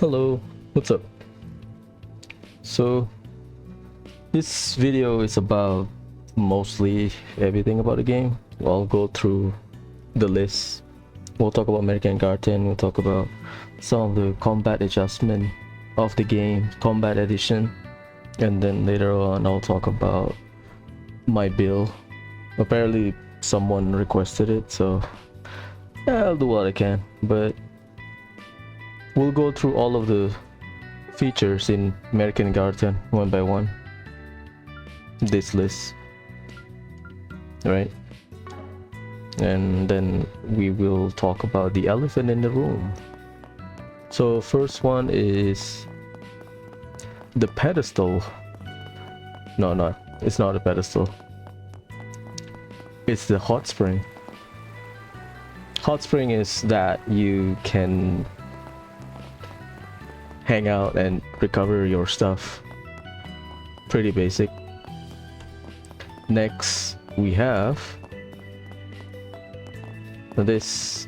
Hello, what's up? So this video is about mostly everything about the game. I'll go through the list. We'll talk about American Garten, we'll talk about some of the combat adjustment of the game, combat edition, and then later on I'll talk about my build. Apparently someone requested it, so yeah, I'll do what I can, but we'll go through all of the features in American Garden one by one. This list, right? And then we will talk about the elephant in the room. So first one is the pedestal. No, it's not a pedestal. It's the hot spring. Hot spring is that you can hang out and recover your stuff. Pretty basic. Next we have this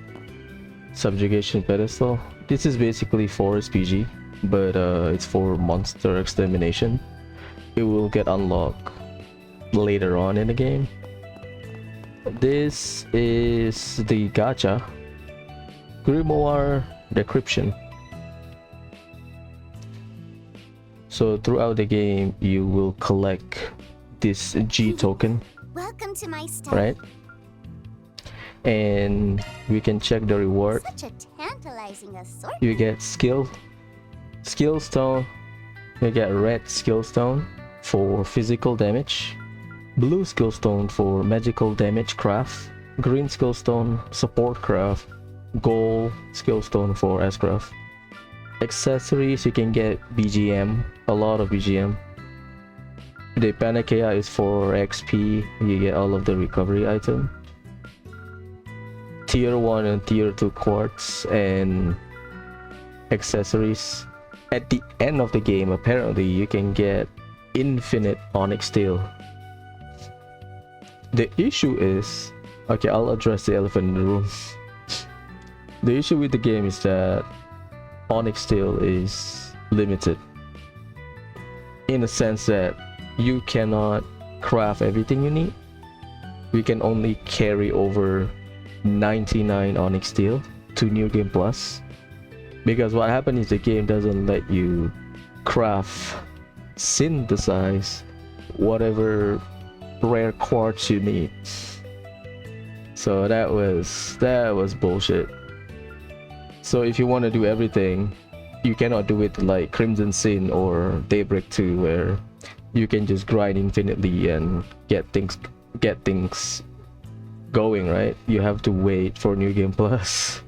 subjugation pedestal. This is basically for SPG, but it's for monster extermination. It will get unlocked later on in the game. This is the gacha grimoire decryption. So throughout the game you will collect this G token. Welcome to my study. Right? And we can check the reward. Such a tantalizing assortment. You get skill stone. You get red skill stone for physical damage, blue skill stone for magical damage craft, green skill stone support craft, gold skill stone for S craft. Accessories, you can get BGM, a lot of BGM. The Panacea is for XP, you get all of the recovery item. Tier 1 and Tier 2 Quartz and accessories. At the end of the game, apparently you can get infinite onyx steel. The issue is, okay, I'll address the elephant in the room. The issue with the game is that onyx steel is limited, in a sense that you cannot craft everything you need. We can only carry over 99 onyx steel to New Game Plus, because what happened is the game doesn't let you synthesize whatever rare quartz you need. So that was bullshit. So if you want to do everything, you cannot do it like Crimson Sin or Daybreak 2, where you can just grind infinitely and get things going, right? You have to wait for New Game Plus.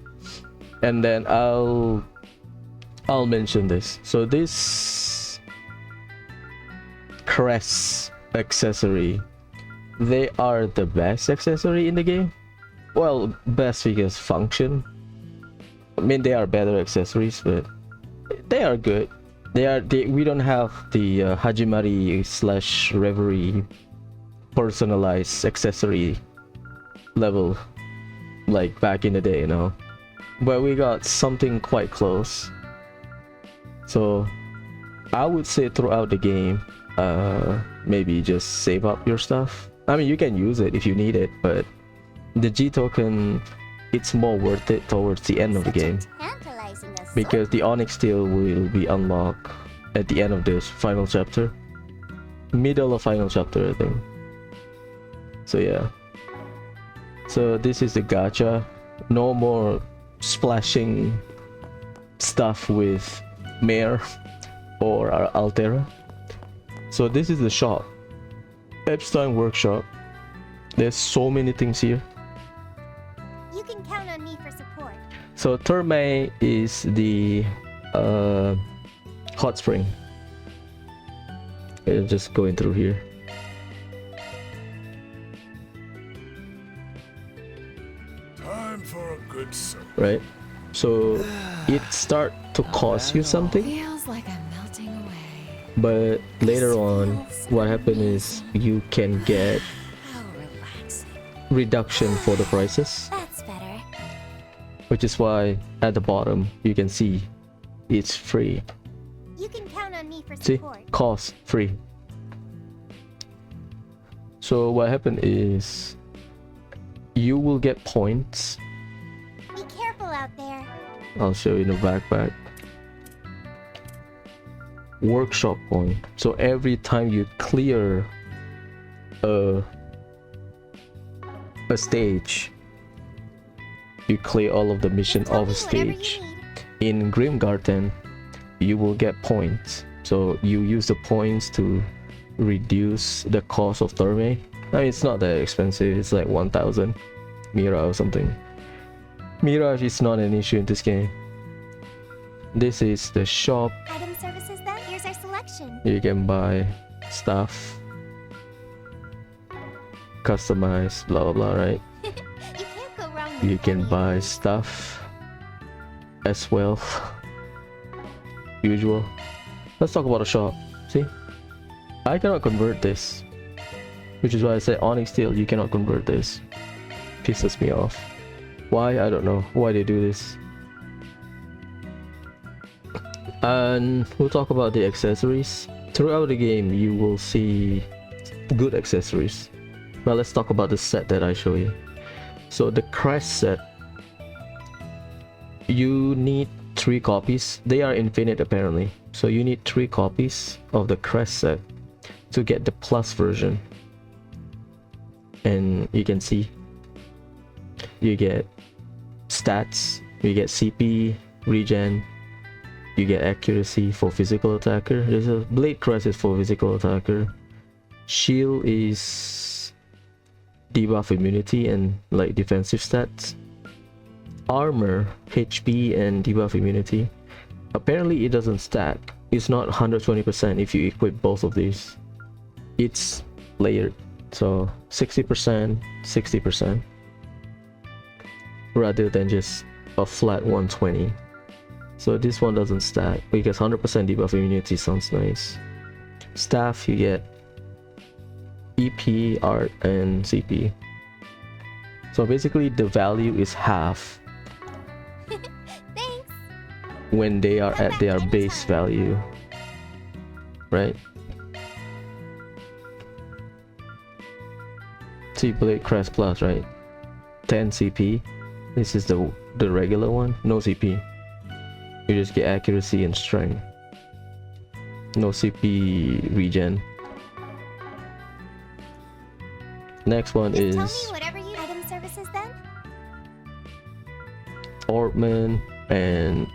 And then I'll mention this. So this crest accessory, they are the best accessory in the game. Well, best because function. I mean, they are better accessories, but they are good. We don't have the Hajimari / Reverie personalized accessory level like back in the day, you know. But we got something quite close. So I would say throughout the game, maybe just save up your stuff. I mean, you can use it if you need it, but the G token, it's more worth it towards the end of the game, because the onyx steel will be unlocked at the end of this final chapter, middle of final chapter, I think. So yeah, so this is the gacha. No more splashing stuff with Mare or Altera. So this is the shop, Epstein Workshop. There's so many things here. You can count on me for support. So Terme is the hot spring. Okay, just going through here. Time for a good soak. Right, so it start to cost you something, Feels like I'm melting away. but later on what happened is you can get How relaxing. reduction for the prices, That's better. which is why at the bottom you can see it's free. You can count on me for See, support. cost free. So what happened is you will get points. Be careful out there. I'll show you in the backpack. Workshop point. So every time you clear a stage, you clear all of the mission Tell of me a whatever you stage. need. In Garten, you will get points. So you use the points to reduce the cost of therme. I mean, it's not that expensive. It's like 1,000 Mira or something. Mirage is not an issue in this game. This is the shop. Item services then? Here's our selection. You can buy stuff, customize, blah blah blah, right? You can't go wrong with You can any of buy these. stuff as well. Usual. Let's talk about the shop. See, I cannot convert this, which is why I say Onyx Steel, you cannot convert this. Pisses me off. Why? I don't know why they do this. And we'll talk about the accessories. Throughout the game, you will see good accessories. But let's talk about the set that I show you. So the crest set, you need 3 copies. They are infinite apparently. So you need 3 copies of the crest set to get the plus version. And you can see you get stats, you get CP, regen, you get accuracy for physical attacker. There's a blade crest is for physical attacker. Shield is debuff immunity and like defensive stats. Armor, HP and debuff immunity. Apparently it doesn't stack. It's not 120% if you equip both of these. It's layered. So 60%, 60%. Rather than just a flat 120. So this one doesn't stack because 100% debuff immunity sounds nice. Staff, you get EP, art, and CP. So basically the value is half Thanks. when they are at their base value, right? See, Blade Crest Plus, right? 10 CP. This is the regular one, no CP. You just get accuracy and strength. No CP regen. Next one Just tell is me whatever you item services then? Orpman and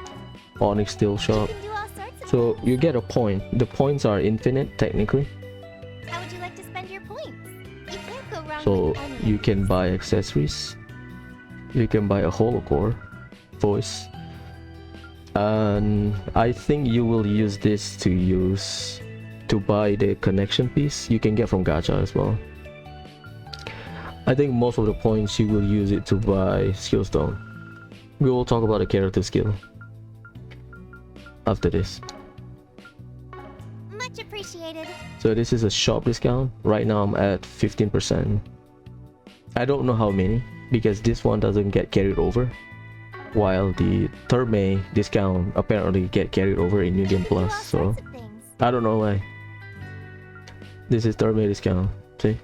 Onyx Steel You Shop. can do all sorts of So things. you get a point. The points are infinite technically. How would you like to spend your points? You can't go wrong So with any of you these. can buy accessories. You can buy a holocore voice. And I think you will use this to buy the connection piece you can get from gacha as well. I think most of the points you will use it to buy skill stone. We will talk about the character skill after this. Much appreciated. So this is a shop discount. Right now I'm at 15%. I don't know how many because this one doesn't get carried over, while the Therme discount apparently get carried over in You Union can do all Plus. So sorts of things. I don't know why. This is Therme discount. See?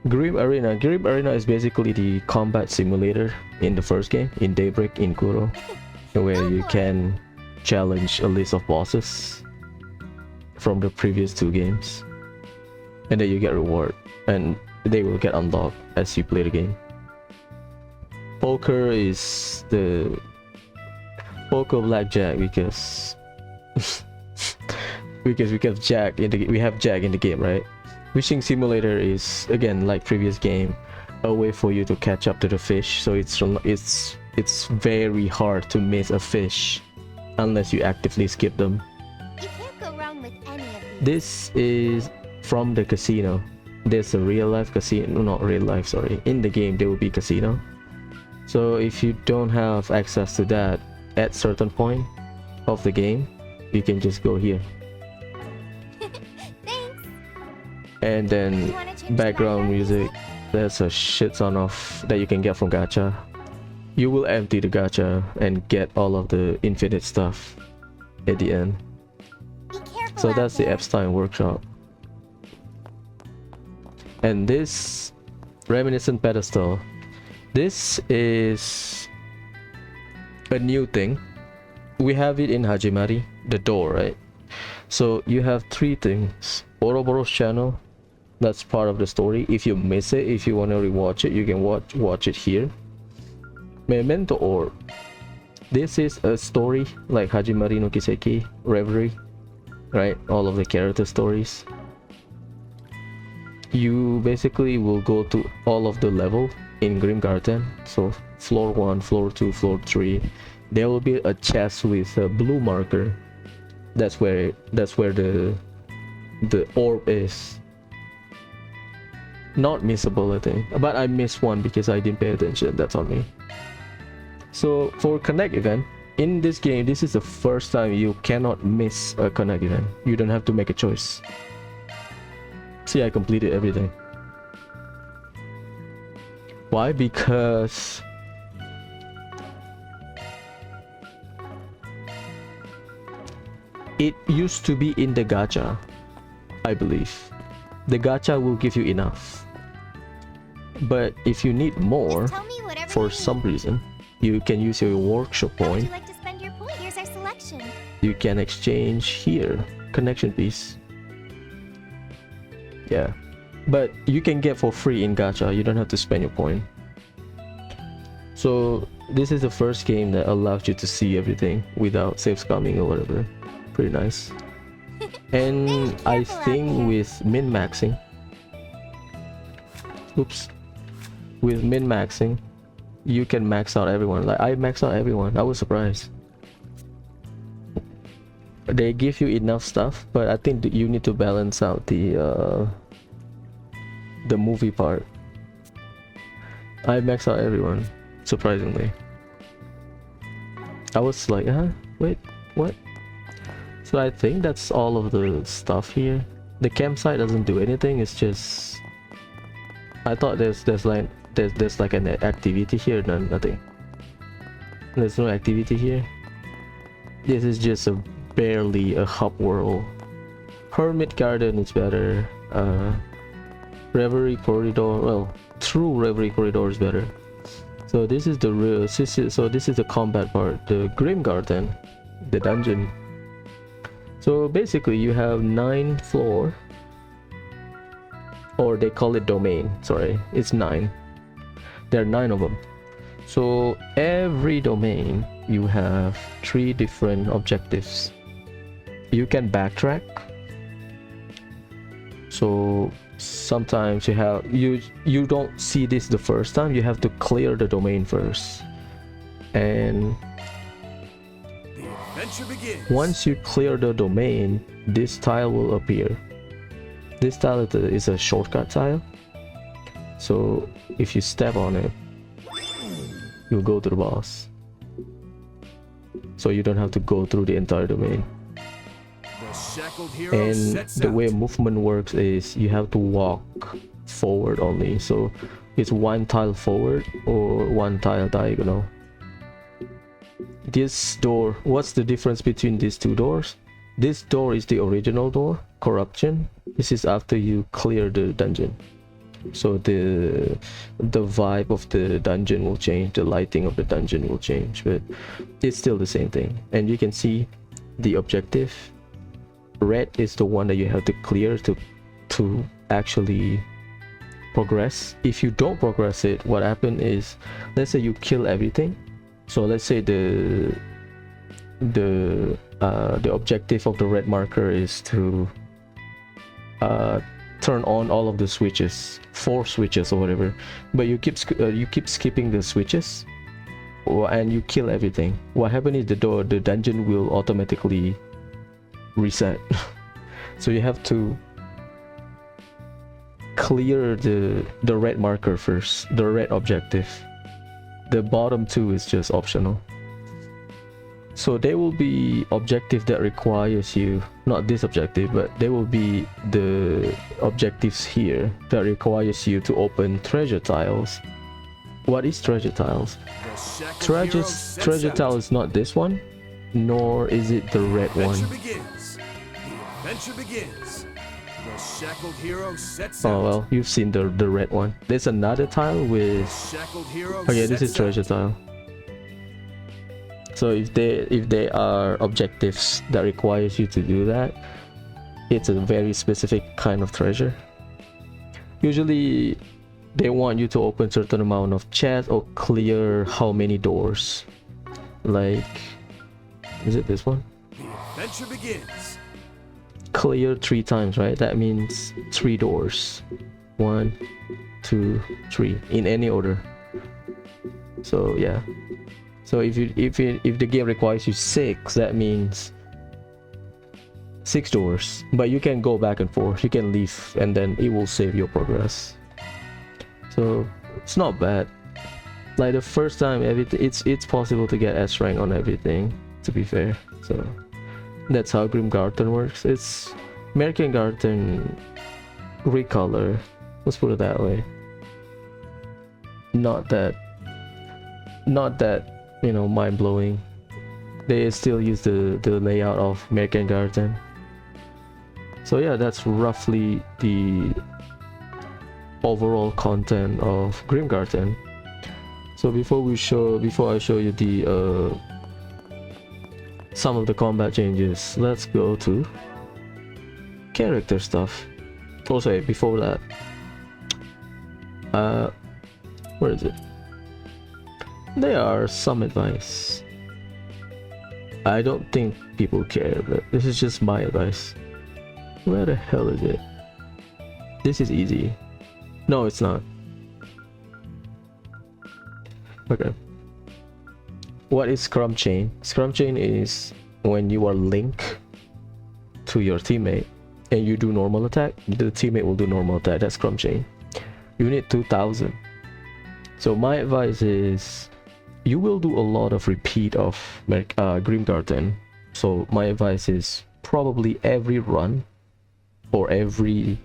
Grim Arena. Grim Arena is basically the combat simulator in the first game, in Daybreak, in Kuro, where you can challenge a list of bosses from the previous 2 games. And then you get reward. And they will get unlocked as you play the game. Poker is the Poker Blackjack because because we have Jack in the game, right? Wishing Simulator is again like previous game, a way for you to catch up to the fish. So it's very hard to miss a fish unless you actively skip them. You can't go wrong with any of these. This is from the casino. There's a real life casino, not real life, sorry. In the game there will be casino. So if you don't have access to that at certain point of the game, you can just go here. Thanks. And You then wanna change the background music, music? there's a shit ton of that you can get from gacha. you will empty the gacha and get all of the infinite stuff at the end. Be careful So out that's the there. Epstein workshop. And this reminiscent pedestal, this is a new thing. We have it in Hajimari, the door, right? So you have three things. Ouroboros channel, that's part of the story. If you miss it, if you want to rewatch it, you can watch it here. Memento Orb, this is a story like Hajimari no Kiseki, Reverie, right? All of the character stories. You basically will go to all of the level in Garten. So floor 1, floor 2, floor 3. There will be a chest with a blue marker. That's where the orb is. Not missable, I think, but I missed one because I didn't pay attention. That's on me. So for Connect event in this game, this is the first time you cannot miss a Connect event. You don't have to make a choice. See, I completed everything. Why? Because it used to be in the gacha, I believe. The gacha will give you enough. But if you need more, Just tell me whatever for you some need. reason, you can use your workshop How would point. you like to spend your point? Here's our selection. You can exchange here, connection piece. Yeah, but you can get for free in gacha. You don't have to spend your point. So this is the first game that allows you to see everything without save scumming or whatever. Pretty nice. And I careful out think there. with min-maxing, with min-maxing, you can max out everyone. Like I maxed out everyone. I was surprised. They give you enough stuff, but I think that you need to balance out the movie part. I maxed out everyone, surprisingly. I was like, huh? Wait, what? So I think that's all of the stuff here. The campsite doesn't do anything. It's just, I thought there's like an activity here. No, nothing. There's no activity here. This is just barely a hub world. Hermit Garden is better. Reverie Corridor, well, True Reverie Corridor is better. So this is the real, this is the combat part. The Grim Garden, the dungeon. So basically you have 9 floor, or they call it domain, sorry, it's 9. There are 9 of them. So every domain you have 3 different objectives. You can backtrack. So sometimes you don't see this the first time. You have to clear the domain first, and The adventure begins. once you clear the domain, this tile will appear. This tile is a shortcut tile, so if you step on it, you'll go to the boss. So you don't have to go through the entire domain. The shackled hero And sets the way out. movement works is you have to walk forward only. So it's 1 tile forward or 1 tile diagonal. This door, what's the difference between these 2 doors? This door is the original door, corruption. This is after you clear the dungeon. So the vibe of the dungeon will change, the lighting of the dungeon will change, but it's still the same thing. And you can see the objective. Red is the one that you have to clear to actually progress. If you don't progress it, what happens is, let's say you kill everything. So let's say the objective of the red marker is to turn on all of the switches, 4 switches or whatever, but you keep skipping the switches, and you kill everything. What happens is the dungeon will automatically reset. So you have to clear the red marker first, the red objective. The bottom 2 is just optional. So there will be objective that requires you, not this objective, but there will be the objectives here that requires you to open treasure tiles. What is treasure tiles? shackled hero sets treasure out. tile is not this one, nor is it the red one. Adventure begins. The adventure begins. The shackled hero sets Oh out. well, you've seen the red one. There's another tile with. Shackled hero Okay, this is sets treasure out. tile. So if they are objectives that requires you to do that, it's a very specific kind of treasure. Usually they want you to open certain amount of chests or clear how many doors. Like, is it this one? The adventure begins. Clear 3 times, right? That means 3 doors. 1, 2, 3 in any order. So yeah. So if the game requires you 6, that means 6 doors. But you can go back and forth. You can leave, and then it will save your progress. So it's not bad. Like the first time, it's possible to get S rank on everything. To be fair, so that's how Garten works. It's American Garten recolor. Let's put it that way. Not that you know, mind-blowing. They still use the layout of American Garten. So yeah, that's roughly the overall content of Garten. So before I show you the some of the combat changes, let's go to character stuff. Oh sorry, before that, where is it? There are some advice. I don't think people care, but this is just my advice. Where the hell is it? This is easy. No, it's not. Okay. What is scrum chain? Scrum chain is when you are linked to your teammate and you do normal attack, the teammate will do normal attack. That's scrum chain. You need 2000. So my advice is you will do a lot of repeat of Garten. So my advice is probably every run or every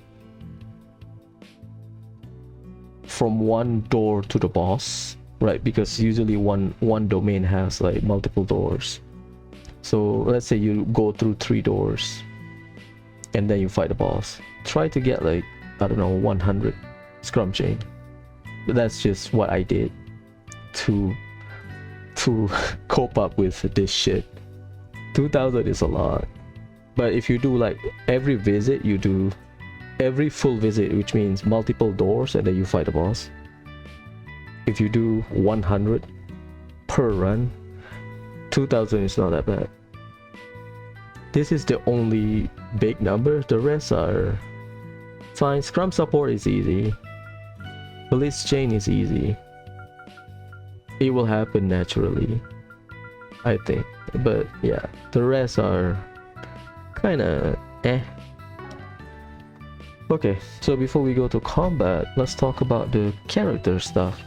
from one door to the boss, right? Because usually one domain has like multiple doors. So let's say you go through 3 doors and then you fight the boss. Try to get like, I don't know, 100 scrum chain. But that's just what I did to cope up with this shit. 2000 is a lot. But if you do like every visit, you do every full visit, which means multiple doors, and then you fight the boss. If you do 100 per run, 2000 is not that bad. This is the only big number. The rest are fine. Scrum support is easy. Blitz chain is easy. It will happen naturally, I think. But yeah, the rest are kinda eh. Okay, so before we go to combat, let's talk about the character stuff.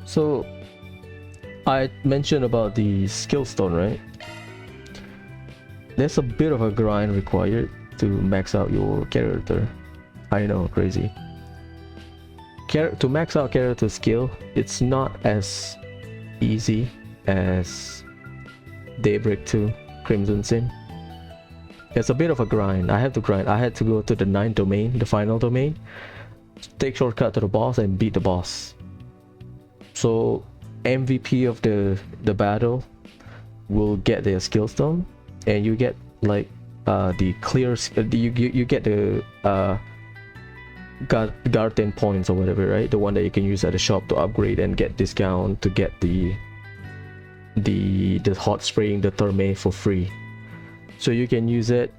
So I mentioned about the skill stone, right? There's a bit of a grind required to max out your character. I know, crazy. To max out character skill, it's not as easy as Daybreak 2 Crimson Sin. It's a bit of a grind. I have to grind. I had to go to the 9th domain, the final domain, take shortcut to the boss and beat the boss. So MVP of the battle will get their skill stone, and you get like the clear you get the Garten points or whatever, right? The one that you can use at the shop to upgrade and get discount to get the hot spring, the therme for free. So you can use it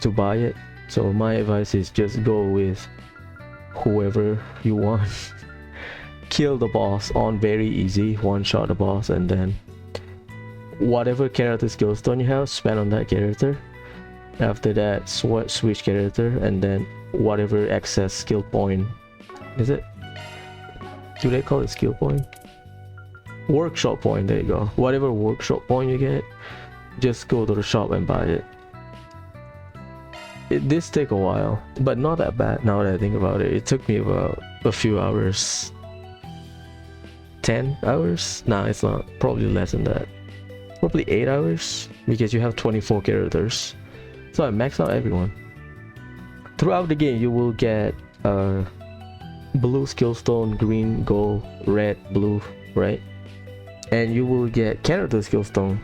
to buy it. So my advice is just go with whoever you want. Kill the boss on very easy, one shot the boss, and then whatever character skill stone you have, spend on that character. After that, switch character, and then whatever excess skill point is it? Do they call it skill point? Workshop point, there you go. Whatever workshop point you get, just go to the shop and buy it. This take a while, but not that bad now that I think about it. It took me about a few hours, 10 hours. Nah, it's not, probably less than that, probably 8 hours, because you have 24 characters. So I maxed out everyone. Throughout the game you will get blue skill stone, green, gold, red, blue, right? And you will get character skill stone.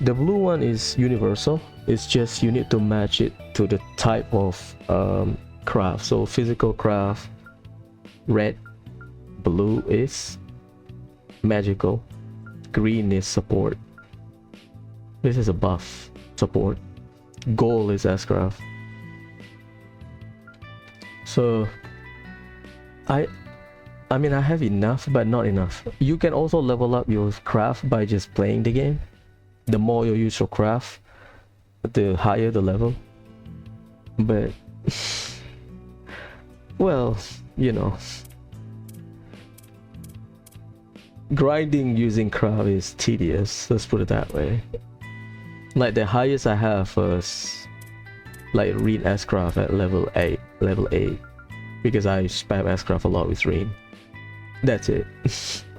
The blue one is universal. It's just you need to match it to the type of craft. So physical craft, red, blue is magical, green is support, this is a buff support, gold is S-craft. So I mean I have enough, but not enough. You can also level up your craft by just playing the game. The more you use your craft, the higher the level. But well, you know, grinding using craft is tedious, let's put it that way. Like the highest I have was like Rean S-craft at level 8, because I spam S-craft a lot with Rean. That's it.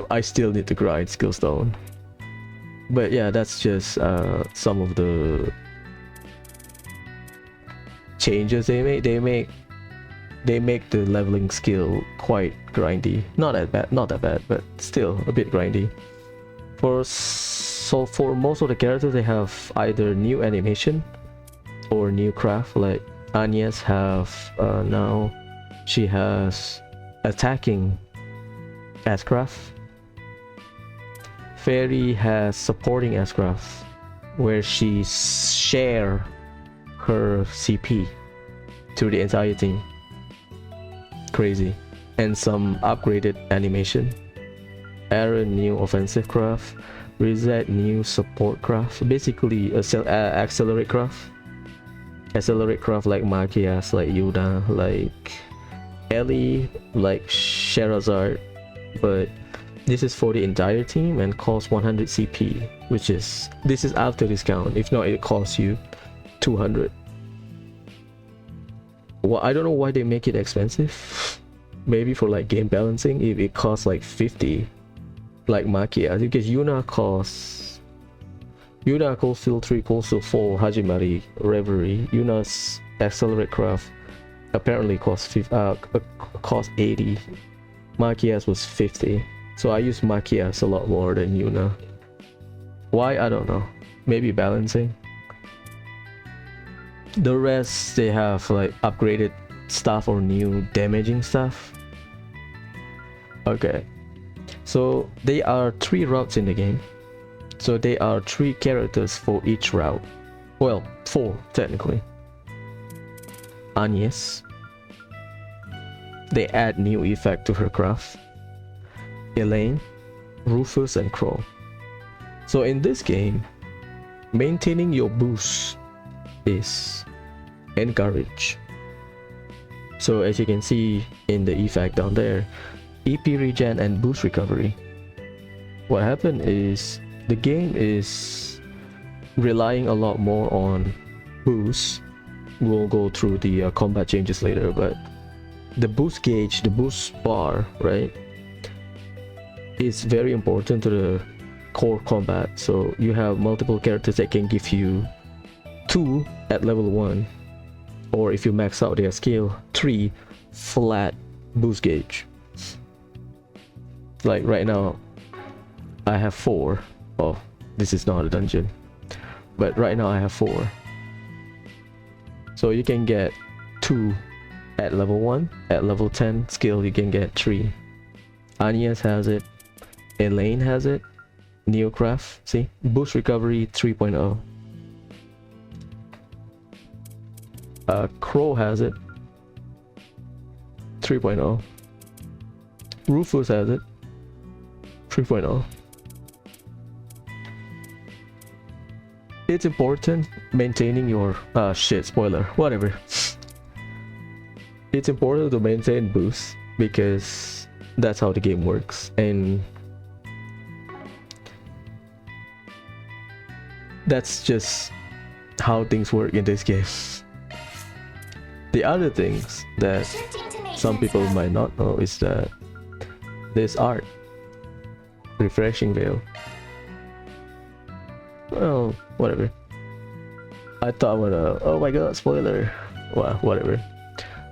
I still need to grind skill stone. But yeah, that's just some of the changes they make. They make the leveling skill quite grindy. Not that bad, but still a bit grindy. So for most of the characters, they have either new animation or new craft. Like Agnes have now she has attacking S-craft. Feri has supporting S-craft, where she share her CP to the entire team. Crazy. And some upgraded animation. Aaron new offensive craft. Risette new support craft. Basically accelerate craft. Accelerate craft like Machias, like Yuda, like Ellie, like Sherazard. But this is for the entire team and costs 100 CP, which is, this is after discount. If not, it costs you 200. Well, I don't know why they make it expensive. Maybe for like game balancing, if it costs like 50, like Makia, because Yuna costs still 3, costs 4, Hajimari, Reverie. Yuna's accelerate craft apparently costs 80. Makia's was 50. So I use Machias a lot more than Yuna. Why? I don't know. Maybe balancing. The rest, they have like upgraded stuff or new damaging stuff. Okay. So there are 3 routes in the game. So there are 3 characters for each route. Well, 4 technically. Agnes. They add new effect to her craft. Elaine, Rufus, and Crow. So in this game, maintaining your boost is encouraged. So as you can see in the effect down there, EP regen and boost recovery. What happened is the game is relying a lot more on boost. We'll go through the combat changes later, but the boost gauge, the boost bar, right, is very important to the core combat. So you have multiple characters that can give you 2 at level 1, or if you max out their skill, 3 flat boost gauge. Like right now I have 4. Oh, this is not a dungeon, but right now I have 4. So you can get 2 at level 1, at level 10 skill you can get 3. Agnes has it, Elaine has it, Neocraft, see, boost recovery 3.0. Crow has it, 3.0. Rufus has it, 3.0. It's important maintaining your spoiler, whatever. It's important to maintain boost because that's how the game works, and that's just how things work in this game. The other things that some people might not know is that there's art. refreshing veil. Well, whatever. I thought, oh my god, spoiler. Well, whatever.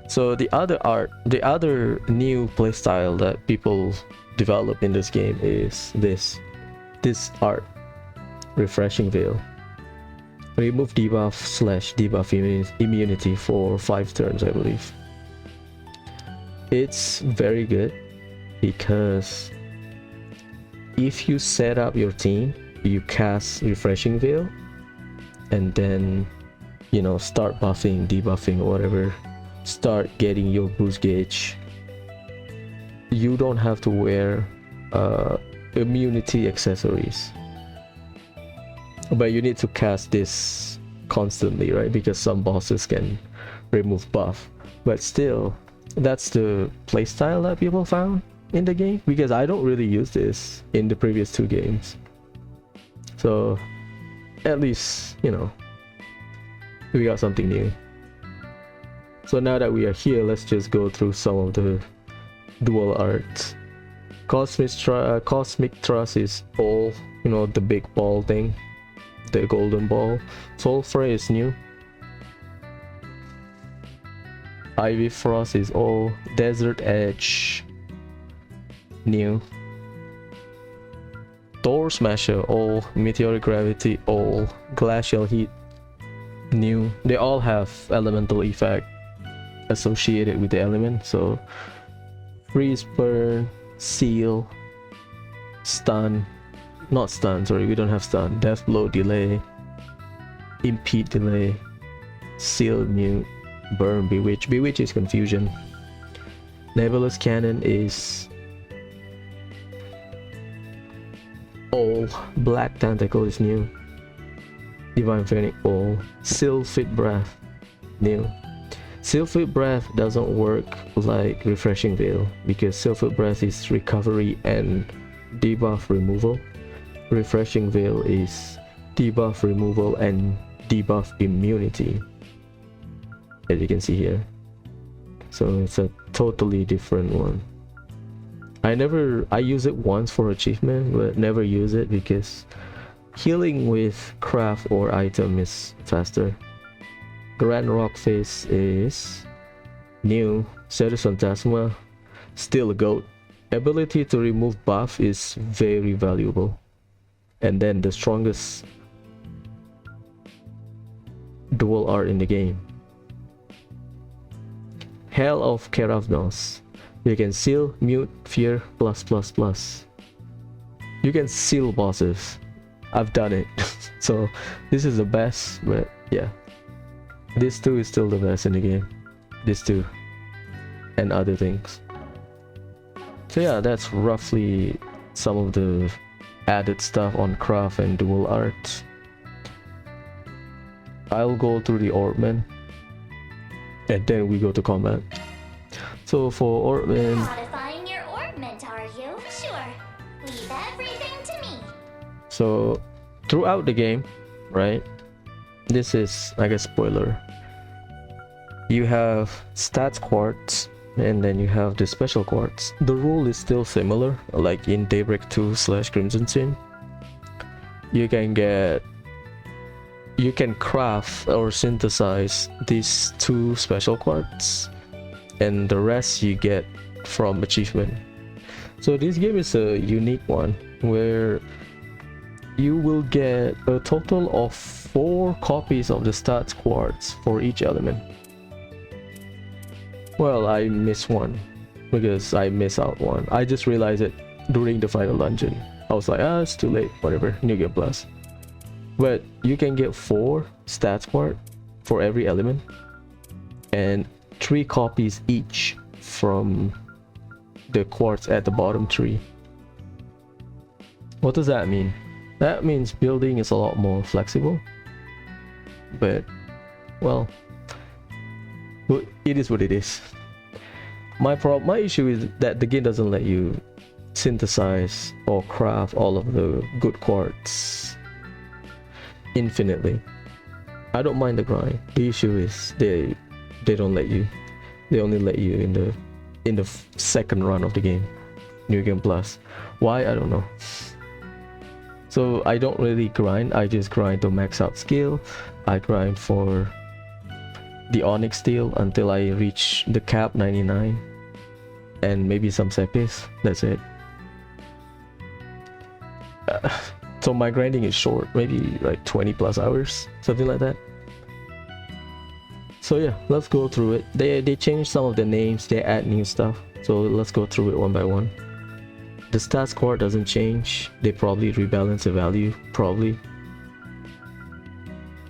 So the other new playstyle that people develop in this game is this art, refreshing veil. Remove debuff/debuff immunity for 5 turns, I believe. It's very good because if you set up your team, you cast refreshing veil and then, you know, start buffing, debuffing, or whatever, start getting your boost gauge. You don't have to wear immunity accessories, but you need to cast this constantly, right? Because some bosses can remove buff, but still, that's the playstyle that people found in the game, because I don't really use this in the previous 2 games. So at least, you know, we got something new. So now that we are here, let's just go through some of the dual art. Cosmic Trust is all, you know, the big ball thing, the golden ball. Sulfur is new. Ivy Frost is all. Desert Edge, new. Door Smasher, all. Meteoric Gravity, all. Glacial Heat, new. They all have elemental effect associated with the element, so freeze, burn, seal, stun, not stun, sorry, we don't have stun. Death blow, delay, impede, delay, seal, mute, burn, bewitch. Bewitch is confusion. Nebulous Cannon is all. Black Tentacle is new. Divine Phoenix, all. Sylphid Breath, new. Sylphid Breath doesn't work like Refreshing Veil because Sylphid Breath is recovery and debuff removal. Refreshing Veil is debuff removal and debuff immunity, as you can see here. So it's a totally different one. I use it once for achievement, but never use it because healing with craft or item is faster. Grand Rock Face is new. Celis Phantasma, still a goat. Ability to remove buff is very valuable. And then the strongest dual art in the game, Hell of Caravnos. You can seal, mute, fear, +++. You can seal bosses. I've done it. So this is the best, but yeah. This 2 is still the best in the game. This 2 and other things. So yeah, that's roughly some of the added stuff on craft and dual art. I'll go through the Orbman and then we go to combat. So for Orbman, Modifying your ornament, are you? Sure. Leave everything to me. so throughout the game, right? This is like a spoiler. You have stats quartz and then you have the special quartz. The rule is still similar, like in Daybreak 2/Crimson Sin. You can craft or synthesize these 2 special quartz, and the rest you get from achievement. So this game is a unique one where you will get a total of 4 copies of the stats quartz for each element. Well, I missed one because I missed out one. I just realized it during the final dungeon. I was like, it's too late, whatever, New Game Plus. But you can get 4 stats quartz for every element and 3 copies each from the quartz at the bottom 3. What does that mean? That means building is a lot more flexible, but well, it is what it is. My issue is that the game doesn't let you synthesize or craft all of the good quartz infinitely. I don't mind the grind. The issue is they don't let you. They only let you in the second run of the game. New Game Plus. Why? I don't know. So I don't really grind. I just grind to max out skill. I grind for the Onyx steel until I reach the cap 99 and maybe some Celis. That's it. So my grinding is short, maybe like 20 plus hours, something like that. So yeah, let's go through it. They changed some of the names, they add new stuff, so let's go through it one by one. The stat score doesn't change. They probably rebalance the value, probably.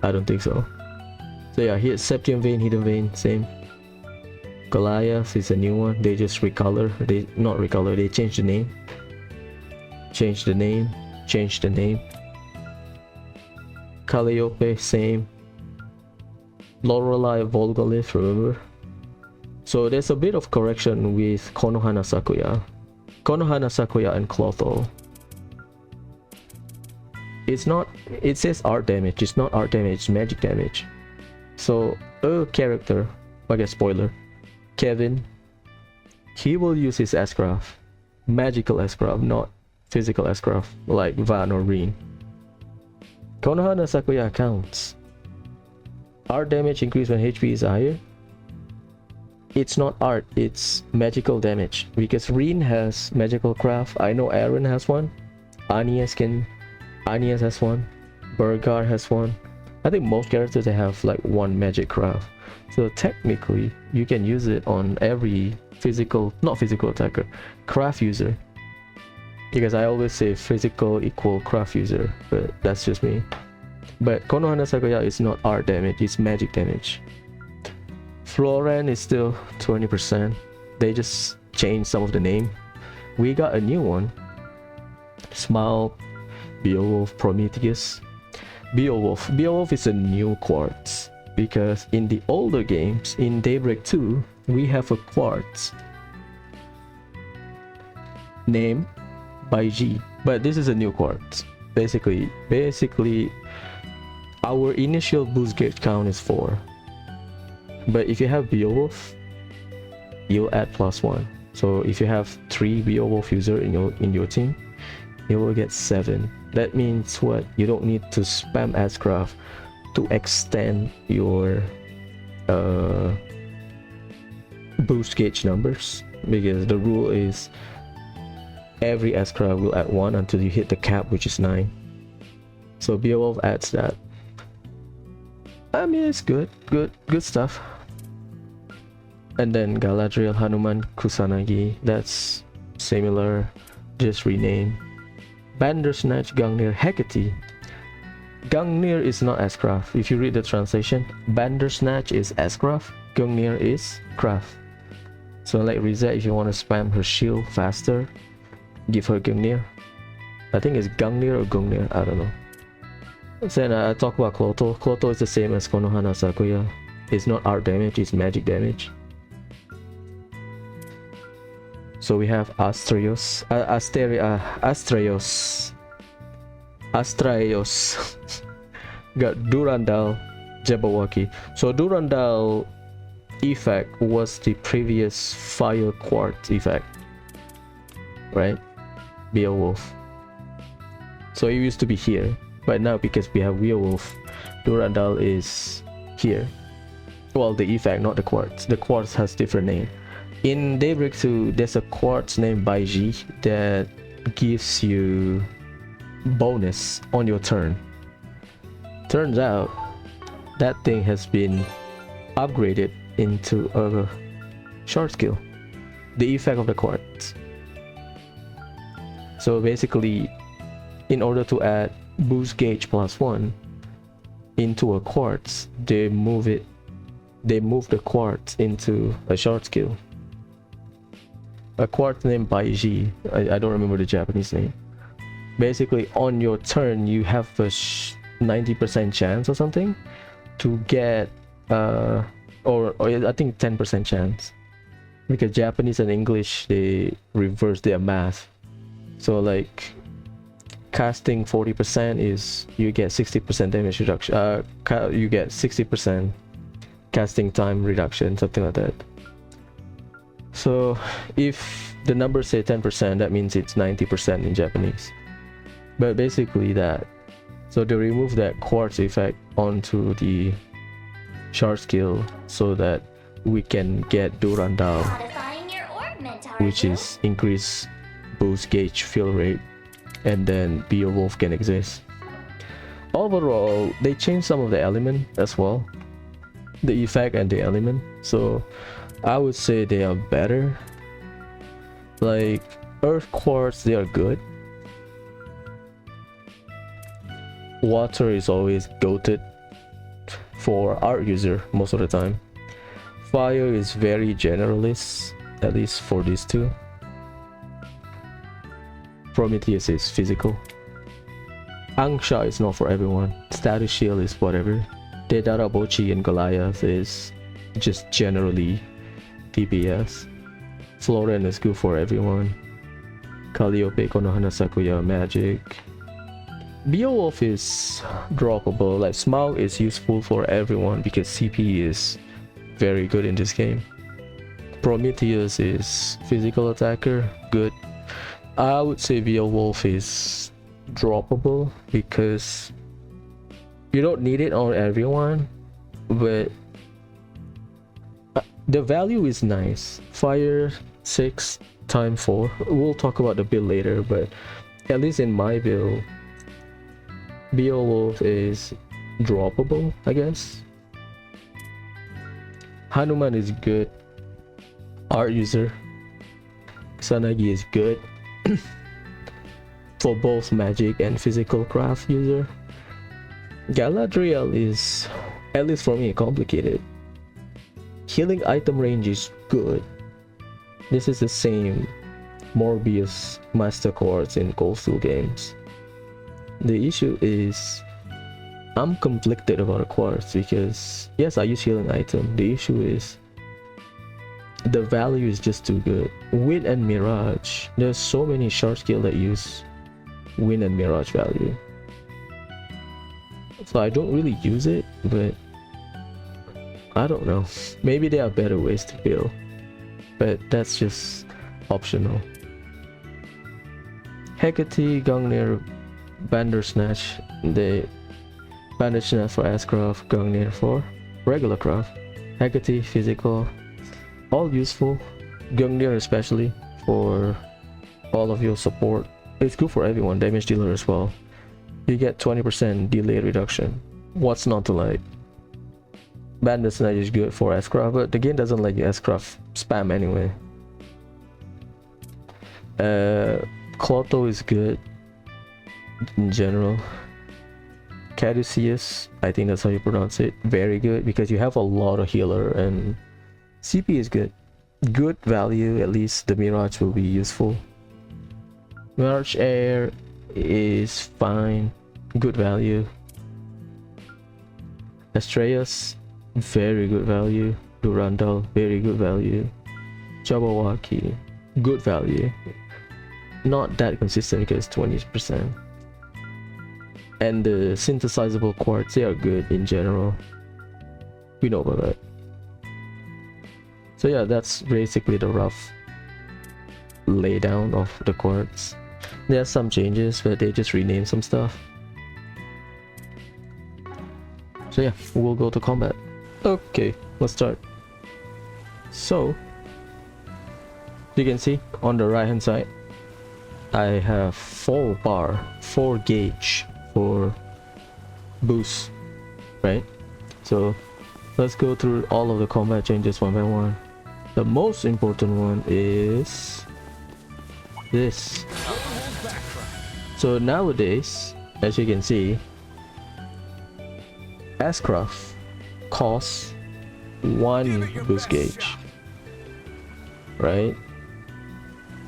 I don't think so. So yeah, here's Septium Vein, Hidden Vein, same. Goliath is a new one. They just recolor. They not recolor. They change the name. Change the name. Change the name. Calliope, same. Lorelei Volgolith, remember? So there's a bit of correction with Konohana Sakuya. Konohana Sakuya and Clotho. It's not. It says art damage. It's not art damage. It's magic damage. So a character, I guess spoiler, Kevin, he will use his S-Craft, magical S-Craft, not physical S-Craft like Van or Rean. Konohana Sakuya counts. Art damage increase when HP is higher. It's not art, it's magical damage because Rean has magical craft. I know Aaron has one. Agnes has one. Bergard has one. I think most characters they have like one magic craft. So technically you can use it on every not physical attacker, craft user. Because I always say physical equal craft user, but that's just me. But Konohana Sakuya is not art damage, it's magic damage. Floran is still 20%. They just changed some of the name. We got a new one. Smile, Beowulf, Prometheus. Beowulf is a new Quartz. Because in the older games, in Daybreak 2, we have a Quartz. Name by G. But this is a new Quartz. Basically, our initial boost gauge count is 4. But if you have Beowulf, you'll add +1. So if you have 3 Beowulf user in your team, you will get 7. That means what? You don't need to spam S-Craft to extend your boost gauge numbers, because the rule is every S-Craft will add 1 until you hit the cap, which is 9. So Beowulf adds that. I mean, it's good stuff. And then Galadriel, Hanuman, Kusanagi, that's similar, just rename. Bandersnatch, Gungnir, Hecate. Gungnir is not S-Craft. If you read the translation, Bandersnatch is S-Craft, Gungnir is craft. So like Risette, if you want to spam her shield faster, give her Gungnir. I think it's Gungnir or Gungnir, I don't know. Then I talk about Clotho. Clotho is the same as Konohana Sakuya. It's not art damage, it's magic damage. So we have Astraeus. Got Durandal, Jabberwocky. So Durandal effect was the previous Fire Quartz effect, right? Beowulf. So it used to be here, but now because we have Beowulf, Durandal is here. Well, the effect, not the Quartz. The Quartz has different name. In Daybreak 2, there's a Quartz named Baiji that gives you bonus on your turn. Turns out that thing has been upgraded into a short skill, the effect of the Quartz. So basically, in order to add boost gauge +1 into a Quartz, they move the Quartz into a short skill. A Quartz named Baiji. I don't remember the Japanese name. Basically, on your turn, you have a 90% chance or something to get, or I think 10% chance, because Japanese and English they reverse their math. So like casting 40% is you get 60% damage reduction. You get 60% casting time reduction, something like that. So if the numbers say 10%, that means it's 90% in Japanese. But basically that. So they remove that quartz effect onto the shard skill so that we can get Durandal, Modifying your orbment, are which you? is increase boost gauge fill rate, and then Beowulf can exist. Overall, they changed some of the element as well, the effect and the element, so I would say they are better. Like Earth Quartz, they are good. Water is always goated for art user most of the time. Fire is very generalist, at least for these two. Prometheus is physical. Angsha is not for everyone. Status shield is whatever. Deidara Bochi and Goliath is just generally DPS. Floren is good for everyone. Calliope Konohana Sakuya magic. Beowulf is droppable. Like Smaug is useful for everyone because CP is very good in this game. Prometheus is physical attacker, good. I would say Beowulf is droppable because you don't need it on everyone, but the value is nice. Fire 6 times 4. We'll talk about the build later, but at least in my build, Beowulf is droppable, I guess. Hanuman is good. Art user. Sanagi is good for both magic and physical craft user. Galadriel is, at least for me, complicated. Healing item range is good. This is the same Morbius Master Quartz in Coastal games. The issue is I'm conflicted about a Quartz because yes, I use healing item. The issue is the value is just too good. Wind and Mirage, there's so many shard skill that use Wind and Mirage value, so I don't really use it, but I don't know, maybe there are better ways to build, but that's just optional. Hecate, Gungnir, Bandersnatch, the Bandersnatch for Ascraft, Gungnir for regular craft. Hecate, physical, all useful. Gungnir especially for all of your support. It's good for everyone, damage dealer as well. You get 20% delay reduction. What's not to like? Bandersnatch is good for Ascraft, but the game doesn't let you Ascraft spam anyway. Clotho is good in general. Caduceus, I think that's how you pronounce it, very good because you have a lot of healer, and CP is good. Good value, at least the Mirage will be useful. Mirage Air is fine, good value. Astreus, very good value. Durandal, very good value. Jabberwocky, good value. Not that consistent because 20%. And the synthesizable quartz, they are good in general. We know about that. So yeah, that's basically the rough laydown of the quartz. There are some changes, but they just renamed some stuff. So yeah, we'll go to combat. Okay, let's start. So you can see on the right hand side, I have 4 bar, 4 gauge for boost, right? So let's go through all of the combat changes one by one. The most important one is this. So nowadays, as you can see, Ascraft costs 1 boost gauge, right?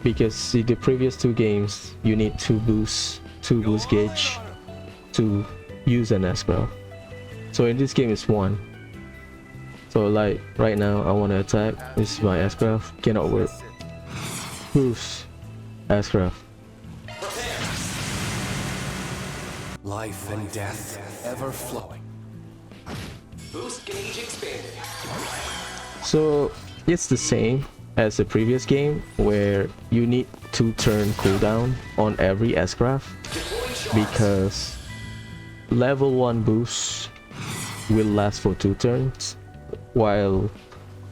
Because see, the previous 2 games you need 2 boost gauge to use an Ascraft. So in this game it's 1. So like right now I want to attack, this is my Ascraft, cannot work. Boost Ascraft. Life and death ever flowing. Boost gauge expanded. So it's the same, as the previous game where you need 2-turn cooldown on every S-craft, because level 1 boost will last for 2 turns, while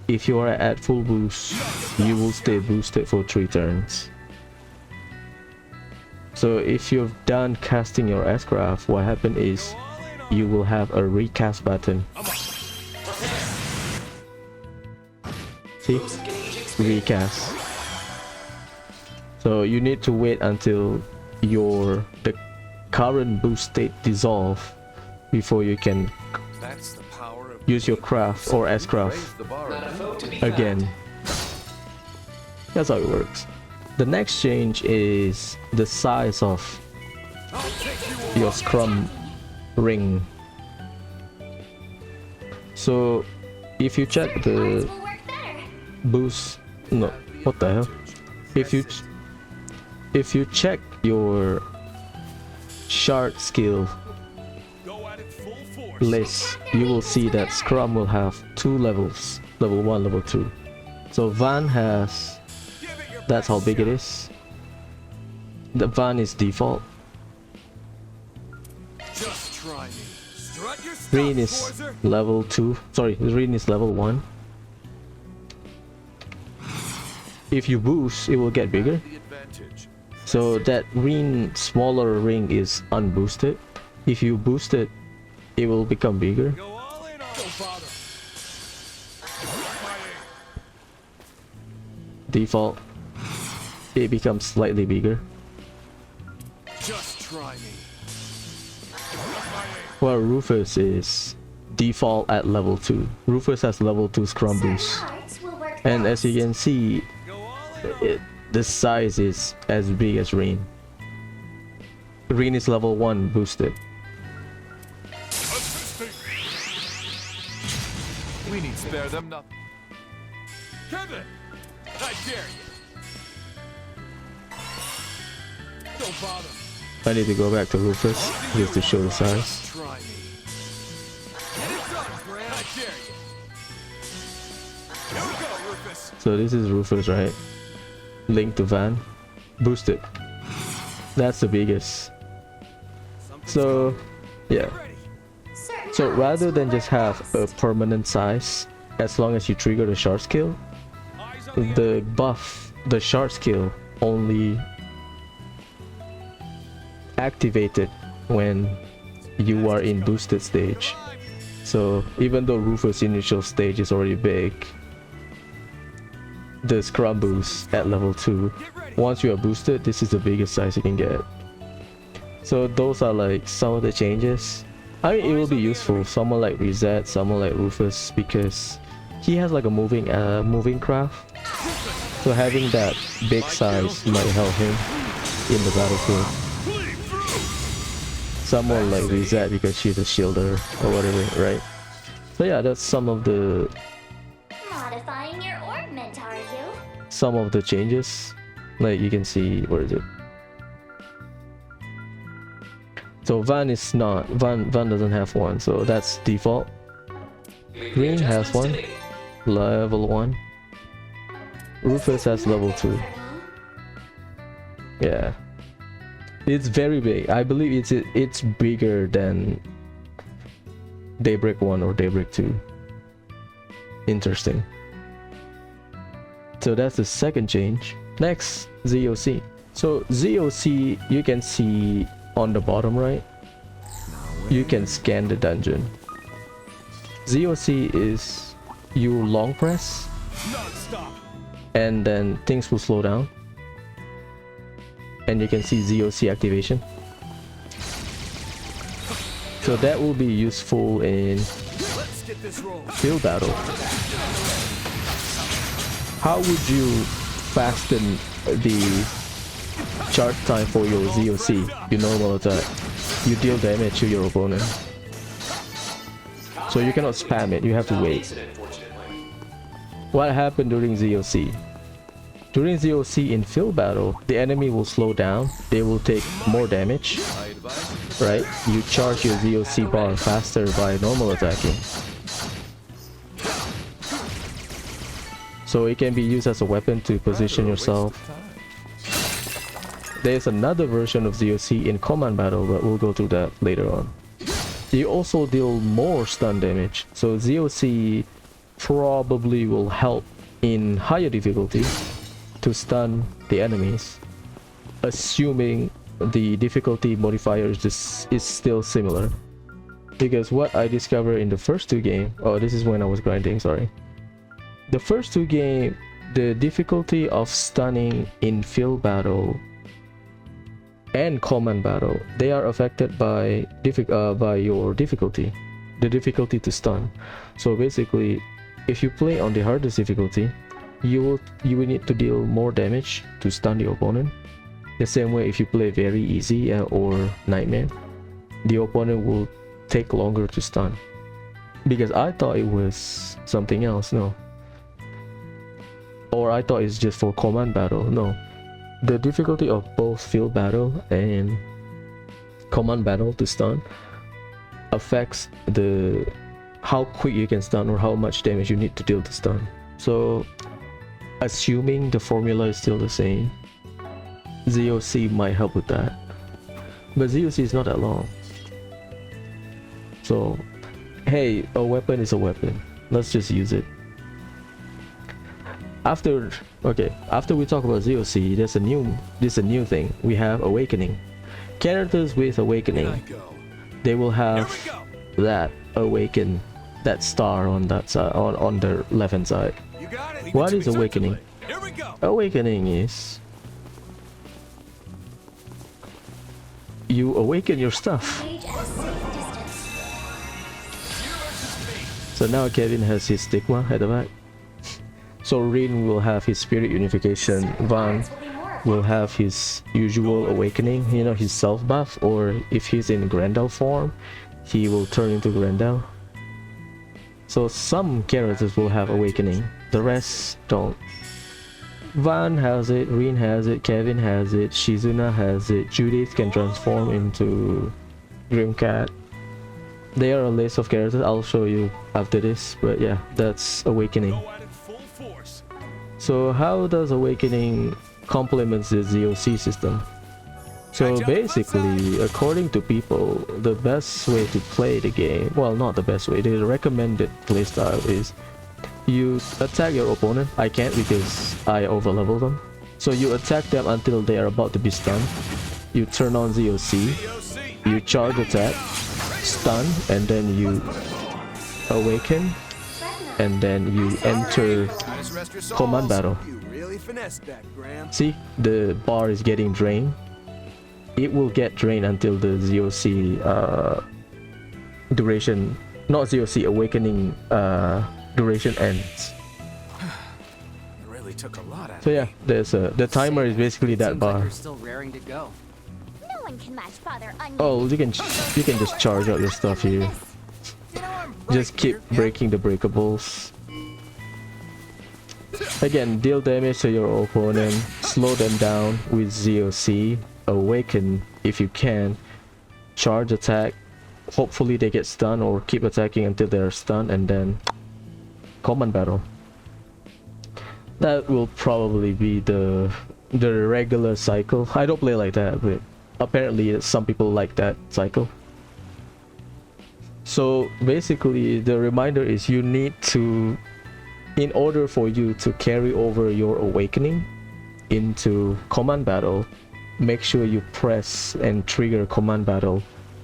if you are at full boost you will stay boosted for 3 turns. So if you've done casting your S-craft, what happens is you will have a recast button. See? Recast. So you need to wait until the current boost state dissolve before you can use your craft or S-craft again. That's how it works. The next change is the size of your scrum ring. So if you check the boost, no, what the hell? If you check your shard skill list, you will see that scrum will have 2 levels, level 1, level 2. So Van has, that's how big it is. The Van is default. Rean is level 2. Sorry, Rean is level 1. If you boost, it will get bigger. So that Rean smaller ring is unboosted. If you boost it, it will become bigger. Default, it becomes slightly bigger. Just try me. Well, Rufus is default at level 2. Rufus has level 2 scrum boost. And as you can see, the size is as big as Rean. Rean is level 1 boosted. We need spare them nothing. Kevin, I dare you. Don't bother. I need to go back to Rufus just to show the size. Try me. Get it done, Grant. I dare you. Here we go, Rufus. So this is Rufus, right? Link to Van. Boosted. That's the biggest. So, yeah. So rather than just have a permanent size, as long as you trigger the shard skill, the buff, the shard skill only activated when you are in boosted stage. So even though Rufus initial stage is already big, the scrum boost at level 2, once you are boosted, this is the biggest size you can get. So those are like some of the changes. I mean, it will be useful someone like Risette, someone like Rufus, because he has like a moving craft. So having that big size might help him in the battlefield. Someone like Risette because she's a shielder or whatever, right? So yeah, that's some of the some of the changes. Like you can see, where is it? So Van is not, Van doesn't have one, so that's default. Green has one, level 1. Rufus has level 2. Yeah, it's very big. I believe it's bigger than Daybreak 1 or Daybreak 2. Interesting. So that's the second change. Next, ZOC. So ZOC, you can see on the bottom right, you can scan the dungeon. ZOC is you long press and then things will slow down and you can see ZOC activation. So that will be useful in field battle. How would you fasten the charge time for your ZOC? You normal attack, you deal damage to your opponent, so you cannot spam it, you have to wait. What happened during ZOC? During ZOC in field battle, the enemy will slow down, they will take more damage, right? You charge your ZOC bar faster by normal attacking. So it can be used as a weapon to position yourself. There's another version of ZOC in command battle, but we'll go through that later on. You also deal more stun damage, so ZOC probably will help in higher difficulty to stun the enemies, assuming the difficulty modifier is still similar. Because what I discovered in the first two games, oh, this is when I was grinding, sorry. The first two games, the difficulty of stunning in field battle and command battle, they are affected by your difficulty, the difficulty to stun. So basically, if you play on the hardest difficulty, you will need to deal more damage to stun the opponent. The same way if you play very easy or nightmare, the opponent will take longer to stun. Because I thought it was something else, no. Or I thought it's just for command battle, no. The difficulty of both field battle and command battle to stun affects how quick you can stun or how much damage you need to deal to stun. So assuming the formula is still the same, ZOC might help with that, but ZOC is not that long. So hey, a weapon is a weapon, let's just use it. After we talk about ZOC, there's a new thing. We have awakening. Characters with awakening, they will have that awaken, that star on that side, on the left hand side. What is awakening? Awakening is you awaken your stuff. Engage at a safe distance. So now Kevin has his stigma at the back. So Rean will have his spirit unification. Van will have his usual awakening, you know, his self buff, or if he's in Grendel form, he will turn into Grendel. So some characters will have awakening, the rest don't. Van has it, Rean has it, Kevin has it, Shizuna has it, Judith can transform into Grimcat. There are a list of characters I'll show you after this, but yeah, that's awakening. So how does awakening complement the ZOC system? So basically, according to people, the best way to play the game, well, not the best way, the recommended playstyle is you attack your opponent. I can't because I overlevel them. So you attack them until they are about to be stunned. You turn on ZOC, you charge attack, stun, and then you awaken, and then you enter command battle. See, the bar is getting drained. It will get drained until the ZOC duration, not ZOC, awakening duration ends. So yeah, there's the timer is basically that bar. No one can match Father Onion. Oh, you can just charge out your stuff here. Just keep breaking the breakables. Again, deal damage to your opponent, slow them down with ZOC, awaken if you can, charge attack, hopefully they get stunned or keep attacking until they're stunned, and then command battle. That will probably be the regular cycle. I don't play like that, but apparently some people like that cycle. So basically the reminder is you need to, in order for you to carry over your awakening into command battle, make sure you press and trigger command battle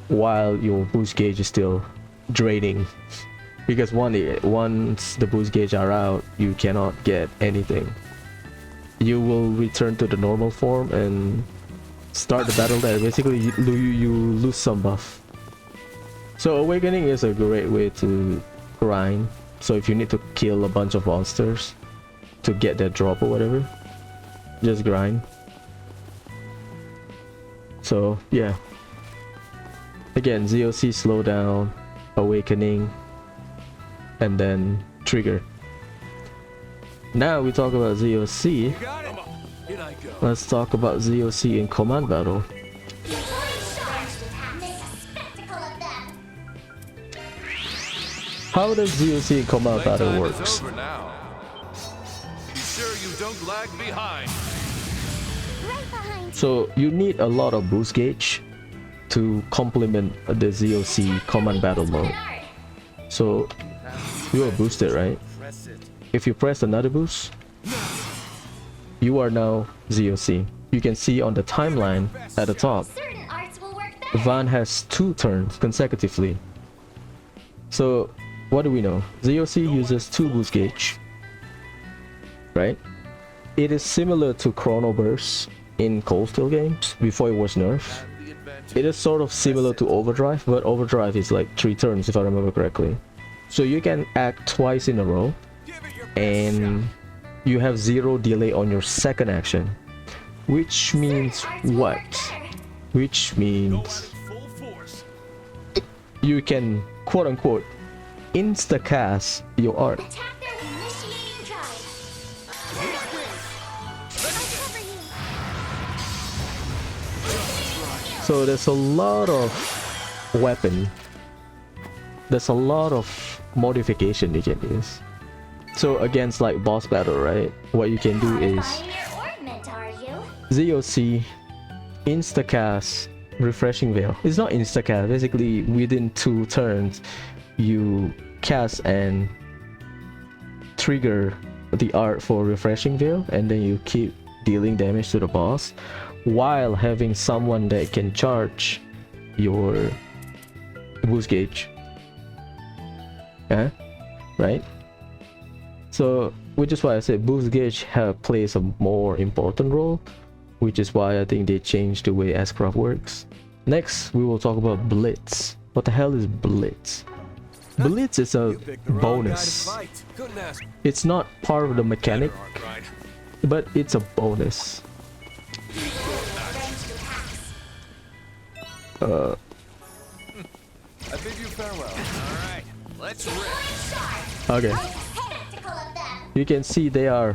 while your boost gauge is still draining, because once the boost gauge are out, you cannot get anything. You will return to the normal form and start the battle there. Basically you lose some buff. So awakening is a great way to grind. So if you need to kill a bunch of monsters to get that drop or whatever, just grind. So yeah, again, ZOC slow down, awakening, and then trigger. Now we talk about ZOC. Let's talk about ZOC in command battle. How does ZOC in command battle works? you don't lag behind. Right behind you. So you need a lot of boost gauge to complement the ZOC command battle mode. So you are boosted, right? If you press another boost, you are now ZOC. You can see on the timeline at the top, Certain arts will work better. Van has 2 turns consecutively. So what do we know? ZOC uses 2 boost gauge, right? It is similar to Chrono Burst in Cold Steel games before it was nerfed. It is sort of similar to Overdrive, but Overdrive is like 3 turns if I remember correctly. So you can act twice in a row and you have 0 delay on your second action, which means what? Which means Full force. you can quote unquote insta cast your art. Attack their initiating drive. I'll cover you. So there's a lot of weapon. There's a lot of modification you can use. So against like boss battle, right? What you can do is Fire ornament, are you? ZOC, instacast, refreshing veil. It's not instacast. Basically, within 2 turns, you cast and trigger the art for refreshing veil, and then you keep dealing damage to the boss while having someone that can charge your boost gauge. Right? So which is why I said boost gauge plays a more important role, which is why I think they changed the way S-Craft works. Next we will talk about Blitz. What the hell is Blitz? Blitz is a bonus. Couldn't ask. It's not part of the mechanic, Right. but it's a bonus. I bid you farewell. All right. Let's rip. Okay, Spectacle of them. you can see they are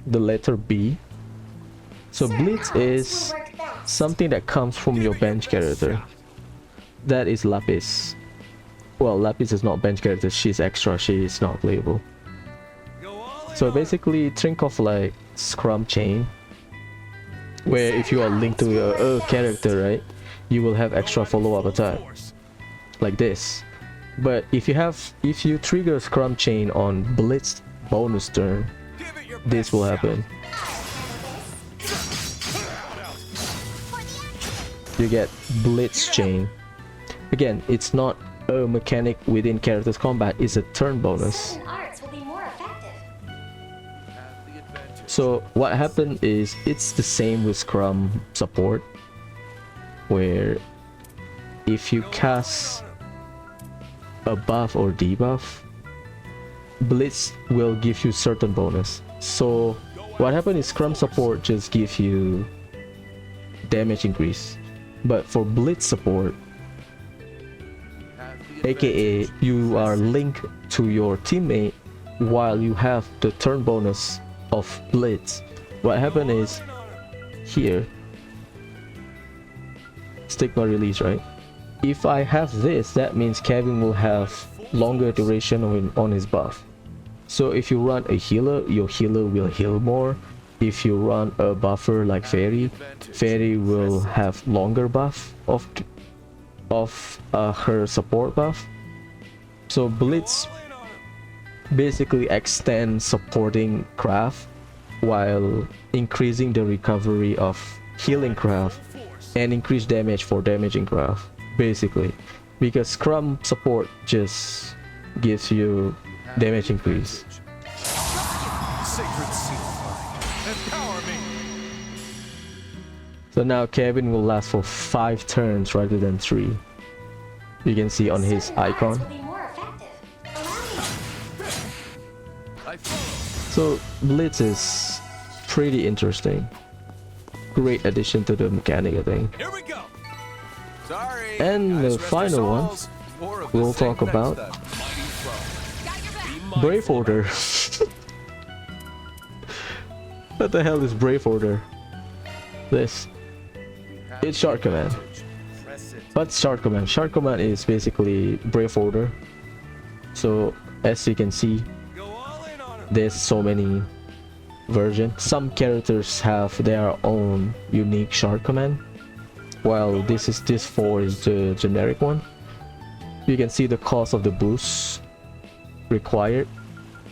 the letter B. So Certain Blitz arts is will work best. something that comes from your bench character. That is Lapis. Well, Lapis is not bench character, she's extra, she is not playable. Go all in So on basically think of like Scrum Chain, where if you are linked to a character, right, you will have extra follow-up attack force. like this. But if you trigger Scrum Chain on Blitz bonus turn, Give it your this best will shot. happen. You get Blitz Chain. Again, it's not a mechanic within character's combat, it's a turn bonus. Certain arts will be more effective. Have the advantage. So what happened is it's the same with Scrum support, where if you cast a buff or debuff, Blitz will give you certain bonus. So what happened is Scrum support just gives you damage increase, but for Blitz support, Have the aka you are linked to your teammate while you have the turn bonus of Blitz, what happened is here, stigma release, right? If I have this, that means Kevin will have longer duration on his buff. So if you run a healer, your healer will heal more. If you run a buffer like Feri, Feri will have longer buff of her support buff. So Blitz basically extends supporting craft while increasing the recovery of healing craft and increase damage for damaging craft, basically, because Scrum support just gives you damage increase. Sacred seal. Empower me. So now Kevin will last for 5 turns rather than 3. You can see on his Certain arts icon. will be more effective. Allow me. I follow. So Blitz is pretty interesting. Great addition to the mechanic, I think. Here we go. Sorry. And guys, the rest your final one souls. More of we'll the same talk about next time. Mighty foe. Be Brave mindful. Order. What the hell is Brave Order? This. It's Shard Command. What's Shard Command? Shard Command is basically Brave Order. So as you can see, Go all in on him. there's so many version. Some characters have their own unique shard command, while this 4 is the generic one. You can see the cost of the boost required,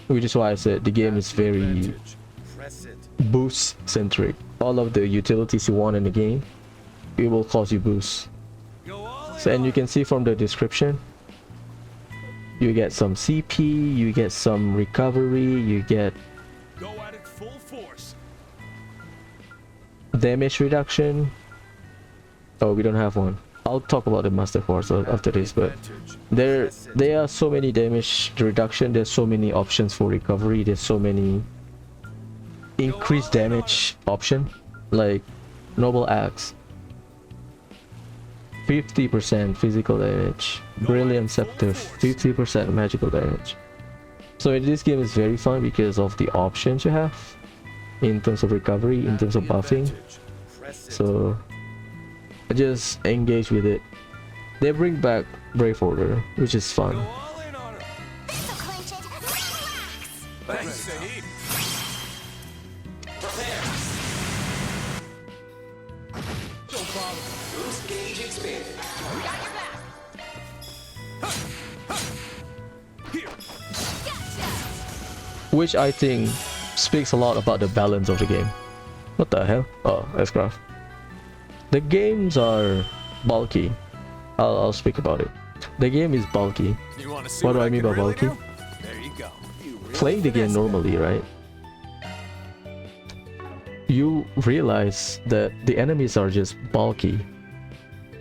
which is why I said the game is very boost centric. All of the utilities you want in the game, it will cost you boosts. So, and you can see from the description, you get some CP, you get some recovery, you get damage reduction. Oh, we don't have one. I'll talk about the master quartz after this, but there are so many damage reduction, there's so many options for recovery, there's so many increased damage option, like noble axe, 50% physical damage, brilliant scepter, 50% magical damage. So this game is very fun because of the options you have in terms of recovery, in terms of buffing. So just engage with it. They bring back Brave Order, which is fun. Which I think speaks a lot about the balance of the game. What the hell? Oh, S-Craft. The games are bulky. I'll speak about it. The game is bulky. What do I mean by bulky? There you go. Playing the game normally, right? You realize that the enemies are just bulky,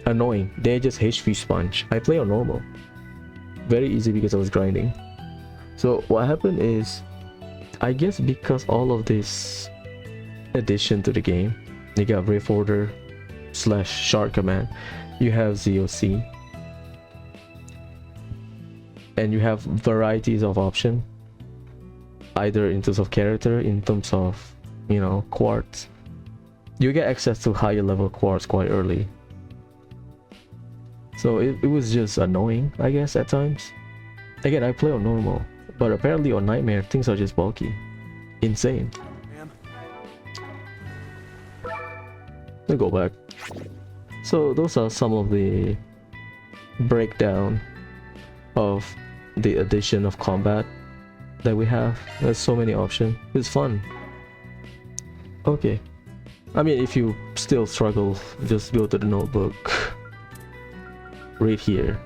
annoying. They're just HP sponge. I play on normal. Very easy because I was grinding. So what happened is, I guess because all of this addition to the game, you got Brave Order / Shard Command, you have ZOC, and you have varieties of option, either in terms of character, in terms of, you know, quartz. You get access to higher level quartz quite early. So it was just annoying, I guess, at times. Again, I play on normal, but apparently on Nightmare, things are just bulky. Insane. Let's go back. So those are some of the breakdown of the addition of combat that we have. There's so many options. It's fun. Okay. I mean, if you still struggle, just go to the notebook. Read here.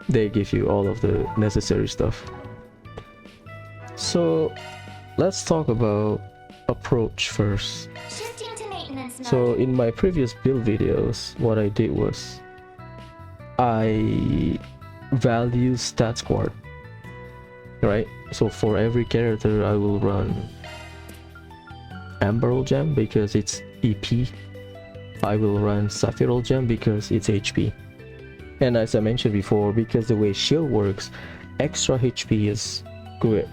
They give you all of the necessary stuff. So let's talk about approach first. Shifting to maintenance mode. So in my previous build videos, what I did was I value stat squad, right? So for every character I will run Emerald Gem because it's EP. I will run Sapphire Gem because it's HP. And as I mentioned before, because the way shield works, extra HP is good.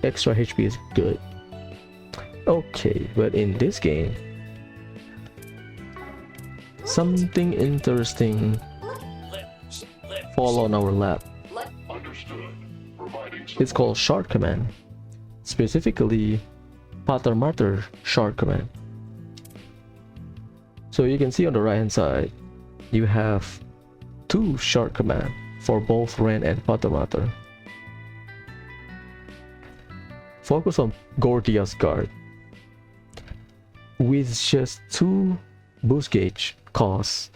Extra HP is good. Okay, but in this game, something interesting fall on our lap. It's called Shard Command. Specifically, Pater Mater Shard Command. So you can see on the right hand side, you have 2 Shard Command for both Renne and Pater Mater. Focus on Gordia's Guard. With just 2 boost gauge costs,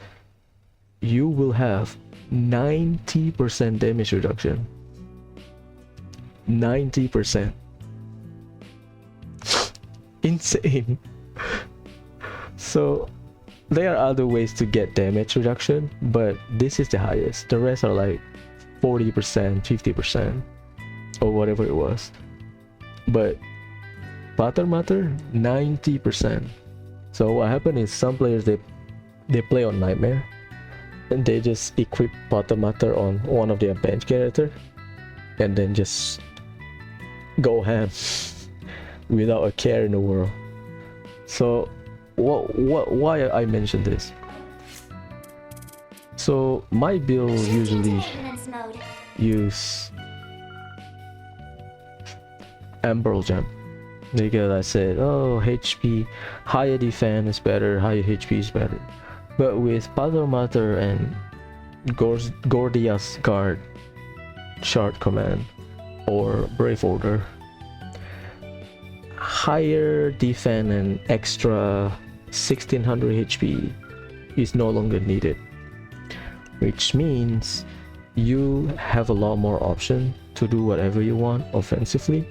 you will have 90% damage reduction. 90%. Insane. So there are other ways to get damage reduction, but this is the highest. The rest are like 40%, 50%, or whatever it was. But Pater Mater, 90%. So what happened is some players they play on Nightmare and they just equip Pater Mater on one of their bench character and then just go ham without a care in the world. So why I mentioned this? So my build usually Maintenance mode. use Emerald Gem. because I said, oh, HP, higher defense is better, higher HP is better. But with Padre Mater and Gordia's Guard, Shard Command, or Brave Order, higher defense and extra 1600 HP is no longer needed, which means you have a lot more option to do whatever you want offensively,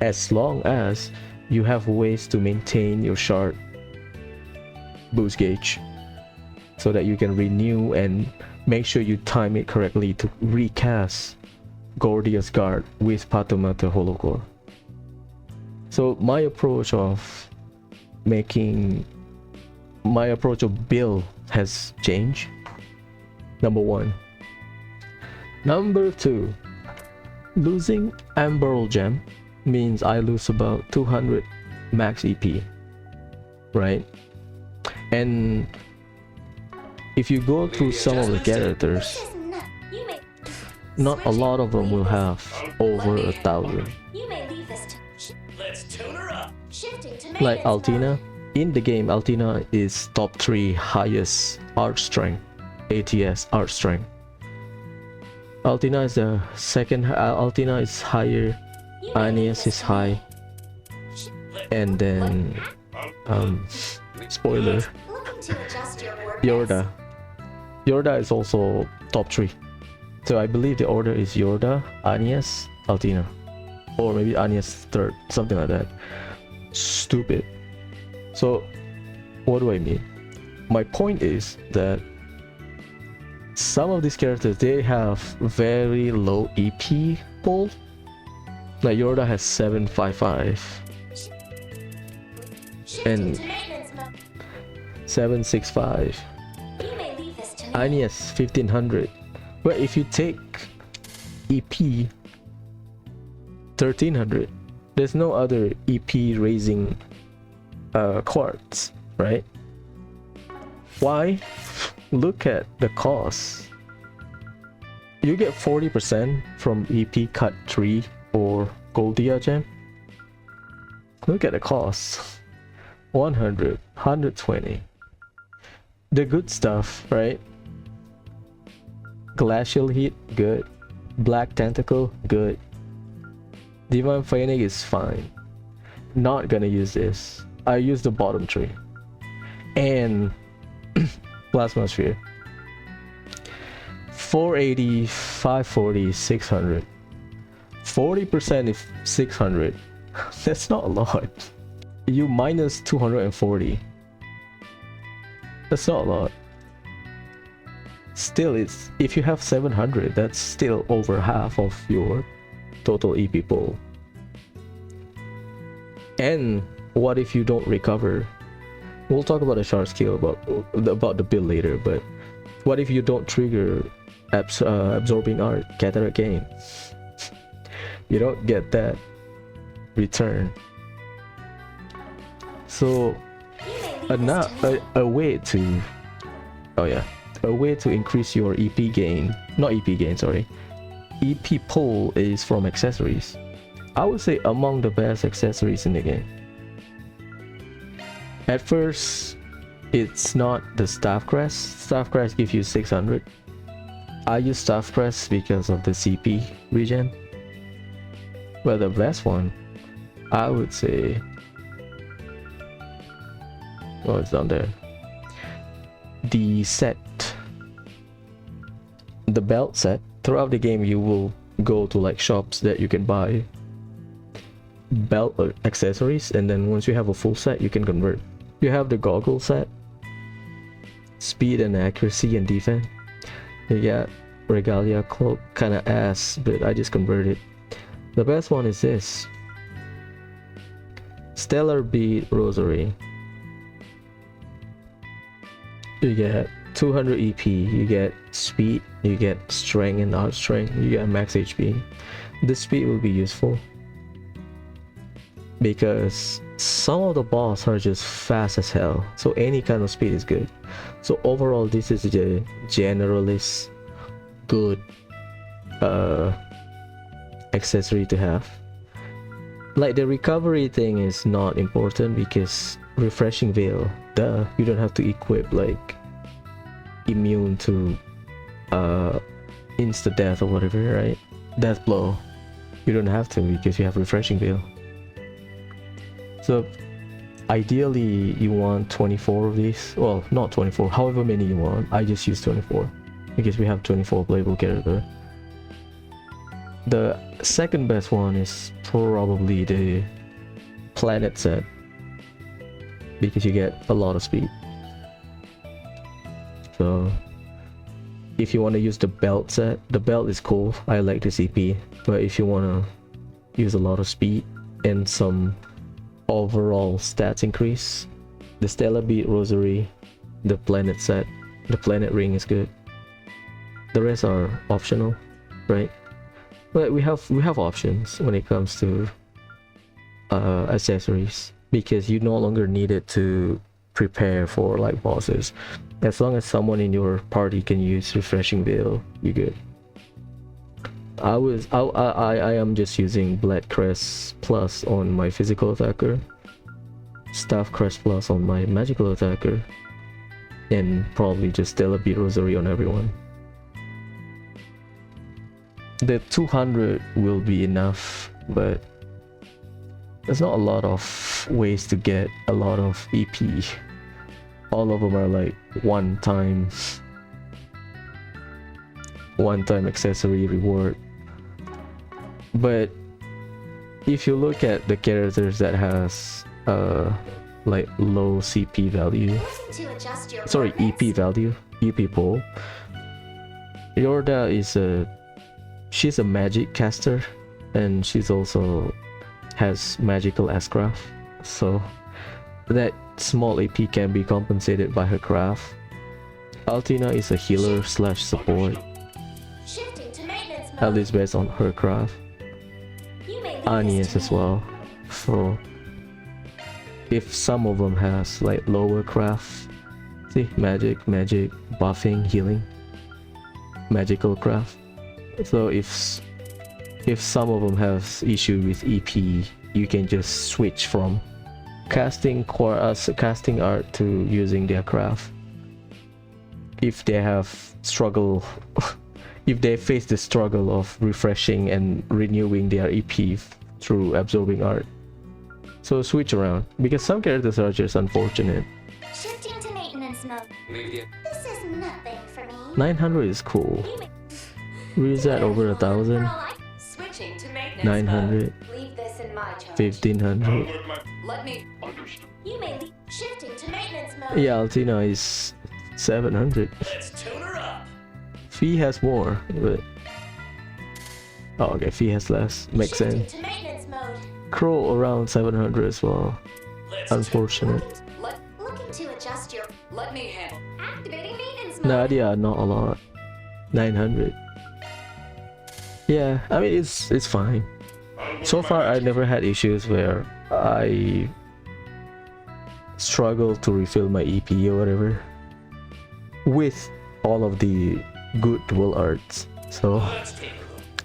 as long as you have ways to maintain your shard boost gauge so that you can renew and make sure you time it correctly to recast Gordia's Guard with Patomata Holocore. So my approach of build has changed. Number 1. Number 2, losing Emerald Gem means I lose about 200 max EP, right? And if you go through some of the characters, not a lot of them will have over 1,000. Like Altina, in the game, Altina is top 3 highest art strength, ATS art strength. Altina is the second. Altina is higher. Agnes is high, and then spoiler, Jorda. Jorda is also top 3. So I believe the order is Jorda, Agnes, Altina, or maybe Agnes third, something like that. Stupid. So what do I mean? My point is that some of these characters, they have very low EP pull. Like Jorda has 755 and 765. Agnes 1500. But if you take EP 1300, there's no other EP raising Quartz, right? Why? Look at the cost. You get 40% from EP cut 3 or Goldia Gem. Look at the cost. 100, 120. The good stuff, right? Glacial Heat, good. Black Tentacle, good. Divine Phoenix is fine. Not gonna use this. I use the bottom 3. And Plasma Sphere. 480, 540, 600. 40% is 600. That's not a lot. You minus 240. That's not a lot. Still, it's if you have 700, that's still over half of your total EP pool. And what if you don't recover? We'll talk about the shard skill about the build later, but what if you don't trigger absorbing art cataract gain? You don't get that return. So a way to increase your EP gain, not EP gain, sorry, EP pull is from accessories. I would say among the best accessories in the game. At first, it's not the Staff Crest. Staff Crest gives you 600. I use Staff Crest because of the CP regen. But the best one, I would say, oh, it's down there. The set, the belt set. Throughout the game, you will go to like shops that you can buy belt accessories, and then once you have a full set, you can convert. You have the goggle set, speed and accuracy and defense. You got regalia cloak, kind of ass, but I just converted. The best one is this stellar bead rosary. You get 200 EP, you get speed, you get strength and art strength, you get max HP. The speed will be useful because some of the boss are just fast as hell, so any kind of speed is good. So overall, this is the generalist good accessory to have. Like the recovery thing is not important because refreshing veil, duh, you don't have to equip like immune to insta death or whatever, right? Death blow, you don't have to because you have refreshing veil. So ideally you want 24 of these, well not 24, however many you want. I just use 24 because we have 24 playable character. The second best one is probably the planet set because you get a lot of speed. So if you want to use the belt set, the belt is cool, I like the CP, but if you want to use a lot of speed and some overall stats increase, the Stella Bead Rosary, the planet set, the planet ring is good. The rest are optional, right? But we have options when it comes to accessories because you no longer need it to prepare for like bosses. As long as someone in your party can use refreshing veil, you're good. I am just using Blood Crest Plus on my physical attacker, Staff Crest Plus on my magical attacker, and probably just Stella Bead Rosary on everyone. The 200 will be enough, but there's not a lot of ways to get a lot of EP. All of them are like one-time accessory reward. But if you look at the characters that has like low CP value, sorry, EP value, EP pool, Jorda is she's a magic caster and she's also has magical S-craft, so that small AP can be compensated by her craft. Altina is a healer slash support, at least based on her craft. Agnes as well, so if some of them has like lower craft, see, magic, buffing, healing, magical craft. So if some of them have issue with EP, you can just switch from casting art to using their craft. If they have struggle, if they face the struggle of refreshing and renewing their EP through absorbing art, so switch around because some characters are just unfortunate. Shifting to maintenance mode. This is nothing for me. 900 is cool. Risette over 1,000. Switching to maintenance 900. Leave this in my charge. 1,500. Let me You may leave. Shifting to maintenance mode. Yeah, Altina is 700. Let's tune her up. Fee has more, but oh, okay, Fee has less. Makes Shifting sense. to maintenance mode. Crow around 700 as well. Unfortunate. Looking to adjust your. let me handle. Activating maintenance mode. Nadia, not a lot. 900. Yeah, I mean it's fine. So far I never had issues where I struggle to refill my EP or whatever with all of the good dual arts. So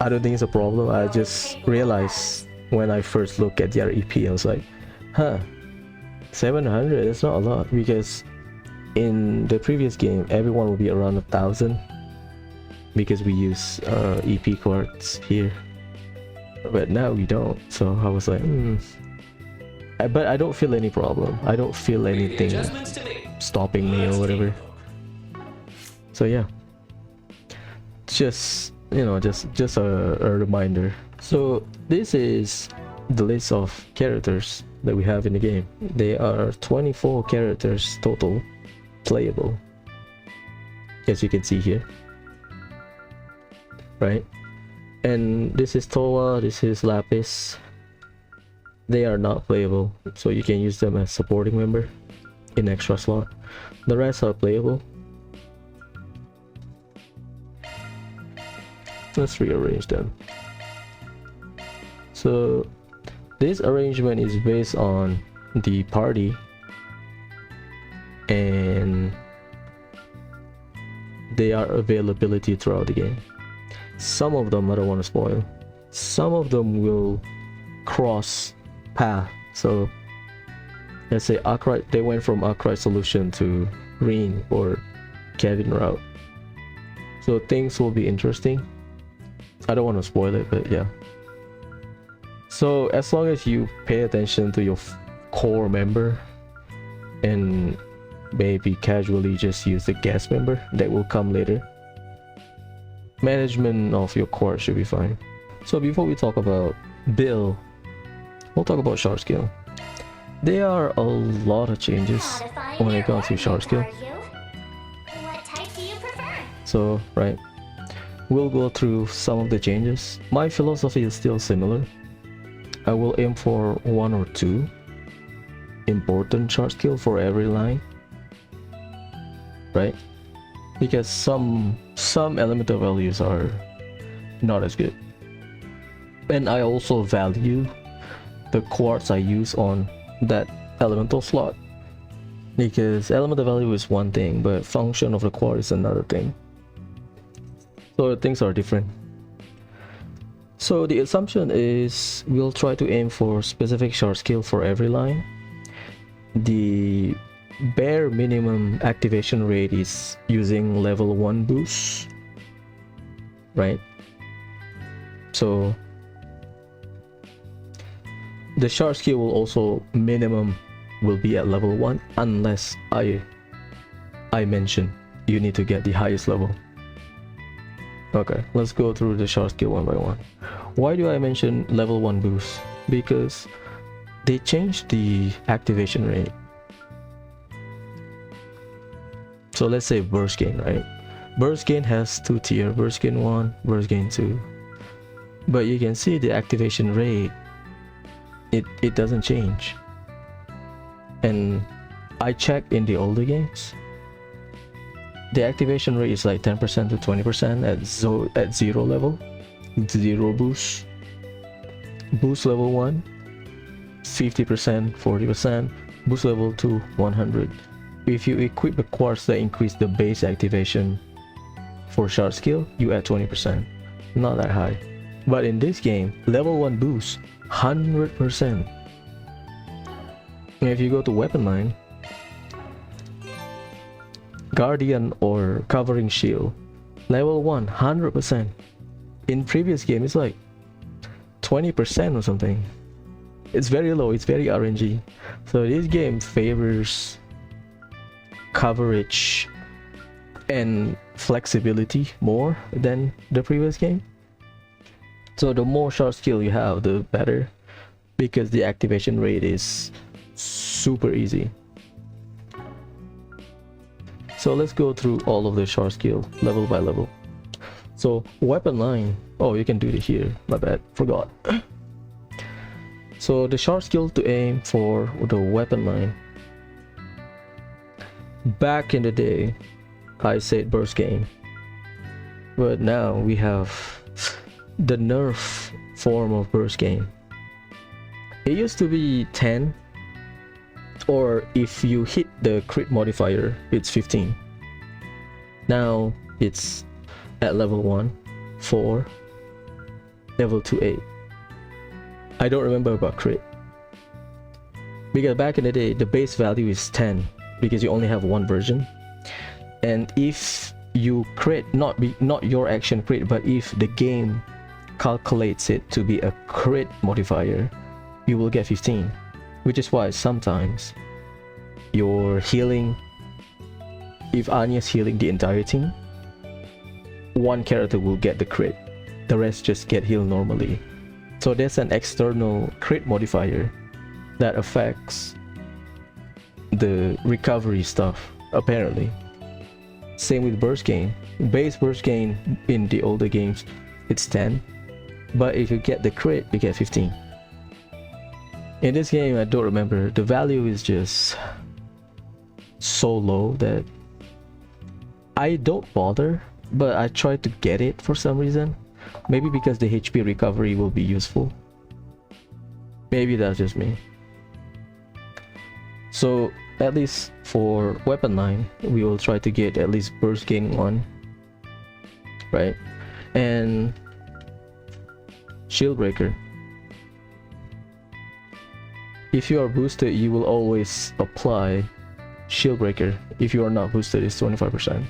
I don't think it's a problem. I just realized when I first looked at their EP, I was like, huh, 700, that's not a lot, because in the previous game everyone will be around 1,000 because we use EP Quartz here, but now we don't. So I was like, but I don't feel any problem. I don't feel anything stopping me or whatever. So yeah, just, you know, just a reminder. So this is the list of characters that we have in the game. There are 24 characters total playable, as you can see here, right? And this is Toa, this is Lapis. They are not playable, so you can use them as supporting member in extra slot. The rest are playable. Let's rearrange them. So this arrangement is based on the party, and they are availability throughout the game. Some of them I don't want to spoil. Some of them will cross path. So let's say Arkwright, they went from Arkwright solution to Rean or Kevin route. So things will be interesting. I don't want to spoil it, but yeah. So as long as you pay attention to your core member and maybe casually just use the guest member that will come later, management of your core should be fine. So before we talk about Bill, we'll talk about shard skill. There are a lot of changes Modifying when your it comes to shard skill. ornament, are you? What type do you prefer? So right, we'll go through some of the changes. My philosophy is still similar. I will aim for 1 or 2 important shard skill for every line, right? Because some elemental values are not as good, and I also value the quartz I use on that elemental slot, because elemental value is one thing but function of the quartz is another thing, so things are different. So the assumption is we'll try to aim for specific shard skill for every line. The bare minimum activation rate is using level 1 boost, right? So the shard skill will also minimum will be at level 1 unless I mention you need to get the highest level. Okay, let's go through the shard skill one by one. Why do I mention level 1 boost? Because they changed the activation rate. So let's say burst gain, right? Burst gain has 2 tier, burst gain 1, burst gain 2. But you can see the activation rate, it doesn't change. And I checked in the older games, the activation rate is like 10% to 20% at 0 level, 0 boost. Boost level 1, 50%, 40%, boost level 2, 100. If you equip the quartz that increase the base activation for shard skill, you add 20%. Not that high. But in this game, level 1 boost, 100%. And if you go to weapon line, Guardian or covering shield, level 1, 100%. In previous game, it's like 20% or something. It's very low, it's very RNG. So this game favors coverage and flexibility more than the previous game. So the more shard skill you have, the better, because the activation rate is super easy. So let's go through all of the shard skill level by level. So weapon line, oh, you can do it here, my bad, forgot. So the shard skill to aim for the weapon line, back in the day I said burst gain, but now we have the nerf form of burst gain. It used to be 10, or if you hit the crit modifier it's 15. Now it's at level 1, 4, level 2, 8. I don't remember about crit, because back in the day the base value is 10 because you only have one version, and if you crit, not your action crit, but if the game calculates it to be a crit modifier, you will get 15, which is why sometimes your healing, if Anya's healing the entire team, one character will get the crit, the rest just get healed normally. So there's an external crit modifier that affects the recovery stuff, apparently. Same with burst gain. Base burst gain in the older games, it's 10, but if you get the crit, you get 15. In this game, I don't remember, the value is just so low that I don't bother, but I try to get it for some reason. Maybe because the HP recovery will be useful. Maybe that's just me. So at least for weapon line, we will try to get at least burst gain 1, right? And shield breaker. If you are boosted, you will always apply shield breaker. If you are not boosted, it's 25%.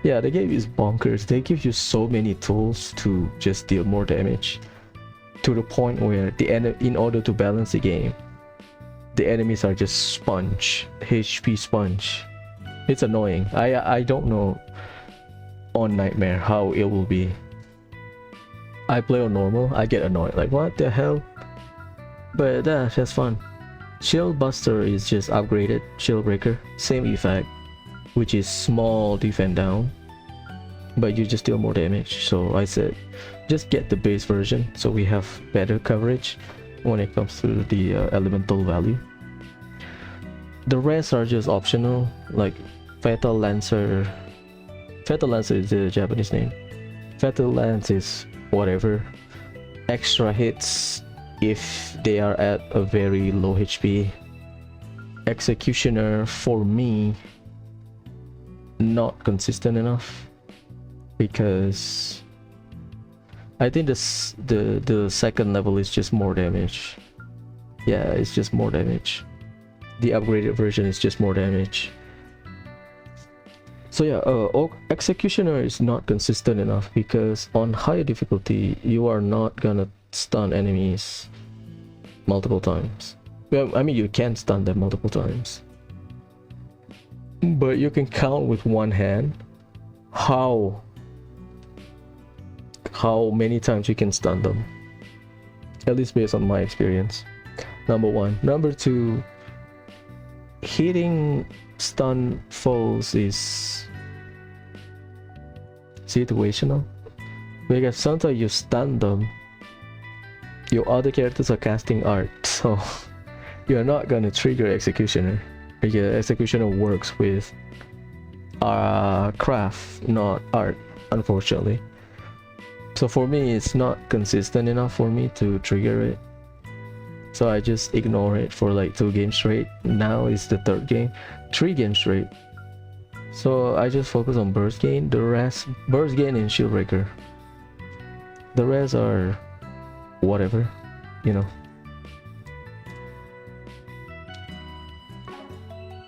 Yeah, the game is bonkers. They give you so many tools to just deal more damage, to the point where in order to balance the game, the enemies are just sponge, HP sponge. It's annoying. I don't know on Nightmare how it will be. I play on normal, I get annoyed, like what the hell? But that's fun. Shield Buster is just upgraded Shield Breaker, same effect, which is small defend down, but you just deal more damage. So I said just get the base version so we have better coverage when it comes to the elemental value. The rest are just optional, like Fatal Lancer. Fatal Lancer is the Japanese name. Fatal Lance is whatever. Extra hits if they are at a very low HP. Executioner, for me, not consistent enough, because I think the second level is just more damage. Yeah, it's just more damage. The upgraded version is just more damage. So yeah, Executioner is not consistent enough, because on higher difficulty you are not gonna stun enemies multiple times. Well, I mean, you can stun them multiple times, but you can count with one hand how many times you can stun them, at least based on my experience. Number one. Number two, hitting stun foes is situational, because sometimes you stun them, your other characters are casting art, so you're not gonna trigger Executioner, because Executioner works with craft, not art, unfortunately. So for me, it's not consistent enough for me to trigger it, so I just ignore it for like 2 games straight. Now it's the 3rd game, 3 games straight. So I just focus on burst gain. The rest, burst gain and shield breaker, the rest are whatever, you know.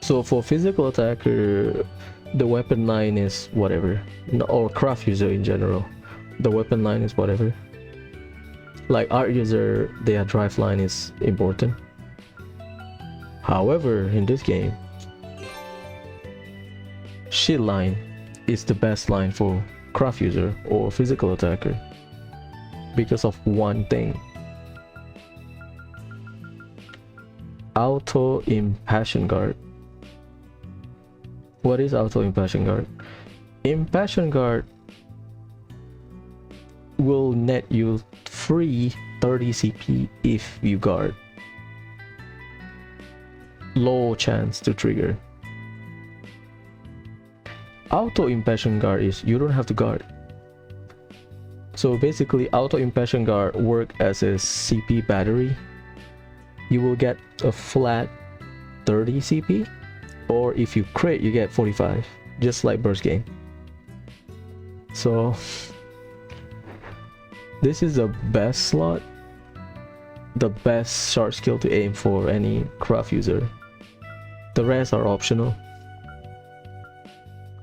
So for physical attacker, the weapon line is whatever, or craft user in general, the weapon line is whatever. Like art user, their drive line is important. However, in this game, shield line is the best line for craft user or physical attacker, because of one thing: auto impassion guard. What is auto impassion guard? Impassion guard will net you free 30 CP if you guard. Low chance to trigger. Auto impassion guard is you don't have to guard. So basically, auto impassion guard work as a CP battery. You will get a flat 30 CP, or if you crit you get 45, just like burst gain. So this is the best slot, the best short skill to aim for any craft user. The rest are optional.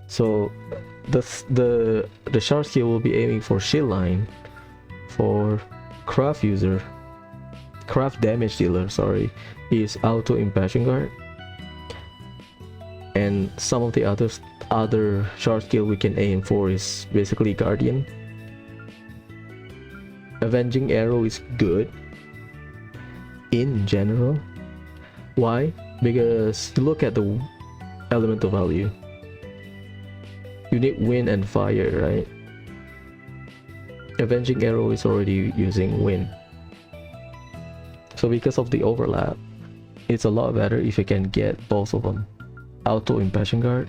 So the short skill will be aiming for shield line, for craft user, craft damage dealer, sorry, is auto impassion guard, and some of the other short skill we can aim for is basically guardian. Avenging arrow is good in general. Why? Because look at the elemental value. You need wind and fire, right? Avenging arrow is already using wind. So because of the overlap, it's a lot better if you can get both of them. Auto impassion guard,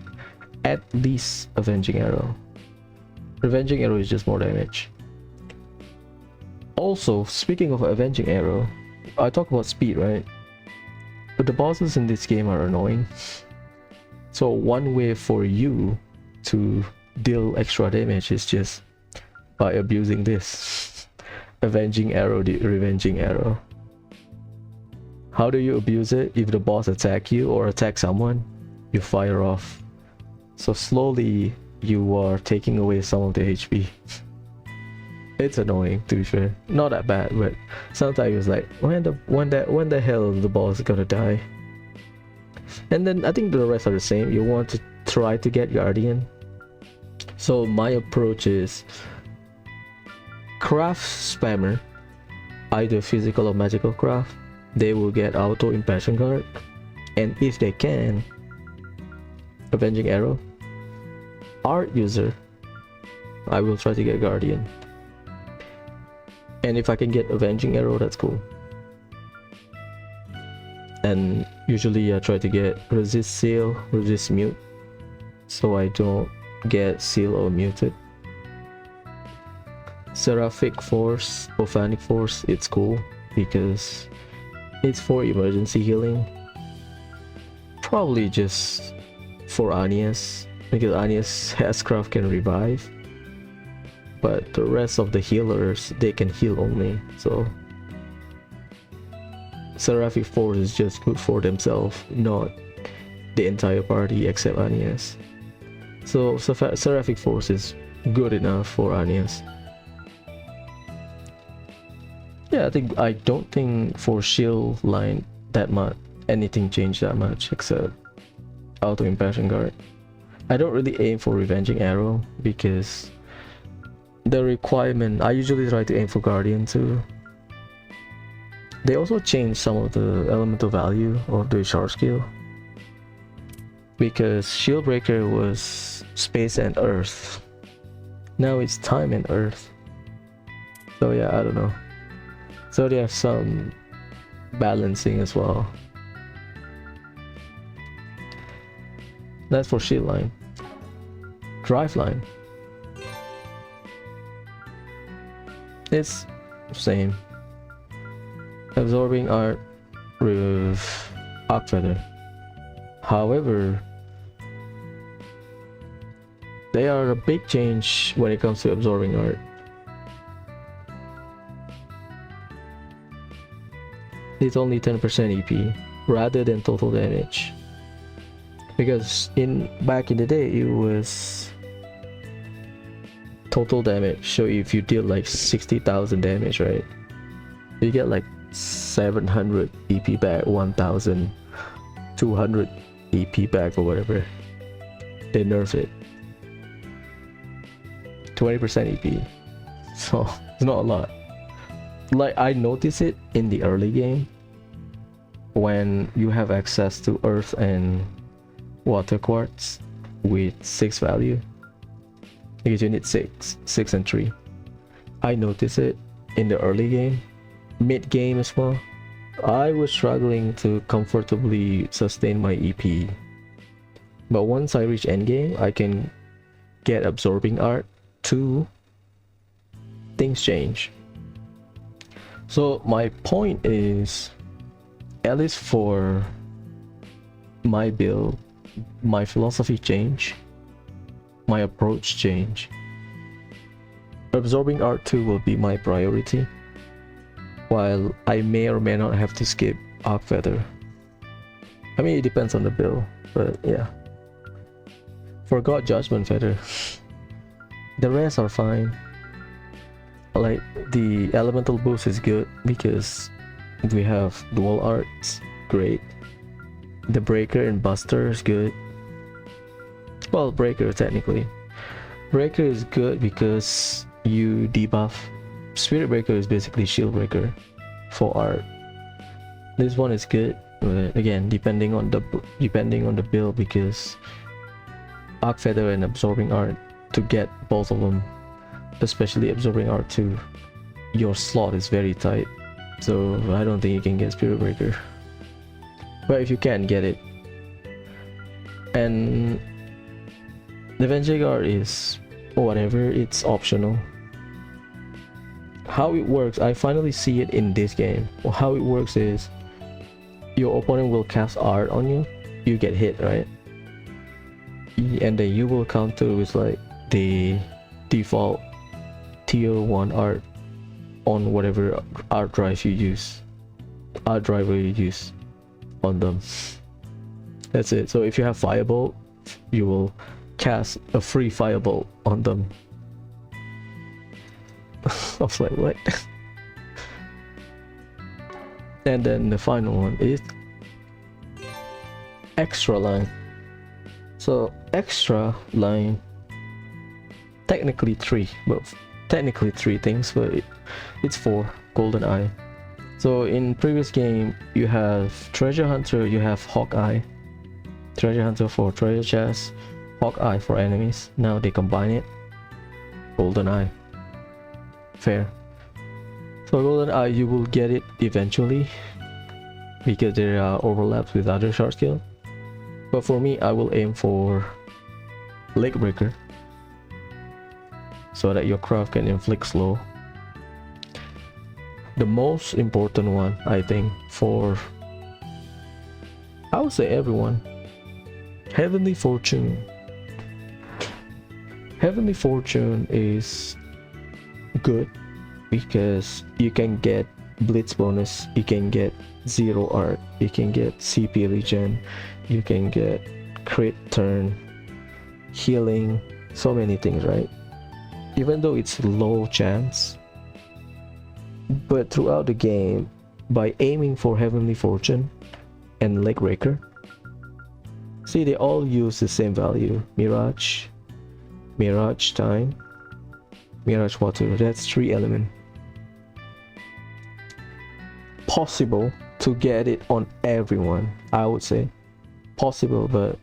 at least avenging arrow. Avenging arrow is just more damage. Also, speaking of avenging arrow, I talk about speed, right? But the bosses in this game are annoying. So one way for you to deal extra damage is just by abusing this avenging arrow, the revenging arrow. How do you abuse it? If the boss attack you or attack someone, you fire off. So slowly you are taking away some of the HP. It's annoying, to be fair. Not that bad, but sometimes it's like, when the hell is the boss gonna die? And then I think the rest are the same. You want to try to get Guardian. So my approach is craft spammer, either physical or magical craft. They will get auto impassion guard, and if they can, avenging arrow. Art user, I will try to get Guardian. And if I can get avenging arrow, that's cool. And usually I try to get resist seal, resist mute, so I don't get seal or muted. Seraphic force, profanic force, it's cool because it's for emergency healing. Probably just for Agnes, because Agnes has craft can revive, but the rest of the healers, they can heal only. So Seraphic force is just good for themselves, not the entire party except Agnes. So Seraphic force is good enough for Agnes. Yeah, I don't think for shield line that much anything changed that much except auto impassion guard. I don't really aim for revenging arrow because the requirement, I usually try to aim for Guardian too. They also changed some of the elemental value of the shard skill, because shield breaker was space and earth, now it's time and earth. So yeah, I don't know. So they have some balancing as well. That's for shield line. Drive line, it's same. Absorbing art with arc feather. However, they are a big change when it comes to absorbing art. It's only 10% EP rather than total damage, because back in the day it was total damage. So if you deal like 60,000 damage, right, you get like 700 EP back, 1,200 EP back or whatever. They nerfed it. 20% EP, so it's not a lot. Like, I notice it in the early game when you have access to earth and water quartz with 6 value, because you need 6 and 3. I notice it in the early game, mid game as well. I was struggling to comfortably sustain my EP, but once I reach end game, I can get absorbing art too. Things change. So my point is, at least for my build, my philosophy change, my approach change. Absorbing art 2 will be my priority, while I may or may not have to skip arc feather. I mean, it depends on the build, but yeah. Forgot judgment feather. The rest are fine. Like, the elemental boost is good because we have dual arts, great. The breaker and buster is good. Well, breaker technically. Breaker is good because you debuff. Spirit breaker is basically shield breaker for art. This one is good, but again, depending on the build, because arc feather and absorbing art, to get both of them, especially absorbing art 2, your slot is very tight, so I don't think you can get spirit breaker, but if you can, get it. And the avenging art is whatever, it's optional. How it works, I finally see it in this game. Well, how it works is, your opponent will cast art on you, you get hit, right? And then you will counter with like the default tier 1 art on whatever art drive you use. I'd rather use on them. That's it. So if you have Firebolt, you will cast a free Firebolt on them. I was like, what? And then the final one is extra line. So extra line, technically three things, but it's 4. Golden Eye. So in previous game you have Treasure Hunter, you have Hawkeye. Treasure Hunter for treasure chest, Hawkeye for enemies. Now they combine it. Golden Eye. Fair. So Golden Eye, you will get it eventually because there are overlaps with other shard skill. But for me, I will aim for Leg Breaker so that your craft can inflict slow. The most important one, I think, for I would say everyone, Heavenly Fortune. Heavenly Fortune is good because you can get Blitz bonus, you can get 0 art, you can get CP regen, you can get crit turn, healing, so many things, right? Even though it's low chance, but throughout the game, by aiming for Heavenly Fortune and Leg Breaker, see, they all use the same value. Mirage time, Mirage water, that's 3 element. Possible to get it on everyone, I would say. Possible, but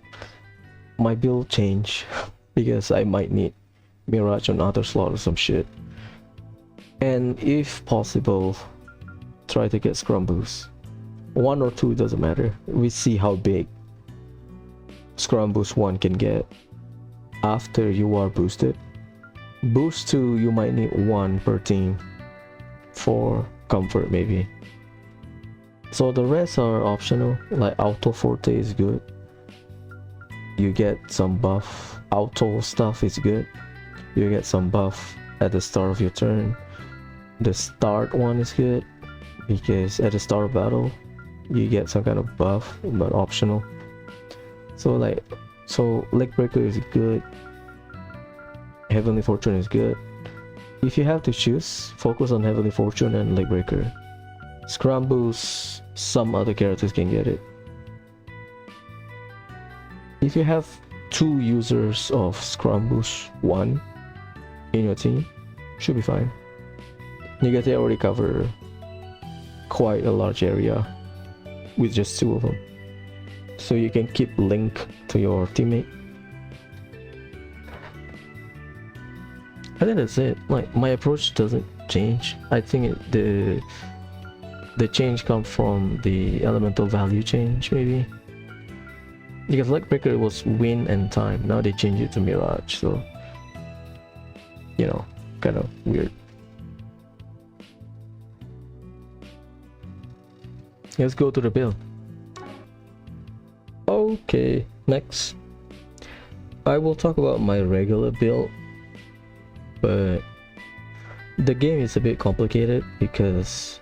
my build change because I might need Mirage on other slot or some shit. And if possible, try to get Scrum Boost. 1 or 2 doesn't matter. We see how big Scrum Boost 1 can get after you are boosted. Boost 2, you might need 1 per team for comfort maybe. So the rest are optional, like Auto Forte is good. You get some buff. Auto stuff is good. You get some buff at the start of your turn. The start one is good because at the start of battle you get some kind of buff, but optional. So Leg Breaker is good. Heavenly Fortune is good. If you have to choose, focus on Heavenly Fortune and Leg Breaker. Scrum Boost, some other characters can get it. If you have 2 users of Scrum Boost 1 in your team, should be fine. You get to already cover quite a large area with just 2 of them, so you can keep link to your teammate. I think that's it. Like, my approach doesn't change. I think the change comes from the elemental value change, maybe, because Leg Breaker was win and time, now they change it to Mirage, so you know, kind of weird. Let's go to the build. Okay, next I will talk about my regular build, but the game is a bit complicated because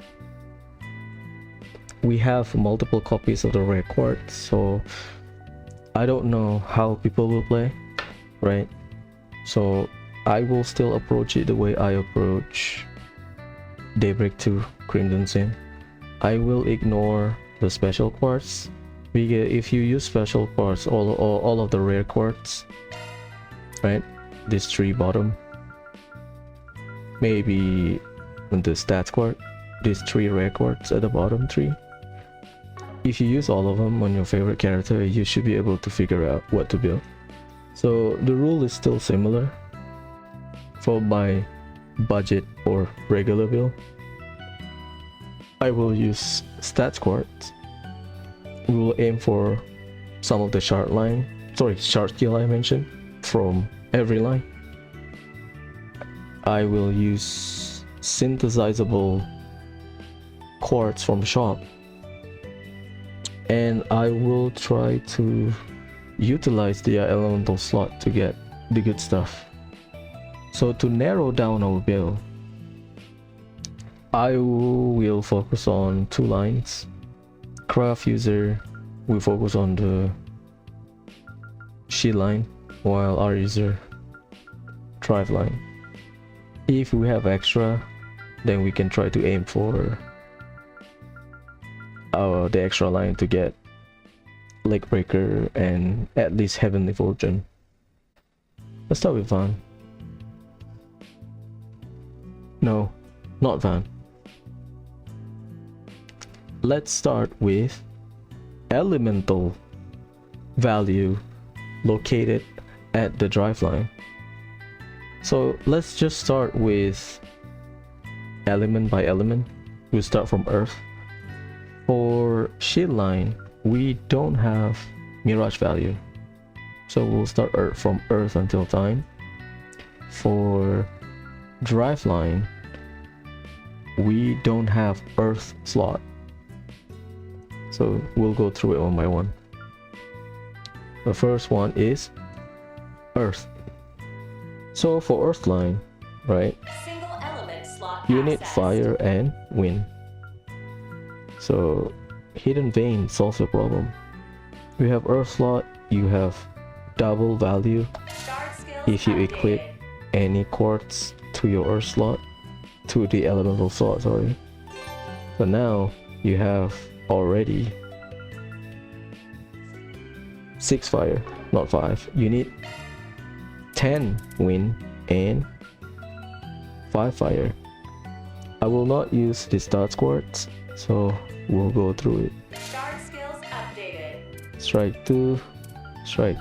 we have multiple copies of the rare Quartz, so I don't know how people will play, right? So I will still approach it the way I approach Daybreak 2 Crimson Sin. I will ignore the special Quartz, because if you use special Quartz, all of the rare Quartz, right, this 3 bottom, maybe the stats Quartz, these 3 rare Quartz at the bottom 3, if you use all of them on your favorite character, you should be able to figure out what to build. So the rule is still similar for my budget or regular build. I will use stats Quartz. We will aim for some of the shard skill I mentioned from every line. I will use synthesizable Quartz from shop, and I will try to utilize the elemental slot to get the good stuff. So to narrow down our build, I will focus on 2 lines. craft user will focus on the shield line, while our user drive line. If we have extra, then we can try to aim for the extra line to get leg breaker and at least heavenly fortune. Let's start with Van. No, not Van. Let's start with elemental value located at the drive line. So let's just start with element by element. We'll start from earth. For shield line, we don't have mirage value, so we'll start from earth until time. For drive line, we don't have earth slot, so we'll go through it one by one. The first one is earth. So for earth line, right, Single element slot you need access. fire and wind. So hidden vein solves the problem. You have earth slot, you have double value Start skills if you updated. equip any quartz to your earth slot, to the elemental slot, sorry. So now you have already 6 fire, not 5. You need 10 wind and 5 fire. I will not use the start quartz, so we'll go through it. Start skills updated. Strike 2, strike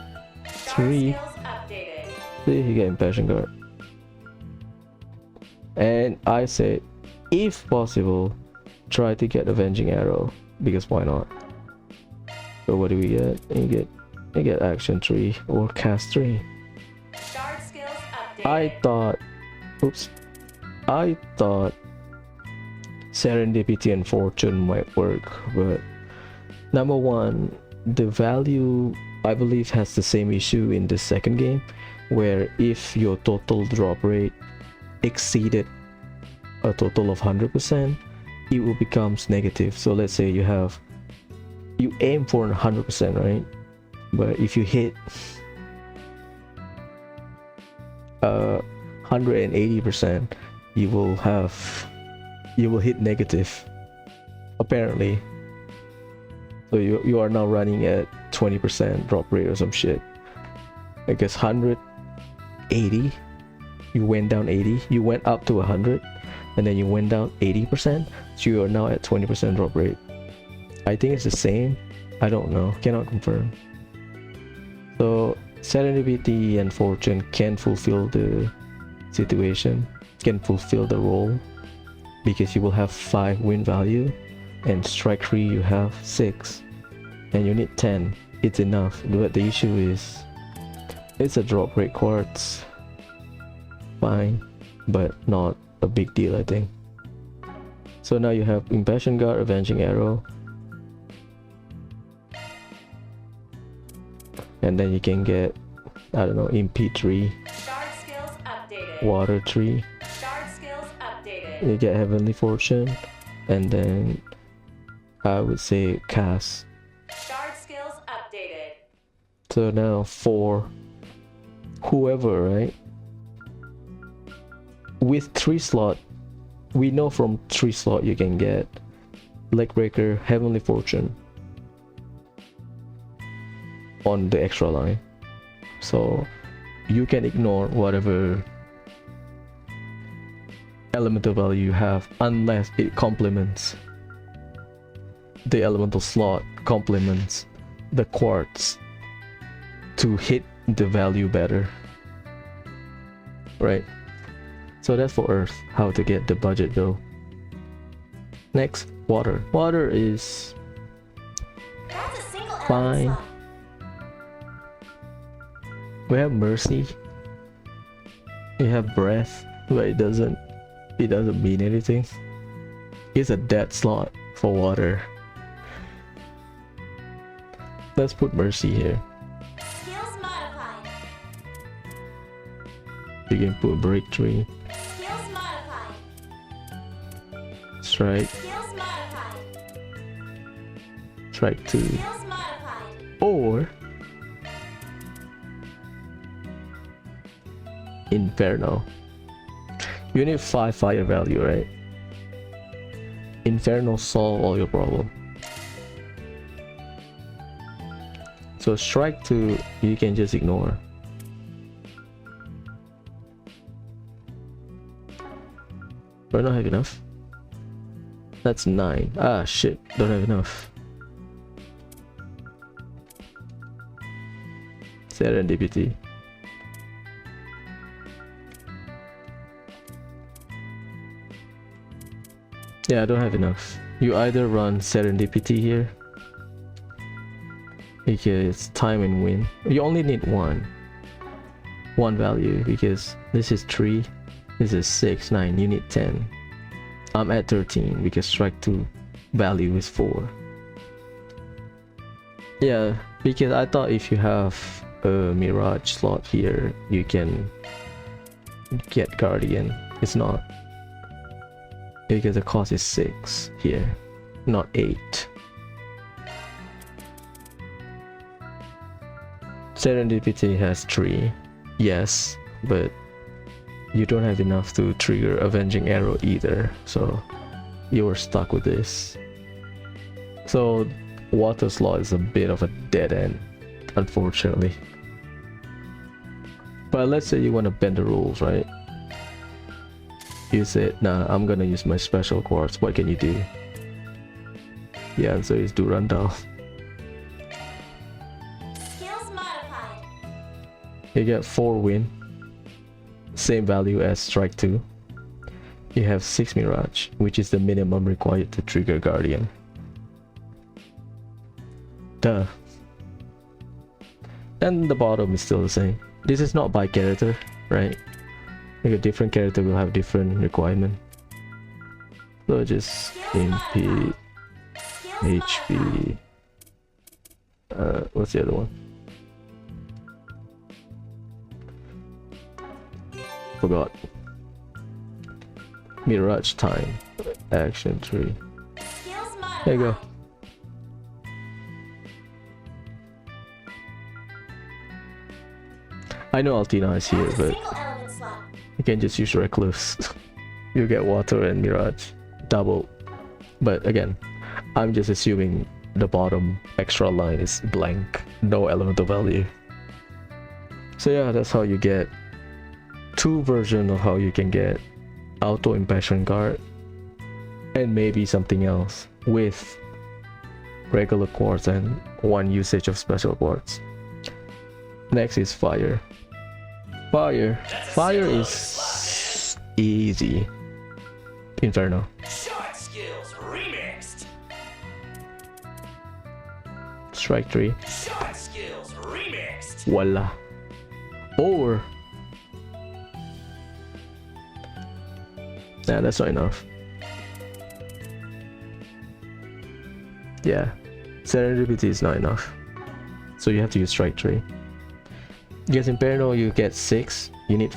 Start 3. skills updated. See, you get impassion guard. And I said, if possible, try to get avenging arrow, because why not? So what do we get? You get action 3 or cast 3. Start skills updated. I thought serendipity and fortune might work, but number one, the value I believe has the same issue in the second game, where if your total drop rate exceeded a total of 100%, it will becomes negative. So let's say you aim for 100%, right? But if you hit 180%, you will hit negative, apparently. So you are now running at 20% drop rate or some shit. I guess 180, you went down 80, you went up to 100, and then you went down 80%, so you are now at 20% drop rate. I think it's the same, I don't know, cannot confirm. So serendipity and fortune can fulfill the situation, can fulfill the role, because you will have 5 win value, and strike 3 you have 6, and you need 10. It's enough, but the issue is it's a drop rate quartz. Fine, but not a big deal, I think. So now you have impassion guard, avenging arrow, and then you can get, I don't know, MP 3, Start skills updated. water 3, Start skills updated. you get heavenly fortune, and then I would say cast. Start skills updated. So now for whoever, right, with 3 slot, we know from 3 slot you can get leg breaker, heavenly fortune on the extra line, so you can ignore whatever elemental value you have unless it complements the elemental slot, complements the quartz to hit the value better, right? So that's for earth, how to get the budget though. Next, water. Water is That's a single fine. element slot. We have mercy, we have breath, but it doesn't mean anything. It's a dead slot for water. Let's put mercy here. Skills modified. You can put breakthrough, Skills modified. strike, Skills modified. strike 2, Skills modified. or Inferno. You need 5 fire value, right? Inferno solve all your problem. So strike 2 you can just ignore. Do I not have enough? That's 9. Ah shit, don't have enough. Serendipity. Yeah, I don't have enough. You either run Serendipity here, because time and win. You only need one value, because this is 3, this is 6, 9, you need 10. I'm at 13 because strike 2 value is 4. Yeah, because I thought if you have a Mirage slot here, you can get Guardian. It's not. Because the cost is 6 here, not 8. Serendipity has 3, yes, but you don't have enough to trigger Avenging Arrow either, so you were stuck with this. So water slot is a bit of a dead end, unfortunately. But let's say you want to bend the rules, right? You said, nah, I'm gonna use my special quartz. What can you do? The answer is do rundown. Skills modified. You get 4 win, same value as strike 2. You have 6 Mirage, which is the minimum required to trigger Guardian. Duh. And the bottom is still the same. This is not by character, right? Like a different character will have different requirement. So just MP, HP. What's the other one? Forgot. Mirage time. Action 3. There you go. I know Altina is here, but you can just use Recluse. You get water and Mirage double. But again, I'm just assuming the bottom extra line is blank, no elemental value. So yeah, that's how you get 2 versions of how you can get auto impassion guard and maybe something else with regular quartz and 1 usage of special quartz. Next is fire. Fire is easy. Inferno. Shot skills remixed. Strike 3. Shot skills remixed. Voila. Or nah, that's not enough. Yeah, Serendipity is not enough, so you have to use strike 3. Because Inferno you get 6, you need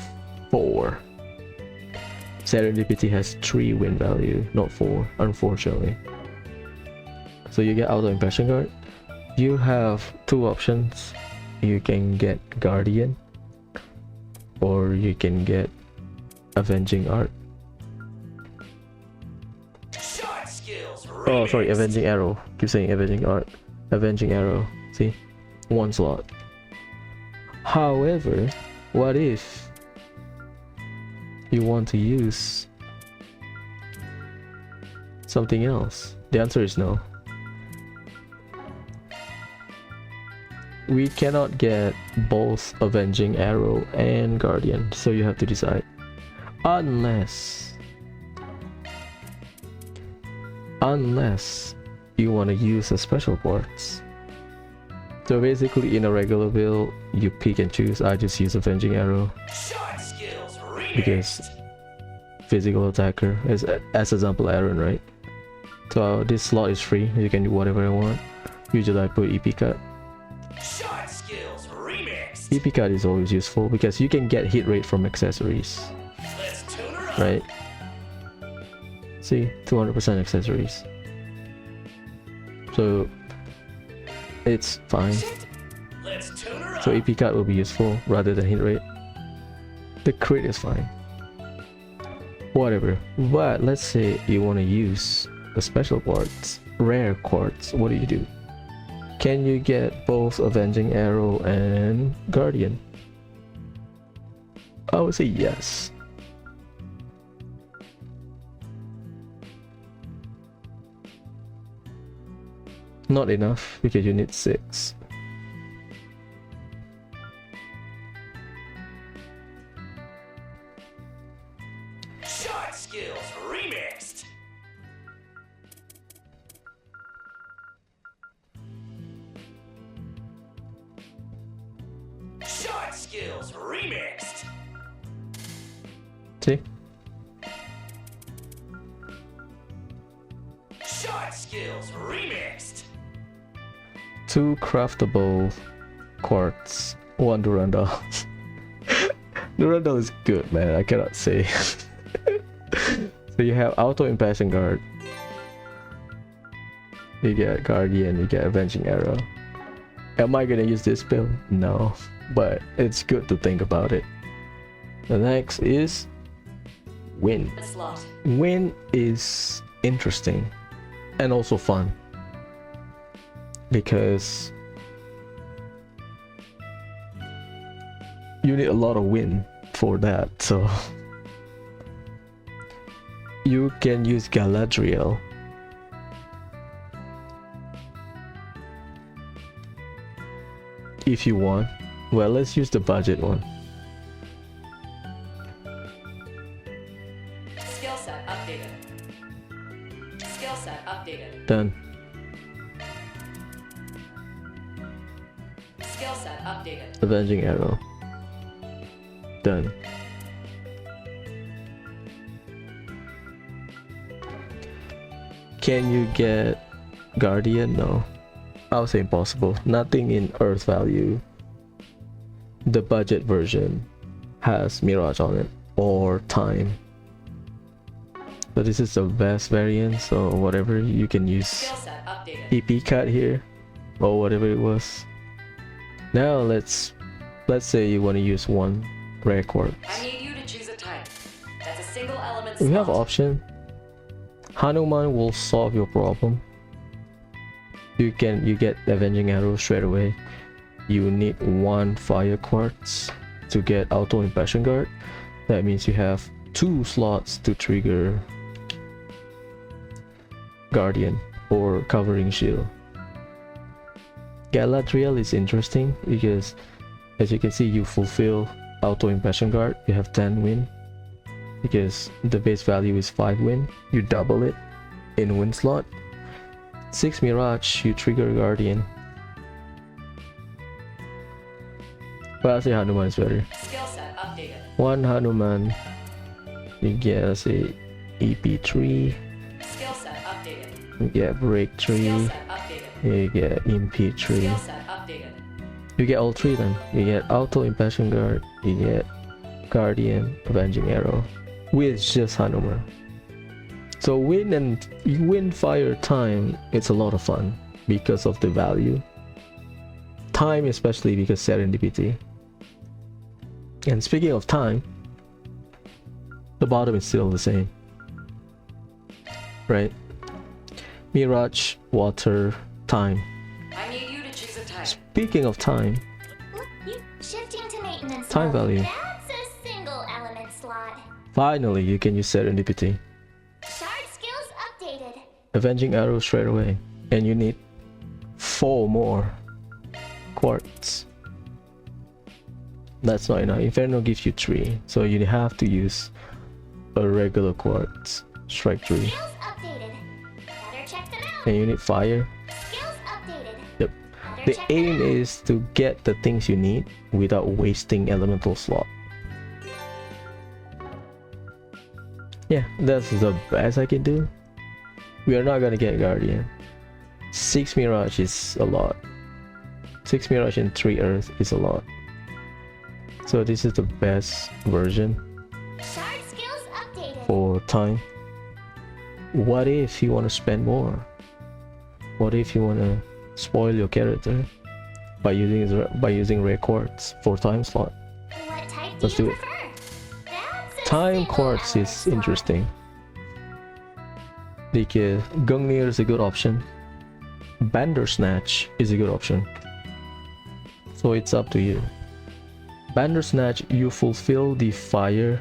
4. Serendipity has 3 win value, not 4, unfortunately. So you get auto impression guard. You have 2 options. You can get Guardian, or you can get Avenging Art. Shot skills remixed. Oh, sorry, Avenging Arrow. Keep saying Avenging Art. Avenging Arrow. See? 1 slot. However, what if you want to use something else? The answer is no. We cannot get both Avenging Arrow and Guardian, so you have to decide. Unless you want to use a special quartz. So basically in a regular build, you pick and choose. I just use Avenging Arrow Shot skills remixed. because physical attacker as example Aaron, right? So this slot is free, you can do whatever I want. Usually I put EP cut. Shot skills remixed. EP cut is always useful because you can get hit rate from accessories, Let's tune her up. right? See, 200% accessories. So it's fine. Let's tune her up. So AP card will be useful rather than hit rate. The crit is fine. Whatever. But let's say you want to use the special quartz, rare quartz. What do? Can you get both Avenging Arrow and Guardian? I would say yes. Not enough because you need 6. Shot skills remixed. Shot skills remixed. See? Shot skills remixed. 2 craftable quartz, 1 Durandal. Durandal is good, man. I cannot say. So you have auto impassion guard. You get Guardian, you get Avenging Arrow. Am I gonna use this spell? No, but it's good to think about it. The next is Wind. Slot. Wind is interesting and also fun because you need a lot of wind for that. So you can use Galadriel. If you want. Well, let's use the budget one. Skill set updated. Skill set updated. Done. Skill set updated. Avenging Arrow. Done. Can you get Guardian? No. I would say impossible. Nothing in Earth value. The budget version has Mirage on it or Time. But this is the best variant, so whatever you can use Skill set updated. EP cut here or whatever it was. Now let's say you want to use 1 rare quartz. I need you to choose a type. That's a single element We have slot. option. Hanuman will solve your problem. You get Avenging Arrow straight away. You need 1 fire quartz to get auto impassion guard. That means you have 2 slots to trigger Guardian or covering shield. Galadriel is interesting because as you can see, you fulfill auto impassion guard. You have 10 win because the base value is 5 win. You double it in win slot. 6 Mirage, you trigger Guardian. But I'll say Hanuman is better. Skill set updated. 1 Hanuman, you get, let's say, EP3, Skill set updated. you get Break Skill 3, set updated. you get MP3. Skill set updated. You get all 3 then. You get Auto Impassion Guard, you get Guardian, Avenging Arrow, with just Hanuman. So win fire time, it's a lot of fun because of the value. Time especially because serendipity. And speaking of time, the bottom is still the same. Right? Mirage, water, time. I need you to choose a type. Speaking of time, Shifting to maintenance Time mode. value. That's a single element slot. finally you can use serendipity. Shard skills updated. Avenging Arrow straight away. And you need 4 more quartz. That's not enough. Inferno gives you 3, so you have to use a regular quartz. Strike 3. Skills updated. Better check them out. And you need fire. Skills updated. Yep. Better The check them aim out. is to get the things you need without wasting elemental slot. Yeah, that's the best I can do. We are not gonna get Guardian. 6 Mirage is a lot. 6 Mirage and 3 Earth is a lot. So this is the best version Shard skills updated. for time. What if you want to spend more? What if you want to spoil your character by using rare quartz for time slot. What type Let's do do you it. prefer? That's a Time single quartz element is slot. interesting because Gungnir is a good option. Bandersnatch is a good option. So it's up to you. Bandersnatch, you fulfill the fire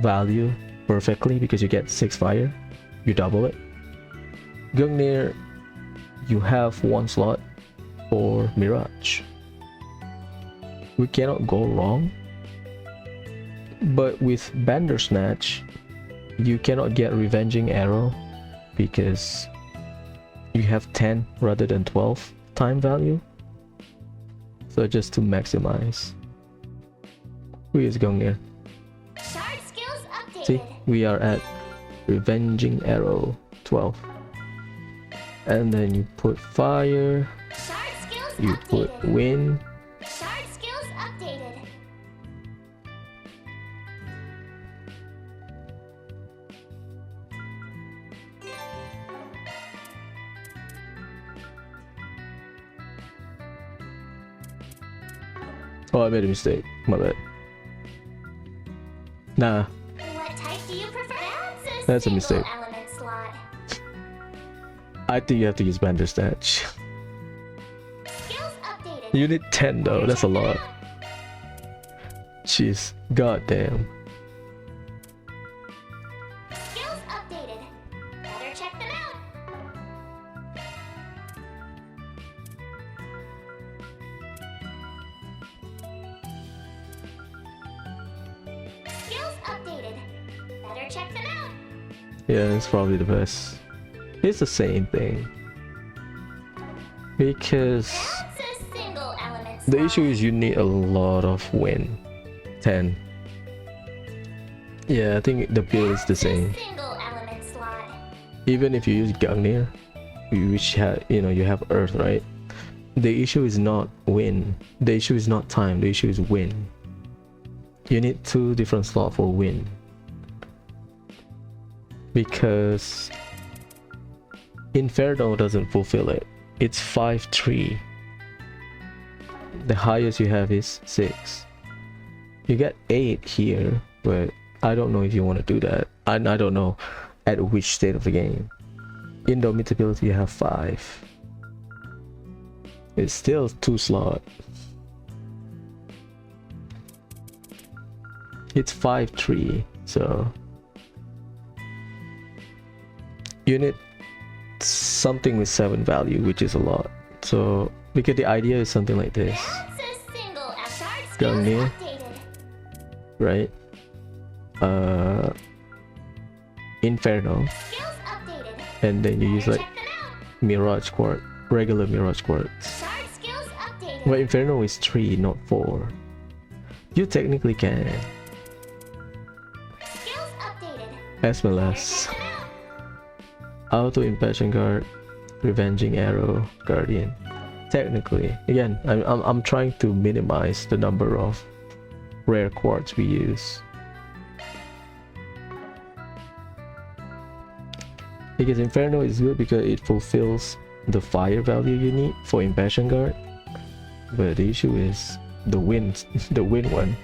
value perfectly because you get 6 fire. You double it. Gungnir, you have 1 slot for Mirage. We cannot go wrong. But with Bandersnatch, you cannot get Revenging Arrow because you have 10 rather than 12 time value. So just to maximize. Who is Gungnir? Shard skills updated. See, we are at Revenging Arrow 12. And then you put fire, Shard skills you put updated. wind, Shard skills updated. oh I made a mistake, my bad. Nah, What type do you prefer? That's a single mistake. element slot. I think you have to use Bandersnatch. Skills updated. You need 10 though, that's a Check it lot. out. Jeez, goddamn. Skills updated. Better check them out. Skills updated. Better check them out. Yeah, it's probably the best. It's the same thing. Because That's a single element the slot. issue is you need a lot of wind. 10. Yeah, I think the build is the That's a same. single element slot. Even if you use Gungnir, which you have Earth, right? The issue is not wind. The issue is not time. The issue is wind. You need 2 different slots for wind. Because Inferno doesn't fulfill it. It's 5-3. The highest you have is 6. You get 8 here, but I don't know if you want to do that. I don't know at which state of the game. Indomitability you have 5. It's still 2 slot. It's 5-3, so you need something with 7 value, which is a lot. So because the idea is something like this, That's a single shard skills Gungnir. updated. right? Inferno, Skills updated. and then you use Better like check them out. Mirage Quartz, regular Mirage Quartz. Shard skills updated. But Inferno is 3, not 4. You technically can, Skills updated. as well Better as check them out. Auto Impassion Guard, Revenging Arrow, Guardian. Technically, again, I'm trying to minimize the number of rare quartz we use. Because Inferno is good because it fulfills the fire value you need for Impassion Guard. But the issue is the wind, the wind one.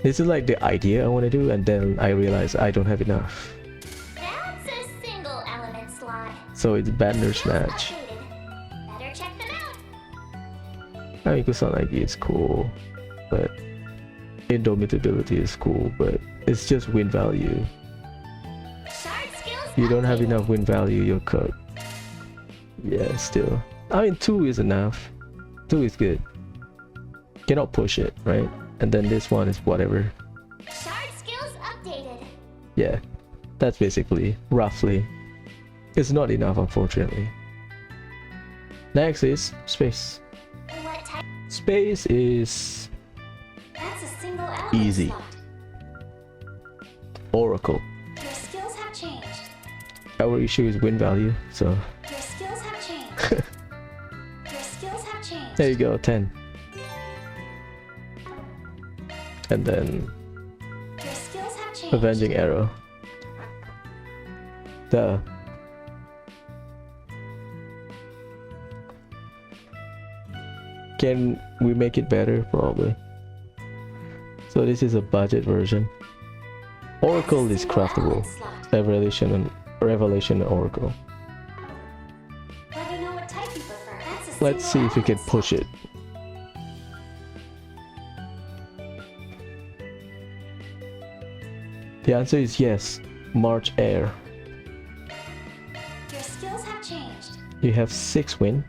This is like the idea I want to do, and then I realize I don't have enough. That's a single element slot. So it's Bandersnatch. Updated. Better check them out. I mean, Kusanagi is cool, but Indomitability is cool, but it's just win value. Shard skills You don't have updated. enough win value, you're cut. Yeah, still. I mean, 2 is enough. 2 is good. Cannot push it, right? And then this one is whatever. Shard skills updated. Yeah, that's basically, roughly. It's not enough, unfortunately. Next is space. What type? Space is That's a single element Easy. slot. Oracle. Your skills have changed. Our issue is win value, so Your skills have changed. Your skills have changed. there you go, 10. And then Your skills have changed. Avenging Arrow. Duh. Can we make it better? Probably. So this is a budget version. Oracle is craftable. Revelation and Oracle. Let me know what type you prefer. That's a Let's see if we can push it. The answer is yes. March Air. Your skills have changed. You have 6 win.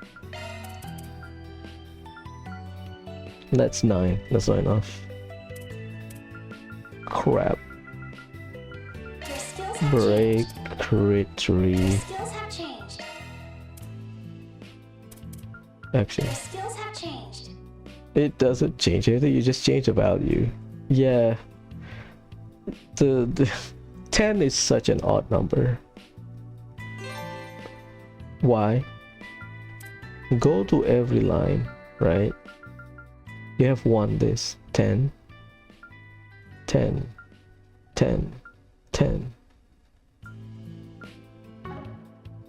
That's 9. That's not enough. Crap. Your skills have Break, changed. crit 3. Your skills have changed. Actually, Your skills have changed. it doesn't change anything. You just change the value. Yeah. The 10 is such an odd number. Why? Go to every line, right? You have 1 this 10 10 10 10.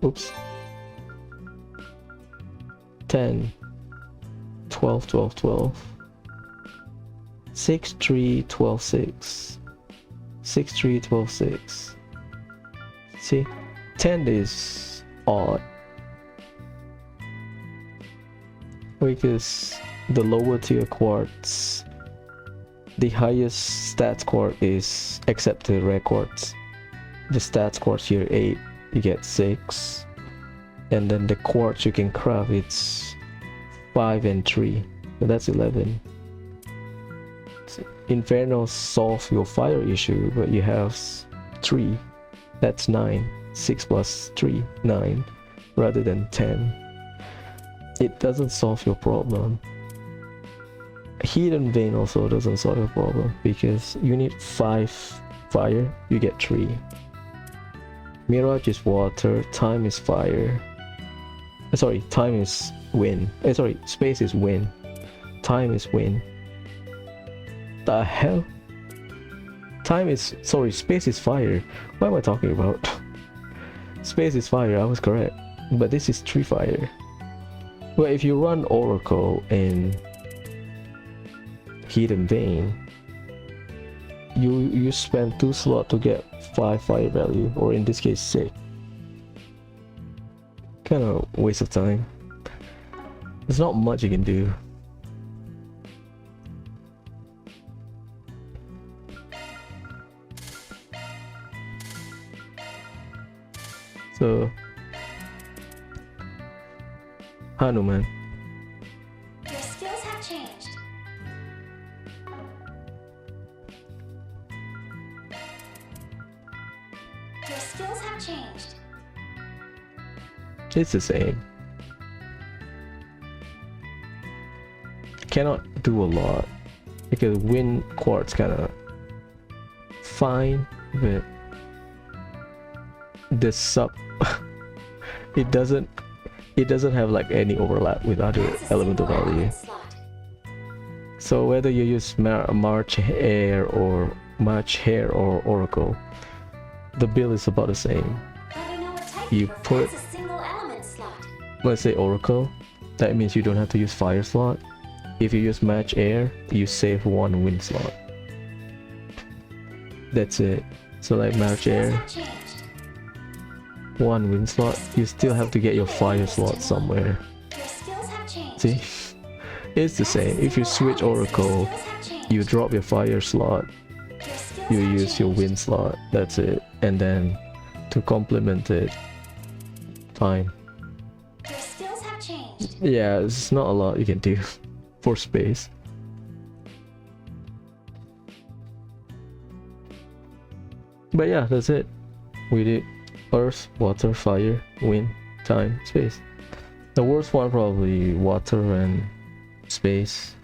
Oops. 10 12 12 12 6 3 12 6 6 3 12 6. See, 10 is odd because the lower tier quartz, the highest stats quartz is, except the rare quartz, the stats quartz here 8, you get 6, and then the quartz you can craft, it's 5 and 3, so that's 11. So Inferno solves your fire issue, but you have 3, that's 9. 6 plus 3, 9, rather than 10. It doesn't solve your problem. Hidden Vein also doesn't solve your problem because you need 5 fire, you get 3. Mirage is water, time is fire. Sorry, time is wind. Sorry, space is wind. Time is wind. The hell? Time is, sorry, space is fire. What am I talking about? Space is fire, I was correct. But this is 3 fire. Well, if you run Oracle in Hidden Vein, you spend 2 slots to get 5 fire value, or in this case 6. Kind of waste of time. There's not much you can do. So Hanuman. Your skills have changed. Your skills have changed. It's the same. Cannot do a lot because wind quartz kind of fine, but the sub it doesn't have like any overlap with other That's a elemental single value. element slot. So whether you use March Air or Oracle, the build is about the same. Let me know what type You prefer. put- That's a single element slot. Let's say Oracle, that means you don't have to use fire slot. If you use Match Air, you save 1 wind slot. That's it. So like Your Match skills Air, have changed. 1 wind slot, you still have to get your fire slot somewhere. Your skills have changed. See? It's the same. If you switch Oracle, you drop your fire slot, you use your wind slot, that's it. And then to complement it, time. Your skills have changed. Yeah, it's not a lot you can do for space. But yeah, that's it. We did earth, water, fire, wind, time, space. The worst one probably water and space.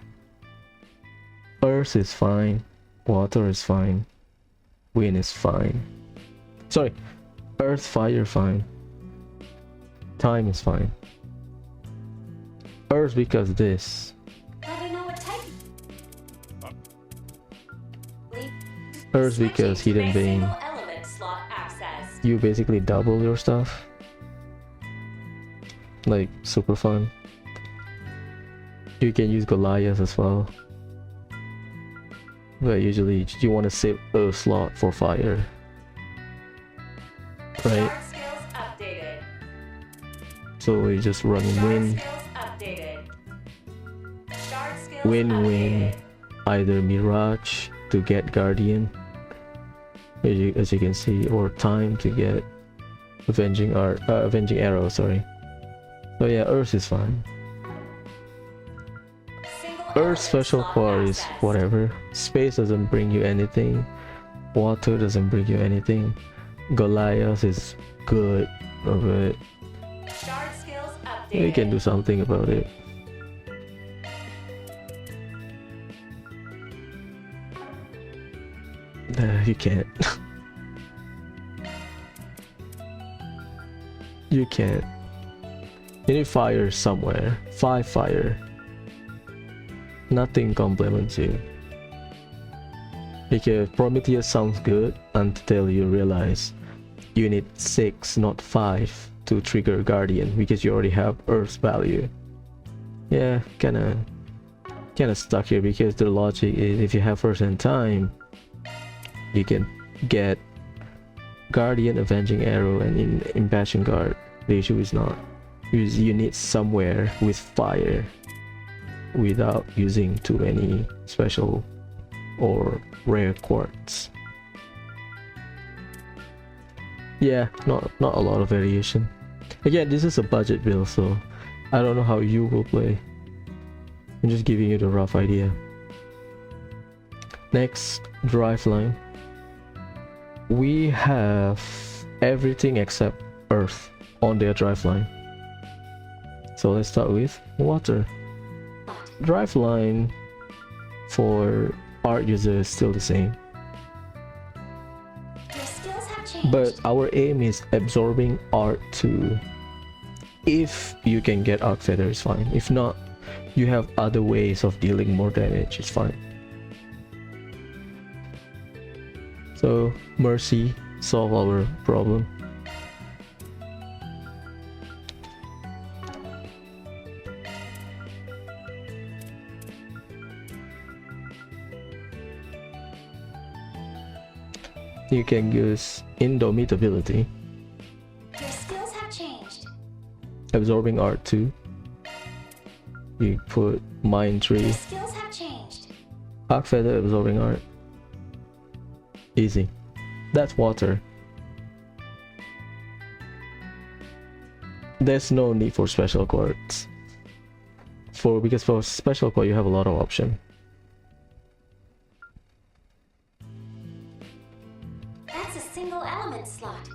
Earth is fine, water is fine, wind is fine. Sorry, earth, fire fine, time is fine. Earth because this. Let me know what type. Earth because Switching to Hidden a Vein. single element slot access. You basically double your stuff. Like super fun. You can use Goliath as well. But usually you want to save a slot for fire. Right? Guard skills updated. So we just run Guard win, skills updated. Guard skills win, updated. either Mirage to get Guardian, as you can see, or time to get Avenging Arrow, sorry. So yeah, Earth is fine. Single Earth element special slot core is accessed. whatever. Space doesn't bring you anything. Water doesn't bring you anything. Goliath is good, but Guard skills updated. you can do something about it. You can't. You can't. You need fire somewhere. 5 fire. Nothing complements you. Because Prometheus sounds good until you realize you need 6, not 5 to trigger Guardian because you already have Earth's value. Yeah, kinda stuck here because the logic is if you have Earth and time, you can get Guardian, Avenging Arrow, and Impassion Guard. The issue is not. You need somewhere with fire without using too many special or rare quartz. Yeah, not a lot of variation. Again, this is a budget build, so I don't know how you will play. I'm just giving you the rough idea. Next, drive line. We have everything except Earth on their drive line. So let's start with water. Drive line for art user is still the same, Your skills have changed. but our aim is absorbing art too. If you can get arc feather, it's fine. If not, you have other ways of dealing more damage, it's fine. So mercy solve our problem. You can use indomitability, Your skills have changed. absorbing art too. You put mind tree, Your skills have changed. arc feather, absorbing art. Easy. That's water. There's no need for special quartz. Because for special core you have a lot of option. That's a single element slot.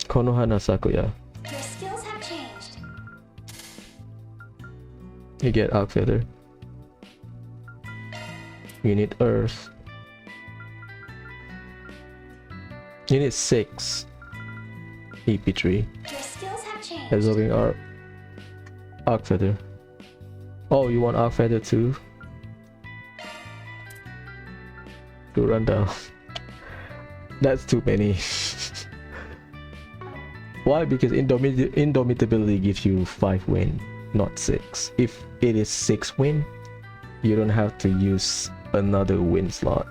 Konohana Sakuya. Your skills have changed. You get arc feather. You need earth. You need 6 EP3. Your skills have changed. Absorbing arc feather. Oh, you want arc feather too? To run down. That's too many. Why? Because indomitability gives you 5 win, not 6. If it is 6 win, you don't have to use another win slot.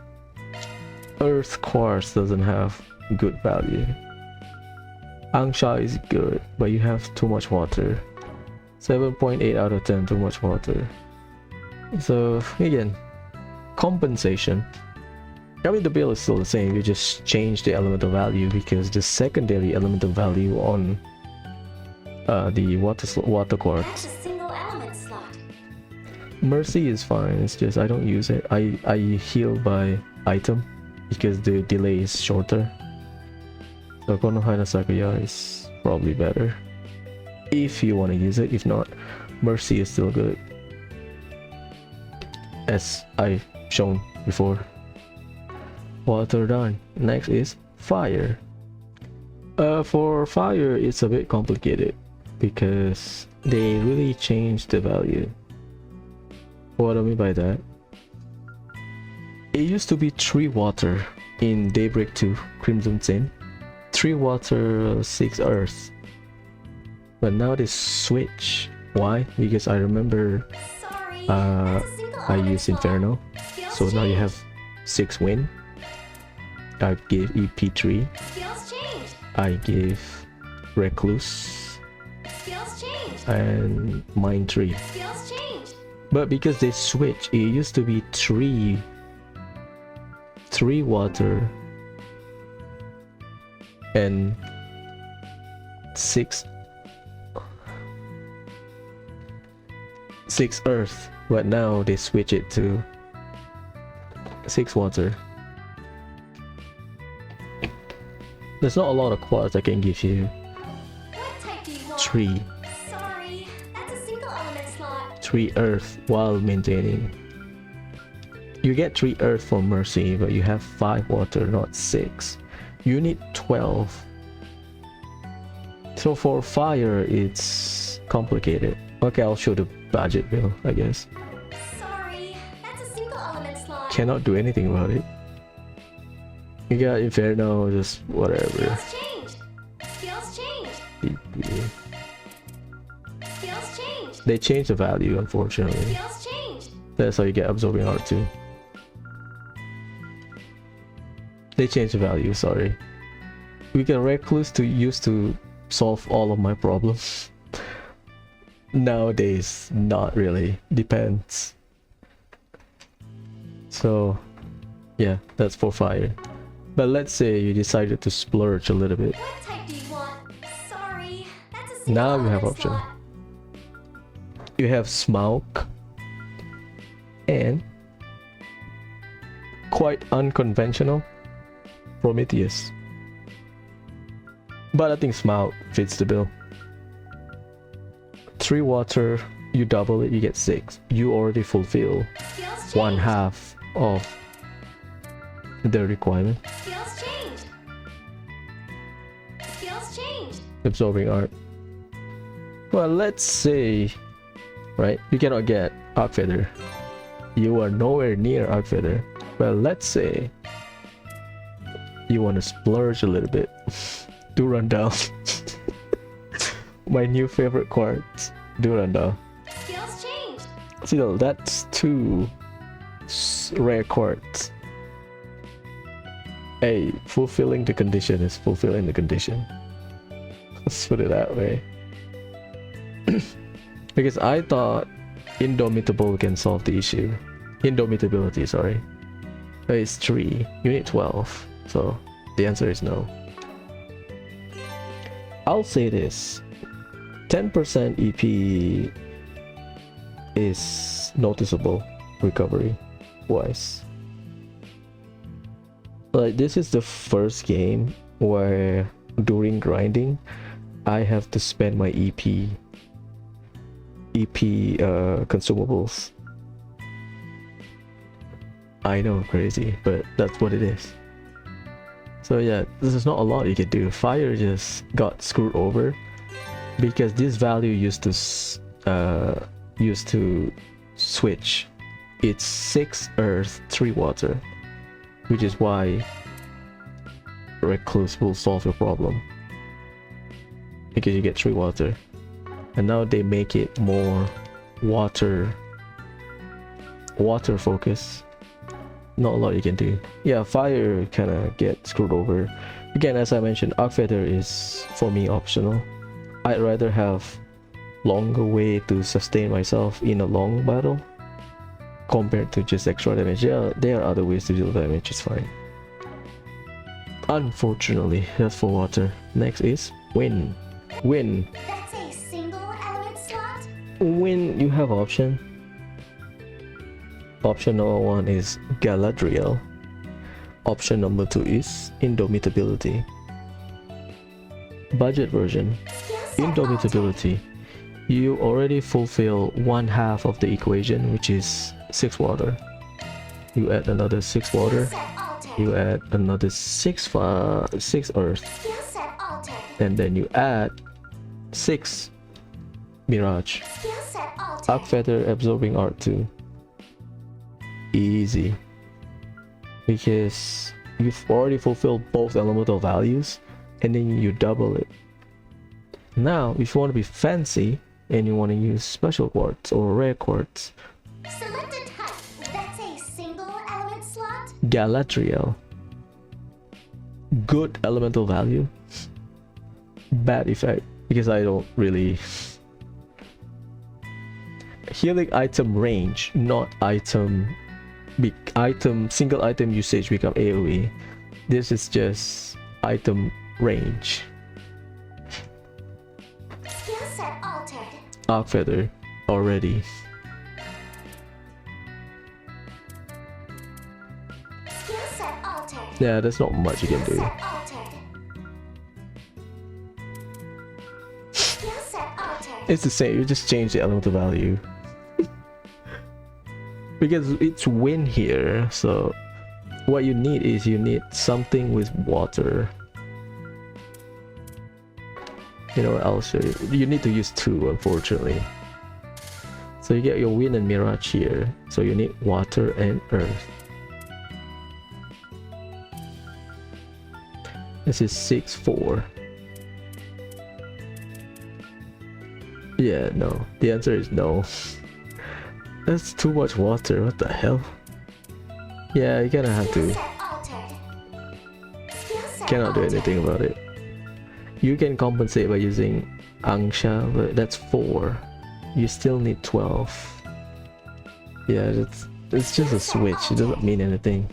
Earth Quartz doesn't have good value. Angsha is good, but you have too much water. 7.8 out of 10, too much water. So again, compensation. I mean, the build is still the same. You just change the elemental value because the secondary elemental value on the water quartz. That's a single element slot. Mercy is fine. It's just I don't use it. I heal by item because the delay is shorter. So Konohana Sakuya is probably better if you want to use it. If not, Mercy is still good, as I've shown before. Water done. Next is fire. For fire, it's a bit complicated because they really changed the value. What do I mean by that? It used to be 3 water in Daybreak 2 Crimson Sin, 3 water, 6 earth. But now they switch Why? Because I remember Sorry. That's a single I element use slot. Inferno. Skills So now you changed. have 6 win. I give EP3. Skills changed. I give Recluse Skills changed. and Mind 3. Skills changed. But because they switch, it used to be 3 water and 6 earth, but now they switch it to 6 water. There's not a lot of quartz I can give you. What type do you want? 3 Sorry. That's a single element slot. 3 earth while maintaining. You get 3 earth for mercy, but you have 5 water, not 6. You need 12. So for fire, it's complicated. Okay, I'll show the budget bill, I guess. Sorry. That's a single element slot. Cannot do anything about it. You got Inferno, just whatever. Skills changed. Skills changed. Skills changed. They change the value, unfortunately. Skills changed. That's how you get Absorbing Heart too. They change the value, sorry. We get Recluse to use to solve all of my problems. Nowadays, not really. Depends. So, yeah, that's for fire. But let's say you decided to splurge a little bit. What type do you want? Sorry. That's a single Now you have element option. slot. You have Smoke and quite unconventional Prometheus. But I think Smoke fits the bill. 3 water, you double it, you get 6. You already fulfill Skills 1/2 of the requirement. Skills changed. Skills changed. Absorbing Art. Well, let's say, right, you cannot get Arc Feather. You are nowhere near Arc Feather. Well, let's say you want to splurge a little bit. Do Rundown. My new favorite Quartz. Do Rundown. Skills changed. Still, that's 2 rare Quartz. Hey, fulfilling the condition is fulfilling the condition. Let's put it that way. Because I thought Indomitable can solve the issue. Indomitability, sorry. But it's 3. You need 12. So the answer is no. I'll say this. 10% EP is noticeable recovery wise. Like, this is the first game where during grinding I have to spend my EP consumables. I know, crazy, but that's what it is. So yeah, this is not a lot you can do. Fire just got screwed over because this value used to switch. It's 6 earth, 3 water, which is why Recluse will solve your problem, because you get 3 water, and now they make it more water focus. Not a lot you can do. Yeah, fire kind of get screwed over. Again, as I mentioned, Arc Feather is for me optional. I'd rather have longer way to sustain myself in a long battle compared to just extra damage. Yeah, there are other ways to deal damage, it's fine. Unfortunately, that's for water. Next is Wind. Wind. That's a single element slot? Wind, you have option. Option number 1 is Galadriel. Option number 2 is Indomitability. Budget version. Indomitability. You already fulfill 1/2 of the equation, which is 6 water. You add another 6 water. You add another 6 earth. Skill set altered. And then you add 6 Mirage. Skill set altered. Arc Feather, Absorbing Art 2. Easy. Because you've already fulfilled both elemental values and then you double it. Now, if you want to be fancy, and you want to use special quartz or rare quartz. Select a type. That's a single element slot. Galatriel. Good elemental value. Bad effect because I don't really. Healing item range, not item. Single item usage become AoE. This is just item range. Skill set altered. Arc feather already. Skill set altered. Yeah, there's not much you can Skill do. set altered. Skill set altered. It's the same, you just change the elemental value. Because it's wind here, so what you need is you need something with water. You know what, I'll show you. You need to use two, unfortunately. So you get your wind and mirage here. So you need water and earth. This is 6-4. Yeah, no. The answer is no. That's too much water, what the hell? Yeah, you're gonna have Skill to. set altered. Skill set Cannot do altered. anything about it. You can compensate by using Angsha, but that's 4. You still need 12. Yeah, it's just a switch, it doesn't mean anything.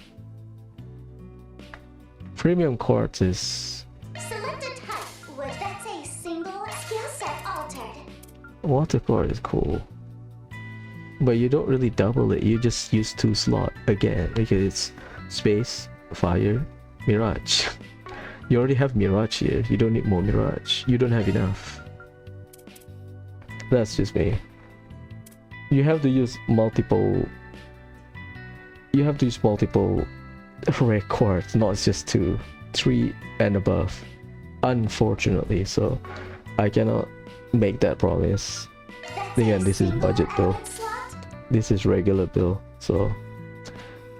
Premium quartz is Select a type. That's a single skill set altered. water quartz is cool. But you don't really double it, you just use 2 slot again because it's space, fire, mirage. You already have mirage here, you don't need more mirage. You don't have enough. That's just me. You have to use multiple. You have to use multiple rare quartz, not just 2, 3 and above. Unfortunately, so I cannot make that promise. That's Again, a this is single budget bill. element slot. This is regular bill, so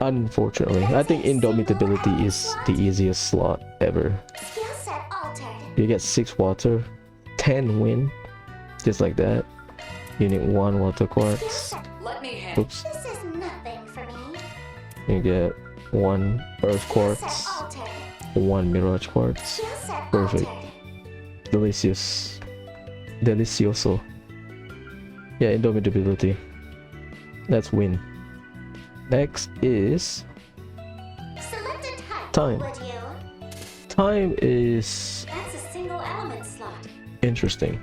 unfortunately, I think indomitability is the easiest slot ever. Skill set altered. You get 6 water, 10 wind, just like that. You need 1 water Skill quartz. set. Let me handle. Oops. This is nothing for me. You get 1 earth Skill set quartz, altered. 1 mirage quartz. Skill set Perfect. altered. Delicious. Delicioso. Yeah, indomitability. That's win. Next is Select a type. Time. Would you? time is That's a single element slot. interesting.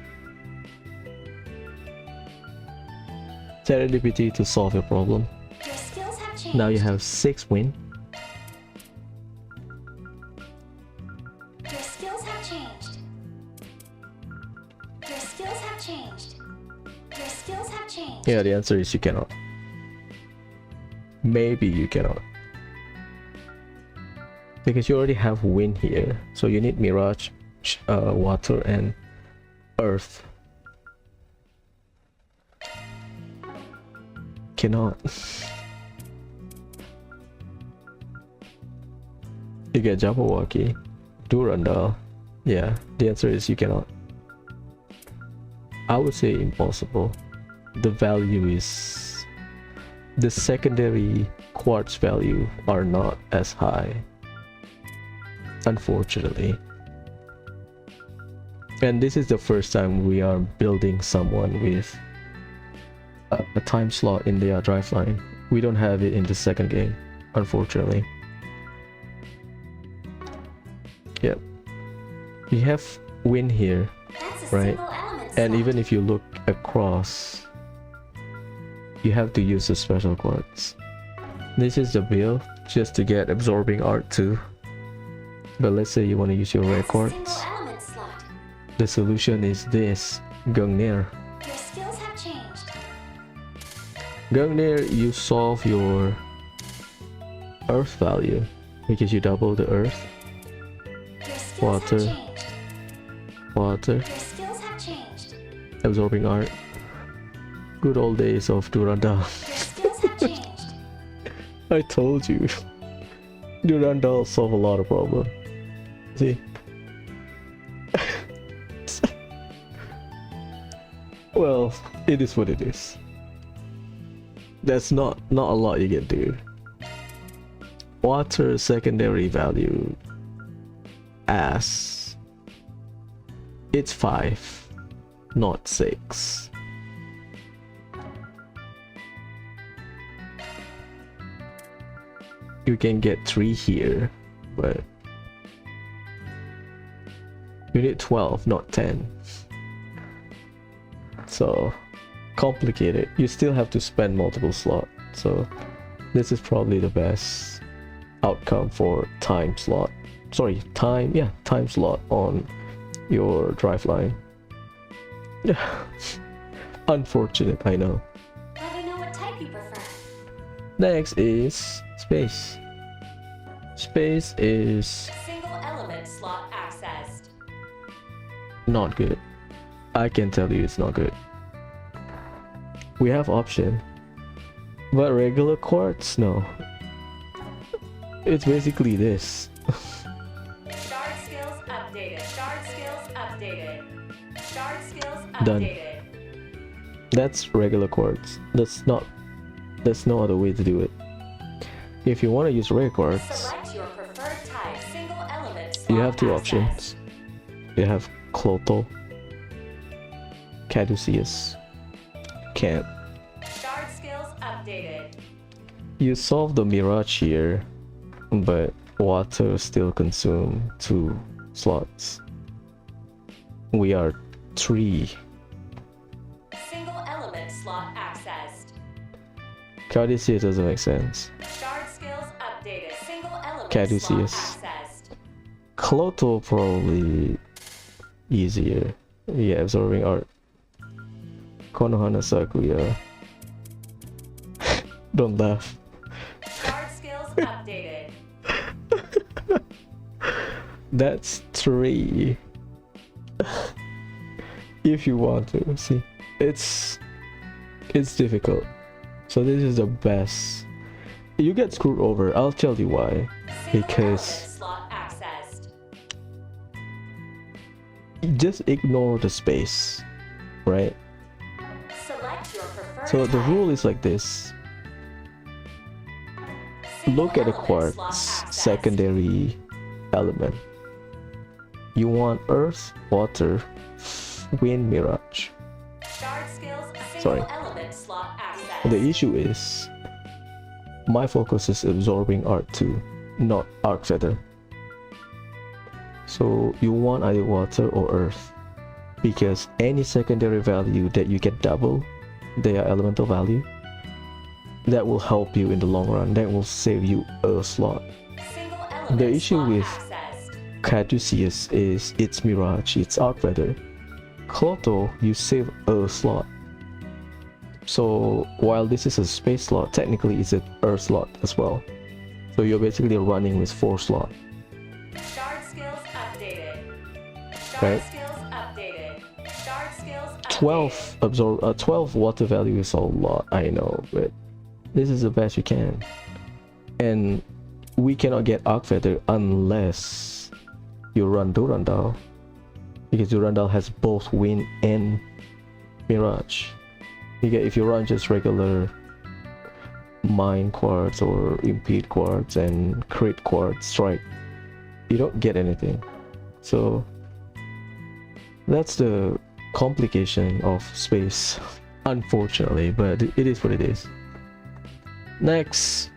Serendipity to solve your problem. Your skills have changed. Now you have 6 win. Your skills have changed. Your skills have changed. Your skills have changed. Yeah, the answer is you cannot. Maybe you cannot. Because you already have wind here. So you need mirage, water and earth. Cannot. You get Jabberwocky, Durandal. Yeah, the answer is you cannot. I would say impossible. The value is... the secondary quartz value are not as high, unfortunately. And this is the first time we are building someone with a time slot in their drive line. We don't have it in the second game, unfortunately. Yep. You have win here, That's a right? single element and slot. even if you look across, you have to use the special quartz. This is the build just to get absorbing art too. But let's say you want to use your rare That's a single quartz. element slot. The solution is this Gungnir. Your skills have changed. Gungnir, you solve your earth value because you double the earth, Your skills Water. have changed. water, Your skills have changed. absorbing art. Good old days of Durandal. Your skills have changed. I told you. Durandal solve a lot of problems. See? Well, it is what it is. That's not a lot you can do. Water secondary value as it's 5, not 6. You can get 3 here, but you need 12, not 10. So complicated. You still have to spend multiple slots. So this is probably the best outcome for time slot. Sorry, time slot on your drive line. Yeah. Unfortunate, I know. Let me know what type you prefer. Next is space. Space is Single element slot accessed. not good. I can tell you it's not good. We have option, but regular quartz, no. It's basically this. Shard skills updated. Shard skills updated. Shard skills Done. updated. That's regular quartz. There's no other way to do it. If you want to use rare quartz, Select your preferred type. Single element slot you have 2 accessed. options. You have Cloto, Caduceus, Can't. Shard skills updated. You solve the Mirage here, but water still consume 2 slots. We are 3. Single element slot accessed. Caduceus doesn't make sense. Shard skills updated. Single element Caduceus. slot accessed. Cloto probably easier. Yeah, absorbing art. Konohana Sakuya. Don't laugh. Shard skills updated. That's 3. If you want to see, it's difficult. So this is the best. You get screwed over. I'll tell you why. Single Because element slot accessed. just ignore the space, right? Select your preferred So the type. rule is like this. Single Look at the element quartz slot accessed. secondary element. You want earth, water, wind, mirage. Shard skills. Sorry. Single element slot accessed. The issue is my focus is absorbing art too, not arc feather. So you want either water or earth, because any secondary value that you get double their elemental value, that will help you in the long run. That will save you a slot. Single element The issue slot with accessed. Caduceus is it's mirage, it's arc feather. Cloto, you save a slot. So while this is a space slot, technically it's an earth slot as well. So you're basically running with 4 slots. Shard skills updated. Shard Right. skills updated. Shard skills updated. 12 water value is a lot, I know, but this is the best we can. And we cannot get arc feather unless you run Durandal, because Durandal has both wind and mirage. If you run just regular mine quartz or impede quartz and crit quartz strike, you don't get anything. So that's the complication of space, unfortunately, but it is what it is. Next,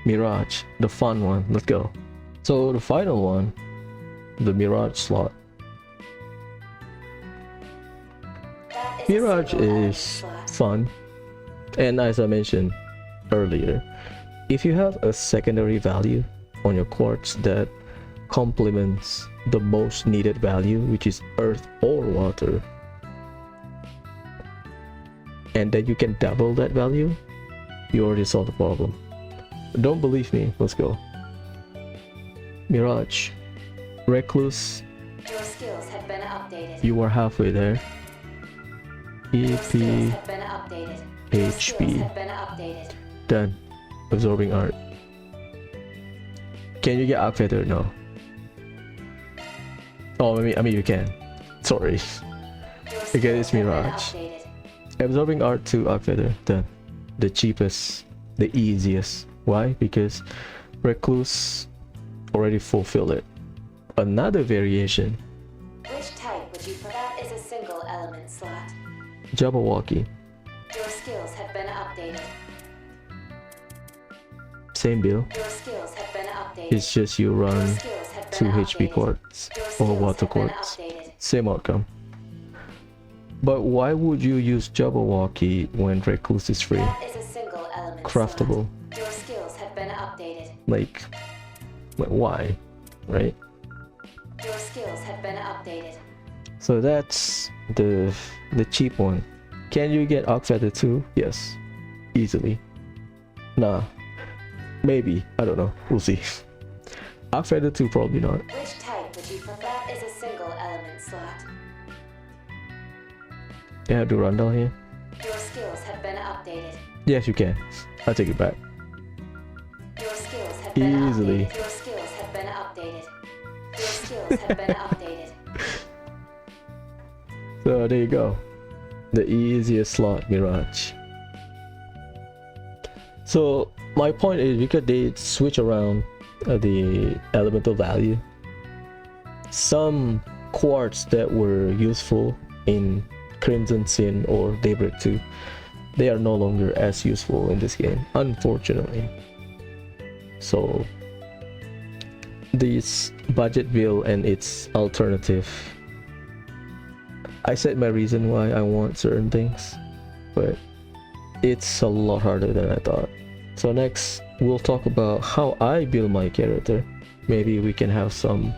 mirage, the fun one. Let's go. So the final one, the mirage slot. That is a Mirage single element is slot. fun, and as I mentioned earlier, if you have a secondary value on your quartz that complements the most needed value, which is earth or water, and then you can double that value, you already solved the problem. Don't believe me? Let's go. Mirage, Recluse, Your skills have been updated. you are halfway there. Your skills EP, have been updated. Your skills HP, have been updated. done. Absorbing art. Can you get arc feather? No. Oh, I mean you can. Sorry. Your It's Again, it's skills have been Mirage. updated. Absorbing Art to Arc Feather, done. The cheapest, the easiest. Why? Because Recluse already fulfilled it. Another variation, Which type would you prefer? That is a single element slot. Jabberwocky. Your skills have been updated. Same bill. Your skills have been updated. It's just you Your run skills have 2 been HP updated. Quartz Your or skills Water have been Quartz. updated. Same outcome. But why would you use Jabberwocky when Recluse is free? That is a single element Craftable. slot. Your skills have been updated. Like why? Right? Your skills have been updated. So that's the cheap one. Can you get Arc Feather too? Yes. Easily. Nah. Maybe. I don't know. We'll see. Arc Feather 2 probably not. Which type would you prefer? That is a single element slot. Can I do Rundle here? Your skills have been updated. Yes, you can. I'll take it back. Your skills have been Easily. updated. Your skills have been updated. Your skills have been updated. So there you go. The easiest slot, Mirage. So my point is, because they switch around the elemental value, some quartz that were useful in Crimson Sin or Daybreak 2, they are no longer as useful in this game, unfortunately. So this budget bill and its alternative, I said my reason why I want certain things, but it's a lot harder than I thought. So next we'll talk about how I build my character. Maybe we can have some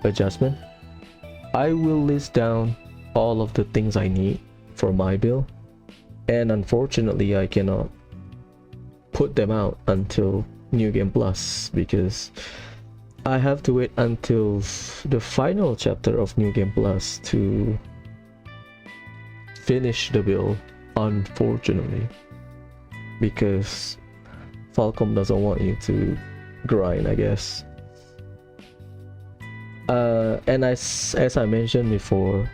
adjustment. I will list down all of the things I need for my build, and unfortunately I cannot put them out until New Game Plus because I have to wait until the final chapter of New Game Plus to finish the build, unfortunately, because Falcom doesn't want you to grind, I guess. And as I mentioned before,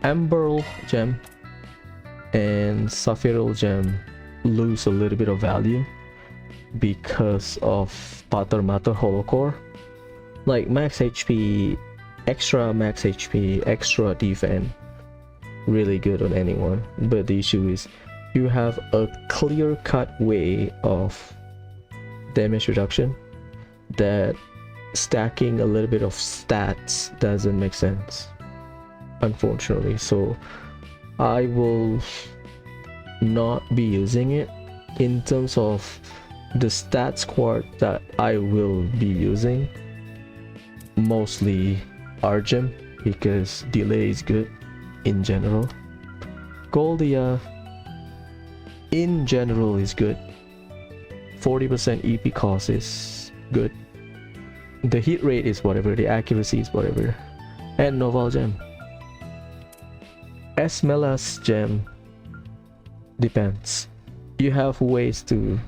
Emerald Gem and Sapphire Gem lose a little bit of value because of Pater Mater Holocore. Like max HP, extra max HP, extra defense, really good on anyone. But the issue is you have a clear-cut way of damage reduction that stacking a little bit of stats doesn't make sense, unfortunately. So I will not be using it. In terms of the stats quart that I will be using, mostly Argem, because delay is good in general. Goldia in general is good. 40% EP cost is good. The hit rate is whatever, the accuracy is whatever. And Noval Gem. Esmelas Gem depends. You have ways to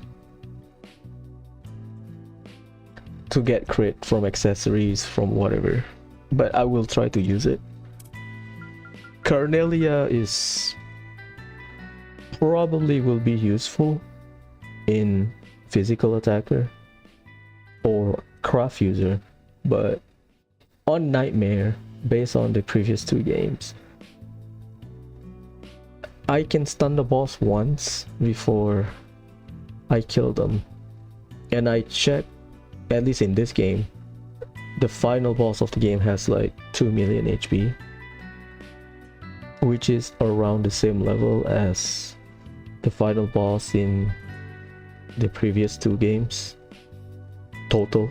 get crit from accessories, from whatever, but I will try to use it. Carnelia is probably will be useful in physical attacker or craft user, but on Nightmare, based on the previous 2 games, I can stun the boss once before I kill them. And I checked, at least in this game, the final boss of the game has like 2 million HP, which is around the same level as the final boss in the previous 2 games total,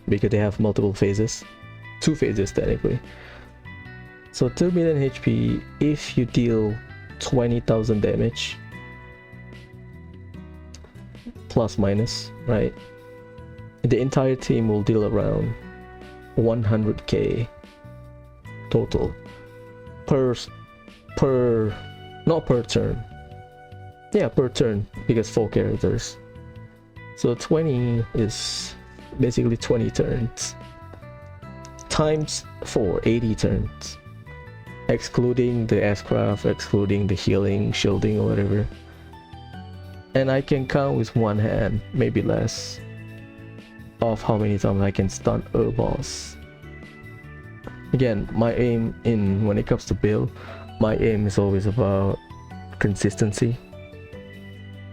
because they have multiple phases, 2 phases technically. So 2 million HP, if you deal 20,000 damage plus minus, right, the entire team will deal around 100k total not per turn, yeah, per turn, because 4 characters. So 20 is basically 20 turns times 4, 80 turns. excluding the S-craft, excluding the healing, shielding, or whatever. And I can count with one hand, maybe less, of how many times I can stun a boss. Again, my aim when it comes to build, my aim is always about consistency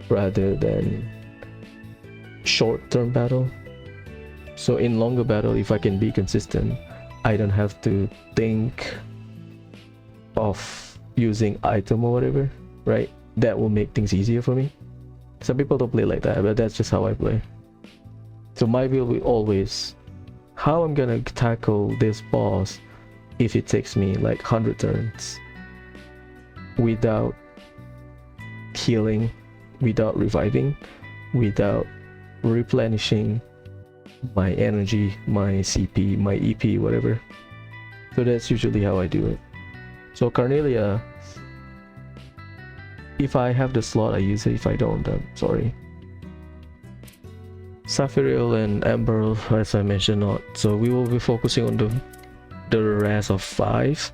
rather than short-term battle. So in longer battle, if I can be consistent, I don't have to think of using item or whatever, right? That will make things easier for me. Some people don't play like that, but that's just how I play. So my build will always, how I'm gonna tackle this boss if it takes me like 100 turns without healing, without reviving, without replenishing my energy, my CP, my EP, whatever. So that's usually how I do it. So Carnelia, if I have the slot I use it, if I don't then sorry. Saphiriel and Amber, as I mentioned, not. So we will be focusing on the rest of 5.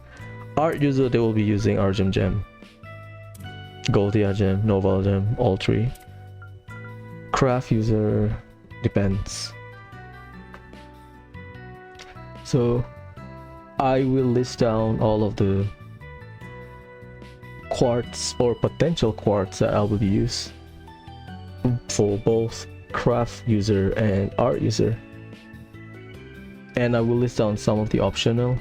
Art user, they will be using Argem Gem, Goldia Gem, Noval Gem, all 3. Craft user, depends. So I will list down all of the quartz or potential quartz that I will use for both craft user and art user, and I will list down some of the optional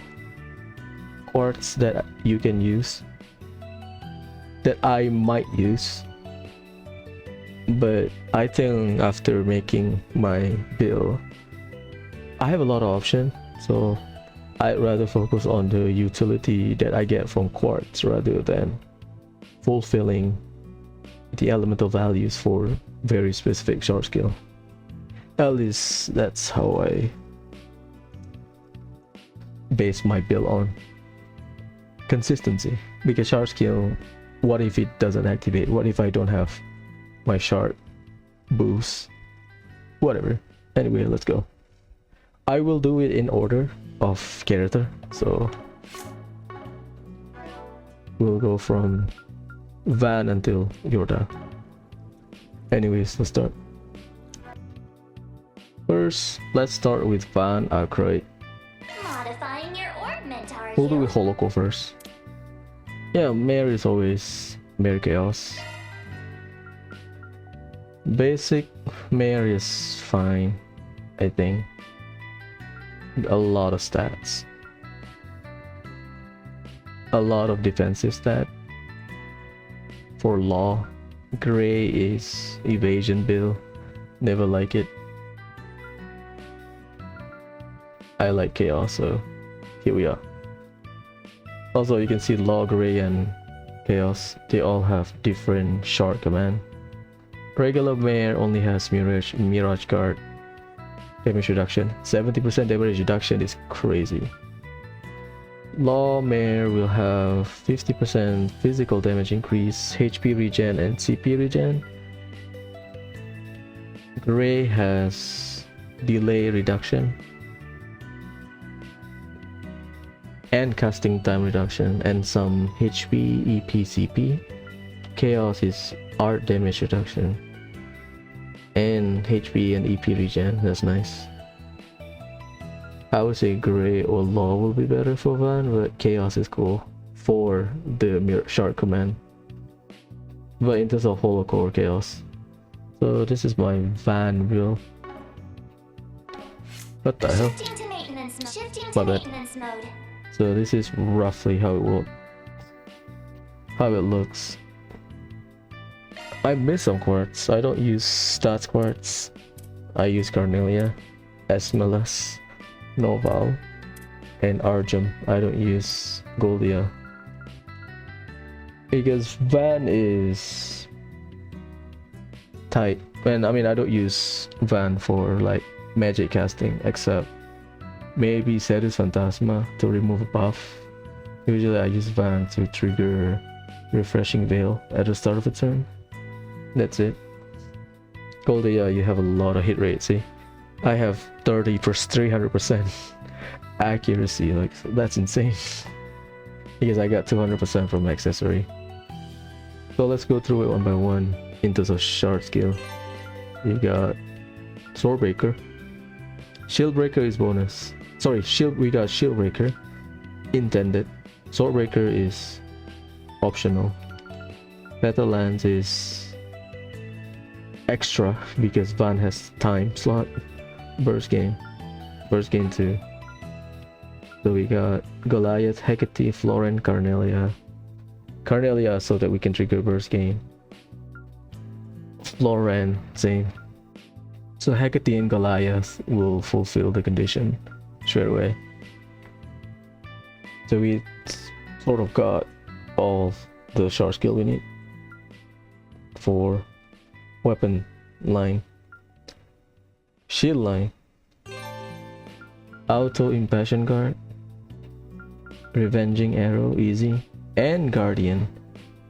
quartz that you can use, that I might use, but I think after making my build I have a lot of options, so I'd rather focus on the utility that I get from quartz rather than fulfilling the elemental values for very specific short skill. At least that's how I base my build on. Consistency, because shard skill, what if it doesn't activate? What if I don't have my shard boost? Whatever. Anyway, let's go. I will do it in order of character, so we'll go from Van until Jorda. Anyways, let's start. First, let's start with Van Aykroyd. Modifying your ornament, are We'll do you? with Holoco first. Yeah, Mare is always Mare Chaos. Basic Mare is fine, I think. A lot of stats. A lot of defensive stat. For Law, Gray is evasion build. Never like it. I like Chaos, so here we are. Also, you can see Law, Gray, and Chaos. They all have different short command. Regular Mare only has Mirage Guard. Damage reduction. 70% damage reduction is crazy. Law Mare will have 50% physical damage increase, HP regen, and CP regen. Gray has delay reduction and casting time reduction and some HP, EP, CP. Chaos is art damage reduction and HP and EP regen. That's nice. I would say Gray or Law will be better for Van, but Chaos is cool for the shard command. But in terms of Holoco or Chaos. So this is my Van build. What the hell? Shifting to maintenance mode. Shifting My to bad. maintenance mode. So this is roughly how it will, how it looks. I miss some quartz. I don't use stats quartz. I use Carnelia, Esmelas, Noval, and Argem. I don't use Goldia because Van is tight. And I mean, I don't use Van for like magic casting, except maybe Celis Phantasma to remove a buff. Usually I use Van to trigger Refreshing Veil at the start of a turn. That's it. Goldia, you have a lot of hit rate. See, I have 300% accuracy. Like, that's insane. because I got 200% from accessory. So let's go through it one by one into the shard skill. We got Sword Breaker. Shield Breaker is bonus. Sorry, we got Shield Breaker intended. Sword Breaker is optional. Battle Lance is extra because Van has time slot. Burst Game 2. So we got Goliath, Hecate, Florin, Carnelia so that we can trigger Burst Game. Florin, same. So Hecate and Goliath will fulfill the condition straight away. So we sort of got all the shard skill we need for weapon line. Shield line. Auto Impassion Guard. Revenging Arrow, easy. And Guardian.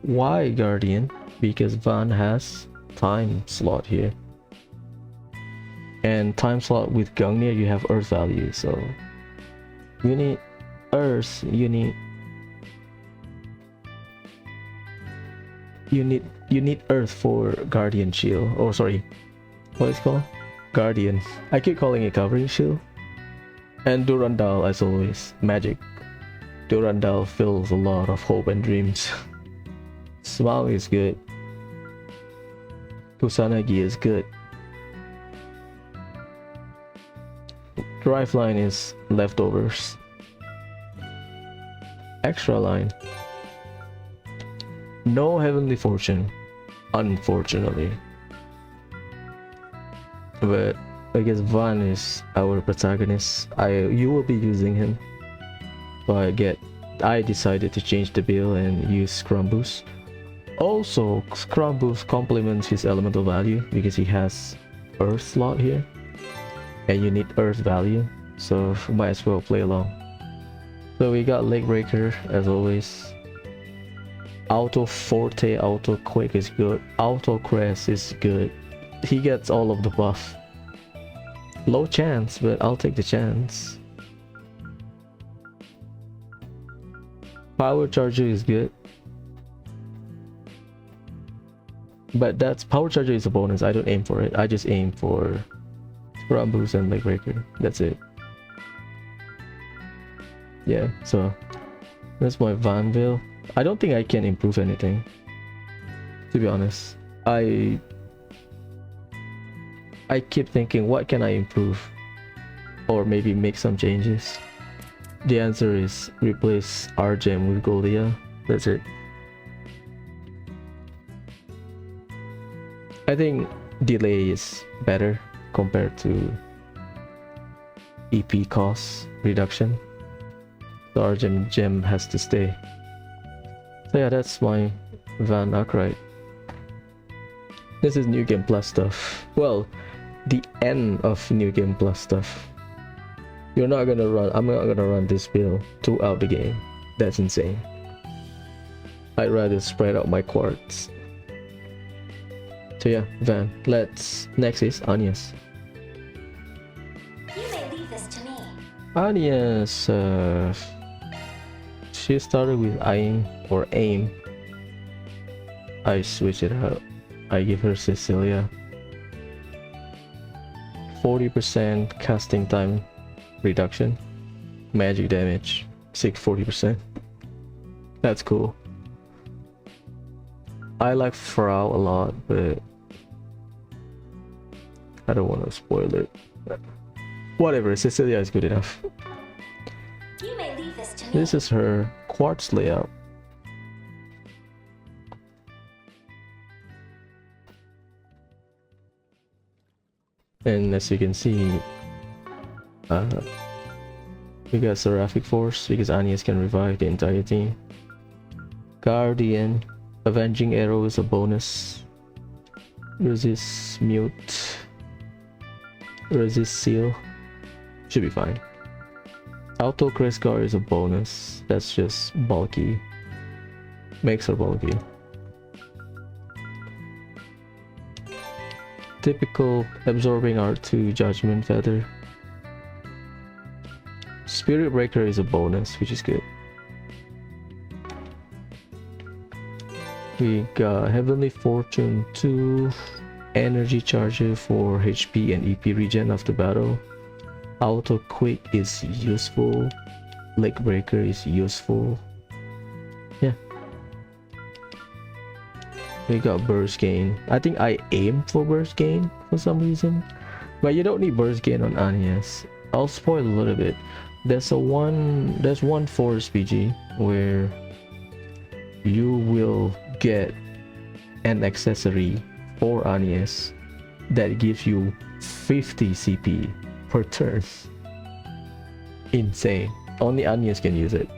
Why Guardian? Because Van has time slot here. And time slot with Gungnir, you have earth value, so you need earth, you need earth for Guardian Shield. Oh sorry, what is it called? Guardian. I keep calling it Covering Shield. And Durandal, as always, magic. Durandal fills a lot of hope and dreams. Smile is good. Kusanagi is good. Drive line is leftovers. Extra line. No Heavenly Fortune, unfortunately. But I guess Van is our protagonist. You will be using him. So I decided to change the build and use Scrum Boost. Also, Scrum Boost complements his elemental value because he has Earth slot here. And you need Earth value, so might as well play along. So we got Lake Breaker as always. Auto Forte, Auto Quake is good. Auto Crest is good. He gets all of the buff. Low chance, but I'll take the chance. Power Charger is good. But Power Charger is a bonus. I don't aim for it. I just aim for Scrum Boost and Lake Breaker. That's it. Yeah, so that's my Vanville. I don't think I can improve anything, to be honest. I keep thinking, what can I improve? Or maybe make some changes. The answer is replace Argem with Goldia. That's it. I think delay is better compared to EP cost reduction. The Argem gem has to stay. So yeah, that's my Van Arkwright. This is New Game Plus stuff. Well, the end of New Game Plus stuff. I'm not gonna run this build throughout the game. That's insane. I'd rather spread out my Quartz. So yeah, Van. Next is Agnes. You may leave this to me. Agnes, she started with aim. I switch it out. I give her Cecilia. 40% casting time reduction. Magic damage 40%. That's cool. I like Frau a lot, but I don't want to spoil it. Whatever, Cecilia is good enough. You may leave this to me. This is her Quartz layout. And as you can see, we got Seraphic Force because Agnes can revive the entire team. Guardian, Avenging Arrow is a bonus. Resist Mute, Resist Seal, should be fine. Auto Crest Guard is a bonus. That's just bulky. Makes her bulky. Typical Absorbing R2 Judgment Feather. Spirit Breaker is a bonus, which is good. We got Heavenly Fortune 2, Energy Charger for HP and EP regen after battle. Auto Quick is useful. Leg Breaker is useful. Yeah. We got Burst Gain. I think I aimed for Burst Gain for some reason. But you don't need Burst Gain on Agnes. I'll spoil a little bit. There's one Forest PG where you will get an accessory for Agnes that gives you 50 CP per turn. Insane. Only Agnes can use it.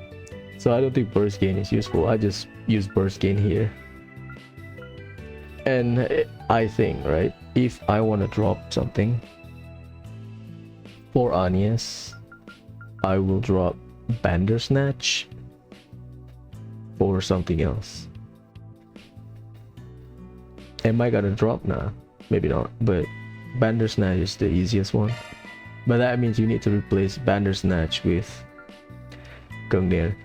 So I don't think Burst Gain is useful. I just use Burst Gain here. And I think, right, if I want to drop something for Agnes, I will drop Bandersnatch for something else. Am I gonna drop? Nah, maybe not, but Bandersnatch is the easiest one. But that means you need to replace Bandersnatch with Gungnir.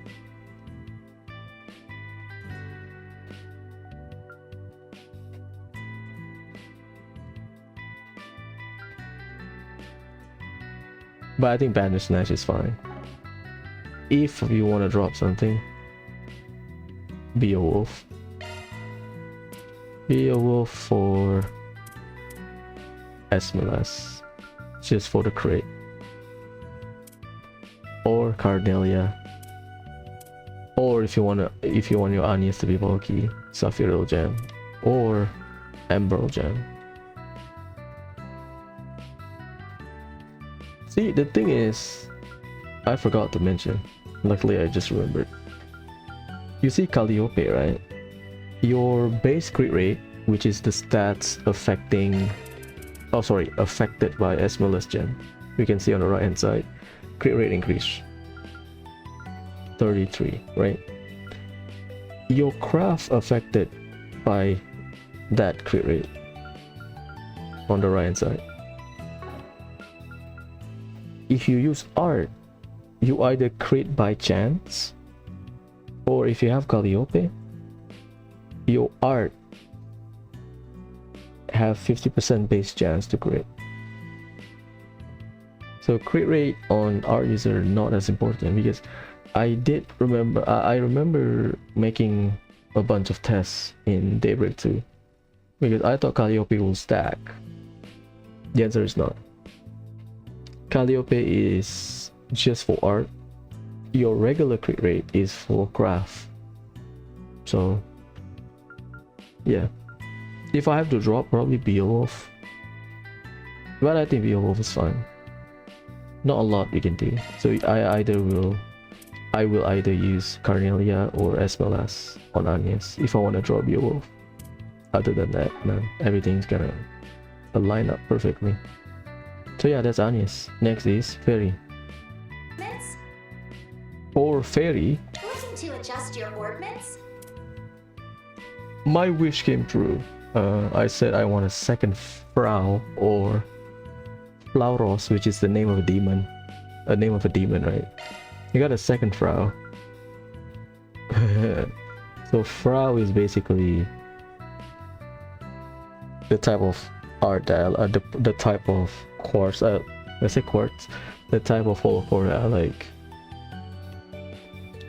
But I think Bandersnatch is fine. If you want to drop something, be a wolf. Be a wolf for Esmelas, just for the crit. Or Cardelia. Or if you want your Agnes to be bulky, Sapphire Gem. Or Emerald Gem. See, the thing is, I forgot to mention. Luckily, I just remembered. You see Calliope, right? Your base crit rate, which is the stats affected by Esmeralda's gem. You can see on the right hand side, crit rate increase 33, right? Your craft affected by that crit rate on the right hand side. If you use art, you either crit by chance, or if you have Calliope, your art have 50% base chance to crit. So crit rate on art user not as important, because I remember making a bunch of tests in Daybreak 2 because I thought Calliope will stack. The answer is not. Calliope is just for art. Your regular crit rate is for craft. So yeah, if I have to drop, probably Beowulf. But I think Beowulf is fine. Not a lot you can do. So I will either use Carnelia or Esmelas on Agnes if I want to draw Beowulf. Other than that, man, everything's gonna line up perfectly. So yeah, that's Agnes. Next is Feri. Mints? For Feri, Looking to adjust your ordnance? my wish came true. I said I want a second Frau or Flauros, which is the name of a demon. A name of a demon, right? You got a second Frau. So Frau is basically the type of art that the type of quartz. Let's say quartz. The type of holocore that I like.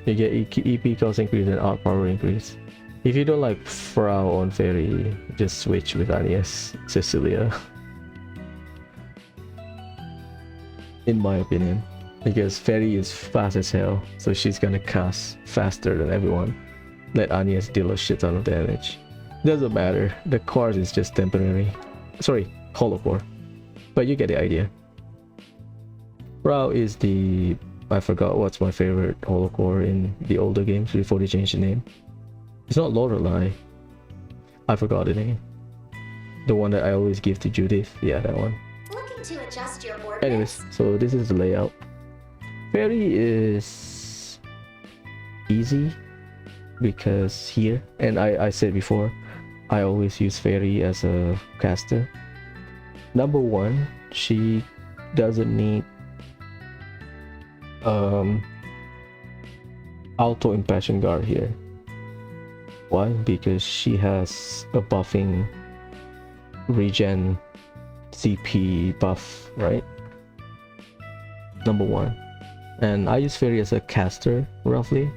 You get EP cost increase and art power increase. If you don't like Frau on Feri, just switch with Agnes Cecilia. In my opinion. Because Feri is fast as hell, so she's gonna cast faster than everyone. Let Agnes deal a shit ton of damage. Doesn't matter, the quartz is just temporary. Sorry, holocore. But you get the idea. Frau is the... I forgot what's my favorite holocore in the older games before they changed the name. It's not Lorelei. I forgot the name. The one that I always give to Judith. Yeah, that one. Looking to adjust your ordnance? Anyways, so this is the layout. Feri is easy because here, and I said before, I always use Feri as a caster. Number one, she doesn't need auto impassion guard here. Why? Because she has a buffing regen CP buff, right? Number one. And I use Feri as a caster, roughly.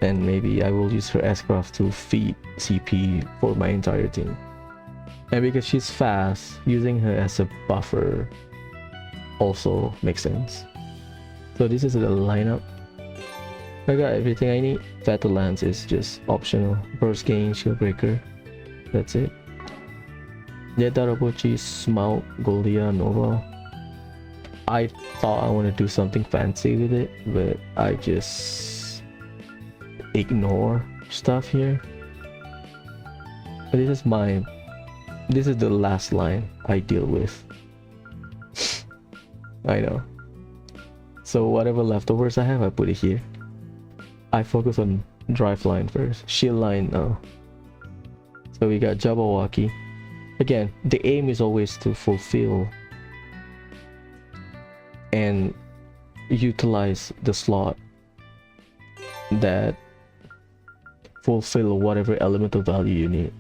And maybe I will use her S-Craft to feed CP for my entire team. And because she's fast, using her as a buffer also makes sense. So this is the lineup. I got everything I need. Fatal Lance is just optional. Burst Gain, Shield Breaker. That's it. Yetarabochi, Smout, Goldia, Nova. I thought I want to do something fancy with it, but I just ignore stuff here. This is the last line I deal with. I know. So whatever leftovers I have, I put it here. I focus on drive line first. Shield line now. So we got Jabberwocky. Again, the aim is always to fulfill and utilize the slot that fulfill whatever elemental value you need.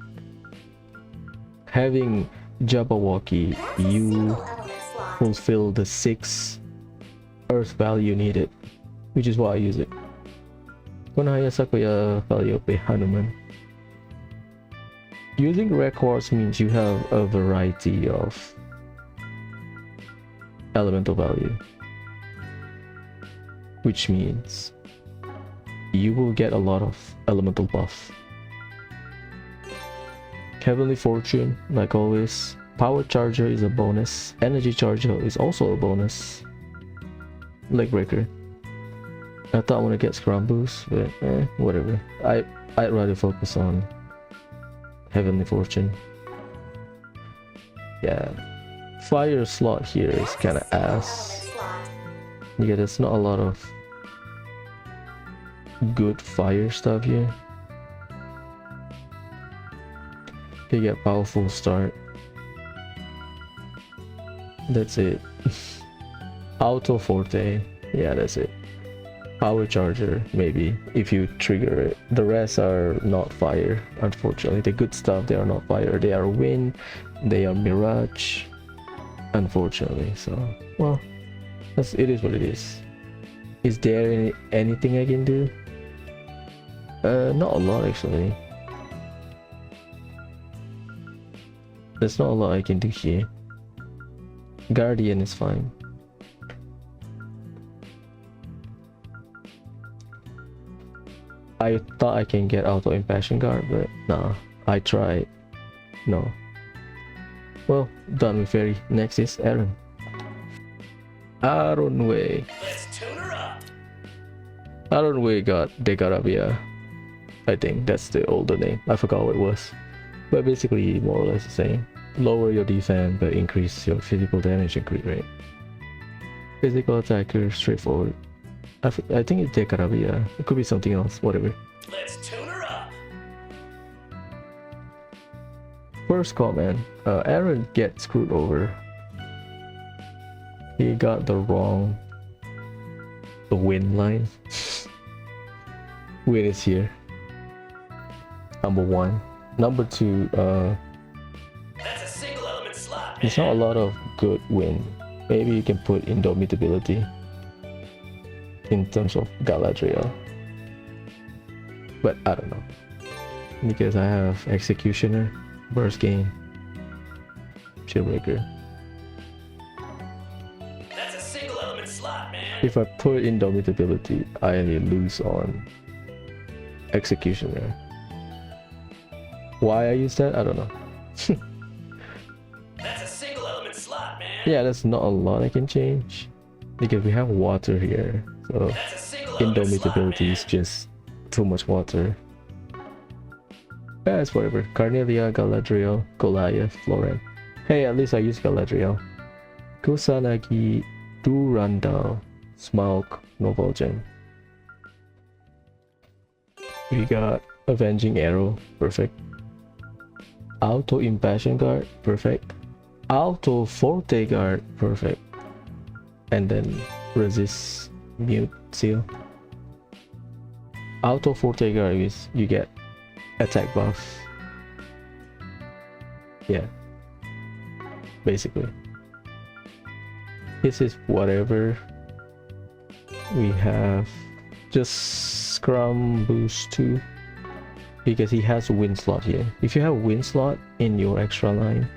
Having Jabberwocky, That's a you single element slot. fulfill the 6 earth value needed, which is why I use it. Kunaya Sakuya value Hanuman. Using rare quartz means you have a variety of elemental value, which means you will get a lot of elemental buff. Heavenly Fortune, like always. Power Charger is a bonus. Energy Charger is also a bonus. Leg Breaker. I thought I want to get Scrum Boost, but whatever. I'd rather focus on Heavenly Fortune. Yeah. Fire slot here is kind of ass. Yeah, there's not a lot of good fire stuff here. You get Powerful Start. That's it. Auto Forte. Yeah, that's it. Power Charger, maybe, if you trigger it. The rest are not fire, unfortunately. The good stuff, they are not fire. They are wind, they are mirage, unfortunately. So, well, it is what it is. Is there anything I can do? Not a lot, actually. There's not a lot I can do here. Guardian is fine. I thought I can get Auto Impassion Guard, but nah, I tried. No. Well, done with Feri. Next is Aaron. Aronway. Let's tune her up. Aronway got Degarabia. I think that's the older name. I forgot what it was. But basically, more or less the same. Lower your defense, but increase your physical damage and crit rate. Physical attacker, straightforward. I think it's Degarabia. It could be something else, whatever. Let's tune her up. First comment, Aaron gets screwed over. He got the win line. Win is here. Number 1. Number 2, That's a single element slot, man. there's not a lot of good win. Maybe you can put Indomitability in terms of Galadriel. But I don't know. Because I have Executioner, Burst Gain, Shieldbreaker. That's a single element slot, man. If I put Indomitability, I lose on Executioner. Why I use that? I don't know. That's a single element slot, man. Yeah, there's not a lot I can change. Because we have water here. So That's a single element slot, Indomitability man. is just too much water. Yeah, it's whatever. Carnelia, Galadriel, Goliath, Floren. Hey, at least I use Galadriel. Kusanagi, Durandal, Smaug, Novolgen. We got Avenging Arrow, perfect. Auto Impassion Guard, perfect. Auto Forte Guard, perfect. And then Resist Mute Seal. Auto Forte Guard is you get attack buff. Yeah. Basically. This is whatever. We have just Scrum Boost 2 because he has a win slot here. If you have a win slot in your extra line,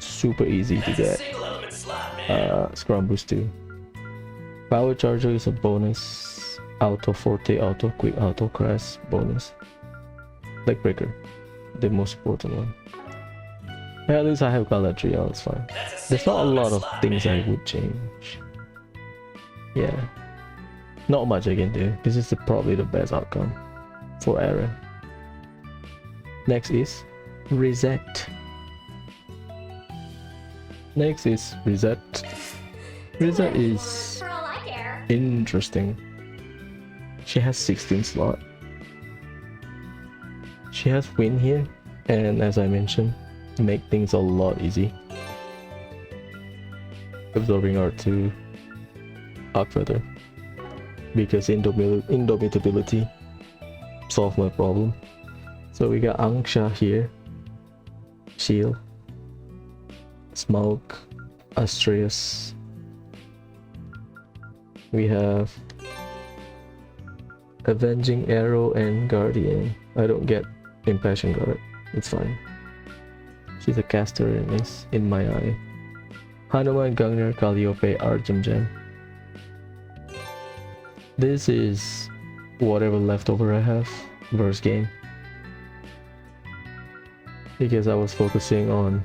super easy to That's a get single element slot, man. Scrum Boost 2. Power Charger is a bonus. Auto Forte, Auto Quick, Auto Crash bonus. Leg Breaker, the most important one. Yeah, at least I have Gala Trio, it's fine. That's a There's single not a lot element of slot, things man. I would change. Yeah. Not much I can do. This is probably the best outcome for Aaron. Next is Risette. Next is Risette. Risette is For all I care. interesting. She has 16 slot. She has win here, and as I mentioned, make things a lot easy. Absorbing R2, Arc Feather, because indomitability solve my problem. So we got Angsha here, Shield, Smoke, Astreus. We have Avenging Arrow and Guardian. I don't get Impassion Guard, it's fine. She's a caster and is in my eye. Hanuman, Gungnir, Calliope, Argem Gem. This is whatever leftover I have verse game. Because I was focusing on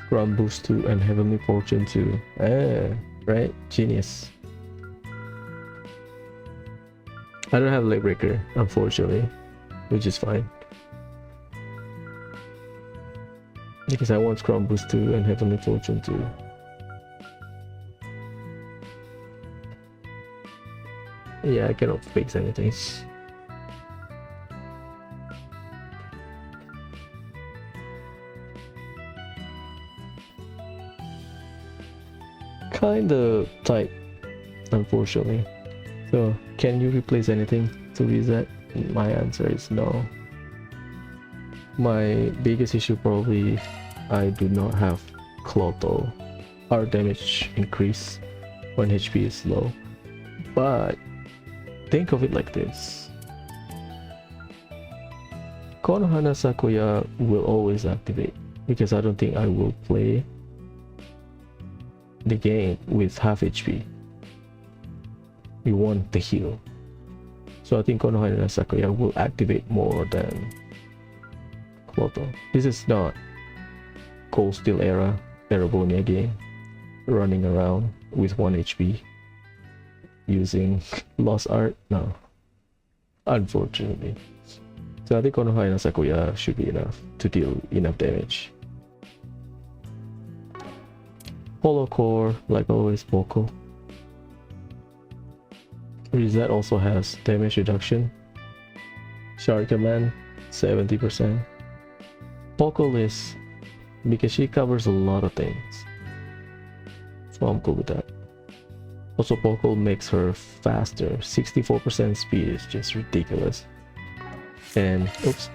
Scrum Boost 2 and Heavenly Fortune 2. Right? Genius. I don't have Leg Breaker, unfortunately, which is fine. Because I want Scrum Boost 2 and Heavenly Fortune 2. Yeah, I cannot fix anything. Kinda tight, unfortunately. So, can you replace anything to reset? My answer is no. My biggest issue probably I do not have Clotho. Our damage increase when HP is low. But think of it like this. Konohana Sakuya will always activate because I don't think I will play the game with half HP. You want the heal. So I think Konohana Sakuya will activate more than Clotho. This is not Cold Steel era Erabonia game running around with 1 HP using Lost Art. No, unfortunately. So I think Konohana Sakuya should be enough to deal enough damage. Hollow Core, like always, Poco. Risette also has damage reduction. Shark Command, 70%. Poco is because she covers a lot of things. So I'm cool with that. Also, Poco makes her faster. 64% speed is just ridiculous. And oops,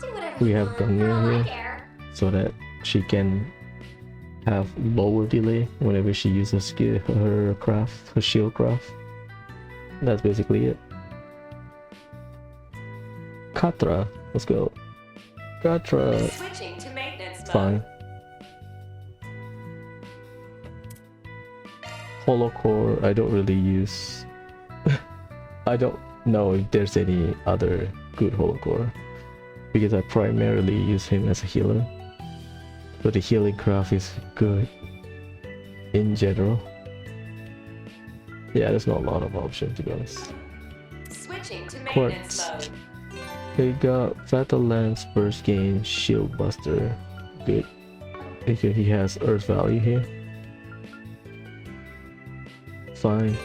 Do whatever we you have want, for Gungnir all I here care. so that she can have lower delay whenever she uses her craft, her shield craft. That's basically it. Quatre, let's go. Quatre, Switching to maintenance mode. fine. Hollow Core, I don't really use. I don't know if there's any other good Hollow Core because I primarily use him as a healer. But the healing craft is good in general. Yeah, there's not a lot of options to be honest. Switching to maintenance Quartz. mode. We got Fatal Lance, Burst Gain, Shield Buster. Good. Because he has Earth Value here. Fine.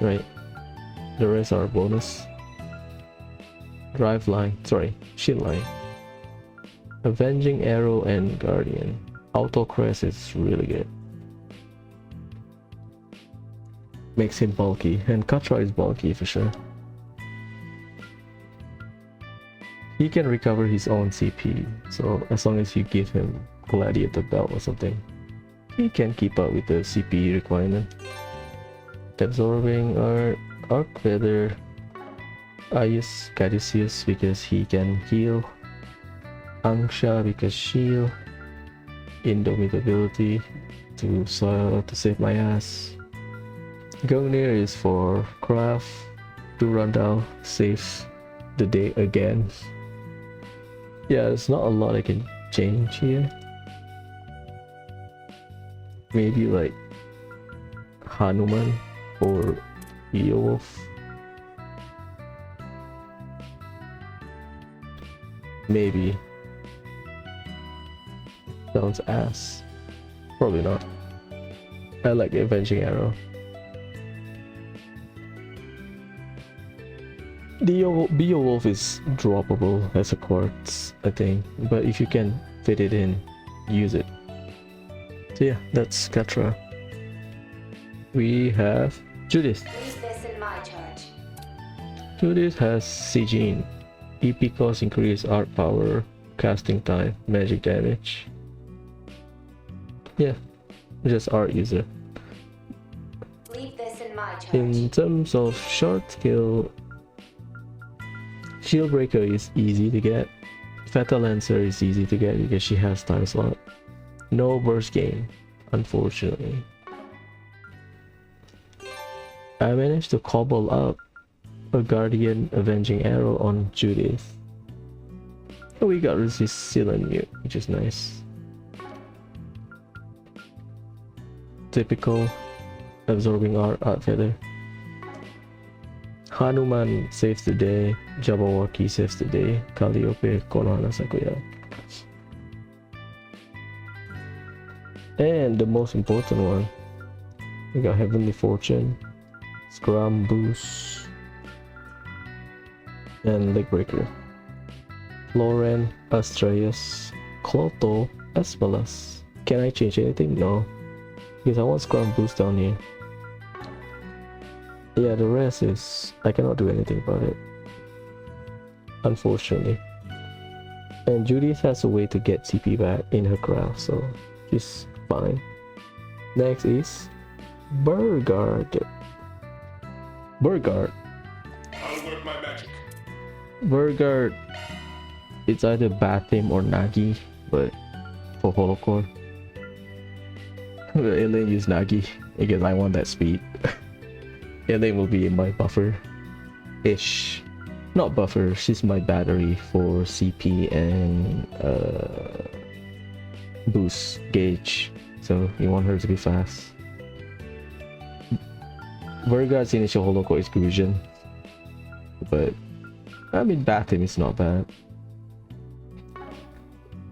Right. The rest are bonus. Drive Line. Sorry. Shield Line. Avenging Arrow and Guardian. Auto Crest is really good. Makes him bulky. And Quatre is bulky for sure. He can recover his own CP, so as long as you give him Gladiator Belt or something, he can keep up with the CP requirement. Absorbing Arc Feather. I use Caduceus because he can heal. Angsha because shield. Indomitability to save my ass. Gungnir is for craft. Durandal saves the day again. Yeah, there's not a lot I can change here. Maybe like Hanuman or Beowulf. Maybe. Sounds ass. Probably not. I like Avenging Arrow. Beowulf is droppable as a Quartz, I think, but if you can fit it in, use it. So yeah, that's Quatre. We have Judith. Leave this in my charge. Judith has Sieging. EP cost increase, art power, casting time, magic damage. Yeah, just art user. Leave this in my charge. In terms of short skill, Shieldbreaker is easy to get. Fatal Lancer is easy to get because she has time slot. No burst gain, unfortunately. I managed to cobble up a Guardian Avenging Arrow on Judith. Oh, we got Resistant Mute, which is nice. Typical Absorbing Art Feather. Hanuman saves the day, Jabberwocky saves the day, Calliope, Konohana Sakuya. And the most important one, we got Heavenly Fortune, Scrum Boost, and Legbreaker. Lauren, Astreus, Clotho, Aspelas. Can I change anything? No. Because I want Scrum Boost down here. Yeah, the rest is... I cannot do anything about it, unfortunately. And Judith has a way to get CP back in her craft, so she's fine. Next is Bergard. I'll work my magic. Bergard, it's either Bathim or Nagi, but for Holocore. Elaine use Nagi because I want that speed. Elaine will be in my buffer-ish. Not buffer, she's my battery for CP and boost gauge. So you want her to be fast. Bergard's initial Holocore is Grusion. But I mean Bathim is not bad.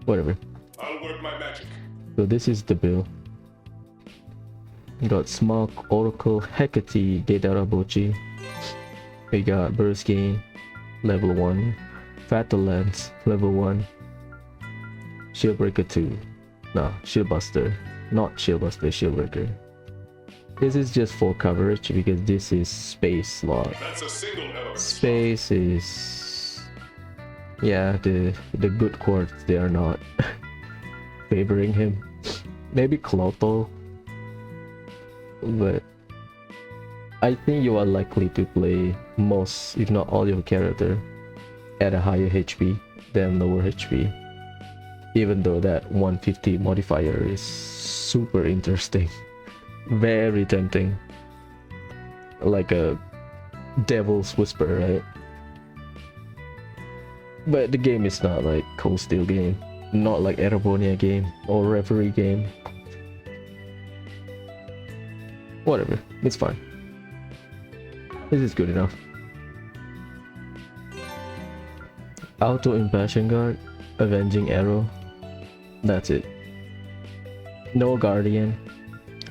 Whatever. I'll work my magic. So this is the build. We got Smoke, Oracle, Hecate, Dedarabochi. We got Burst Gain, level 1. Fatal Lance, level 1. Shieldbreaker 2. No, Shieldbuster. Not Shieldbuster, Shieldbreaker. This is just for coverage because this is space slot. That's a single element. Space is... yeah, the good Quartz, they are not favoring him. Maybe Clotho. But I think you are likely to play most, if not all your character at a higher HP than lower HP. Even though that 150 modifier is super interesting. Very tempting. Like a devil's whisper, right? But the game is not like Cold Steel game. Not like Erobonia game or Reverie game. Whatever, it's fine. This is good enough. Auto Impassion Guard, Avenging Arrow. That's it. No Guardian,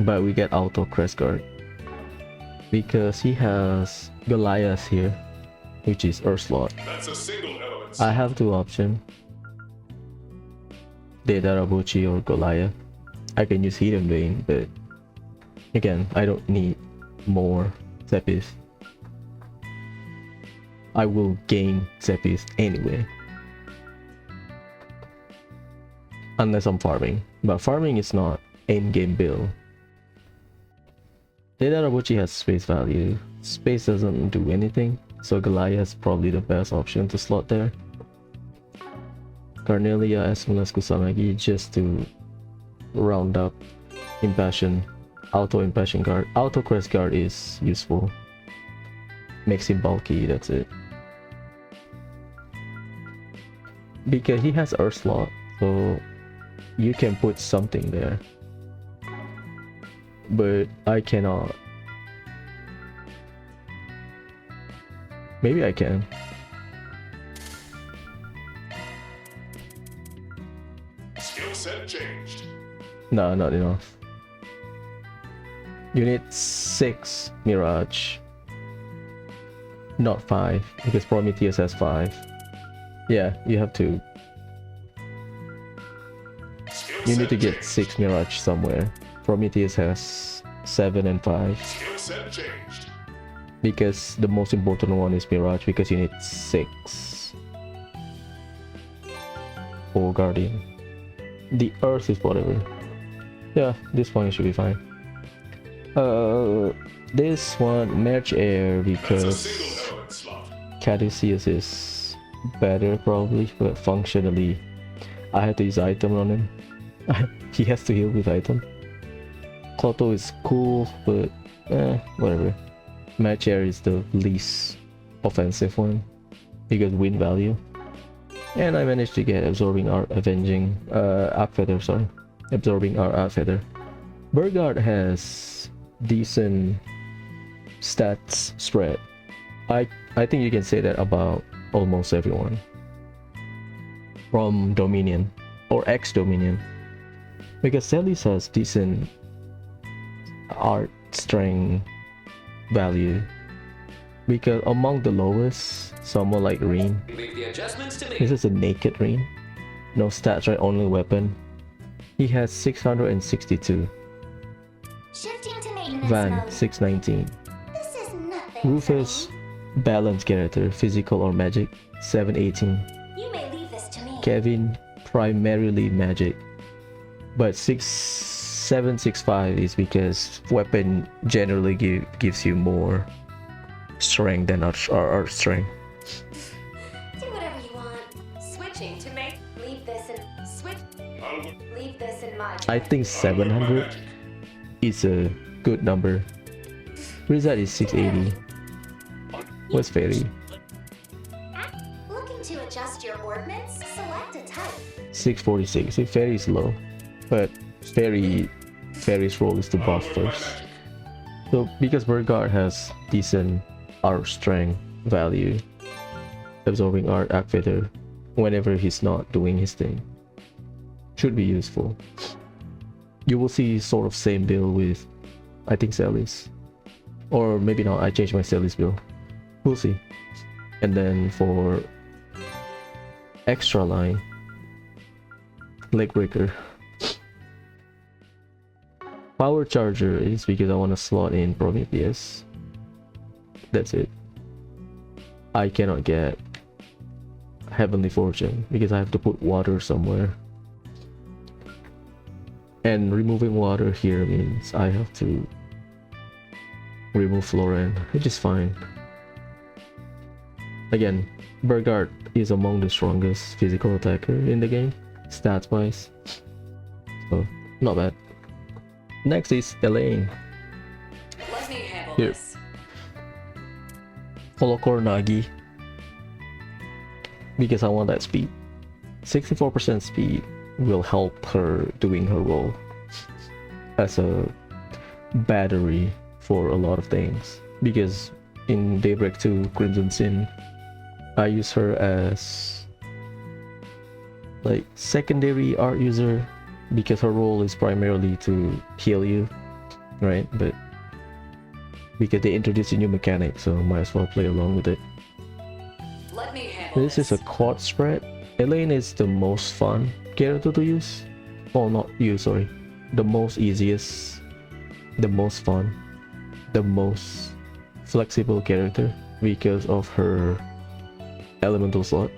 but we get Auto Crest Guard. Because he has Goliath here, which is Earth slot. That's a single element. I have two options. Dedarabuchi or Goliath. I can use Hidden Vein, but again, I don't need more Zepis. I will gain Zepis anyway. unless I'm farming. But farming is not in-game build. Data Rabuchi has space value. Space doesn't do anything, so Goliath is probably the best option to slot there. Carnelia as well as Kusanagi just to round up Impassion. Auto Impassion Guard. Auto Crest Guard is useful. Makes him bulky, that's it. Because he has Earth slot, so you can put something there. But I cannot. Maybe I can. Skill set changed. No, not enough. You need 6 Mirage. Not 5, because Prometheus has 5. Yeah, you have to. You need to get 6 Mirage somewhere. Prometheus has 7 and 5. Skill set changed. Because the most important one is Mirage, because you need 6 for Guardian. The Earth is whatever. Yeah, this one should be fine. This one Merge Air That's a because single element slot. Caduceus is better probably, but functionally I have to use item on him. He has to heal with item. Clotho is cool, but whatever. Match Air is the least offensive one because win value. And I managed to get Absorbing Art, Avenging Arc Feather, sorry. Absorbing Art Feather. Bergard has decent stats spread. I think you can say that about almost everyone from Dominion or ex-Dominion, because Celis has decent art strength value, because among the lowest, someone like Rean. Leave the adjustments to me. This is a naked Rean, no stats, right? Only weapon. He has 662. Shifting to maintenance Van mode. 619. This is nothing. Rufus, balanced character, physical or magic, 718. You may leave this to me. Kevin, primarily magic, but 765 is because weapon generally gives you more strength than our strength. Do whatever you want. Switching to make. Leave this in. Switch. I'll work, Leave this in my. I think I'll work my 700 magic. is a good number. Risette is 680. What's Feri? Looking to adjust your ordnance? Select a type. 646. See, Feri is low, but Feri's role is to I'll buff work my first. magic. So because Bergard has decent art strength value, absorbing art activator whenever he's not doing his thing should be useful. You will see sort of same build with, I think, Celis, or maybe not. I changed my Celis build. We'll see. And then for extra line, leg breaker. Power charger is because I want to slot in Prometheus. That's it. I cannot get Heavenly Fortune because I have to put water somewhere. And removing water here means I have to remove Floran, which is fine. Again, Bergard is among the strongest physical attacker in the game, stats wise. So, not bad. Next is Elaine. Let me handle Here. this. Holocore Nagi. Because I want that speed. 64% speed will help her doing her role as a battery for a lot of things. Because in Daybreak 2 Crimson Sin, I use her as like secondary art user because her role is primarily to heal you, right? But because they introduced a new mechanic, so might as well play along with it. Let me handle This is a Quartz spread. Elaine is the most fun character to use. Oh, not use, sorry. The most easiest, the most fun, the most flexible character because of her elemental slot.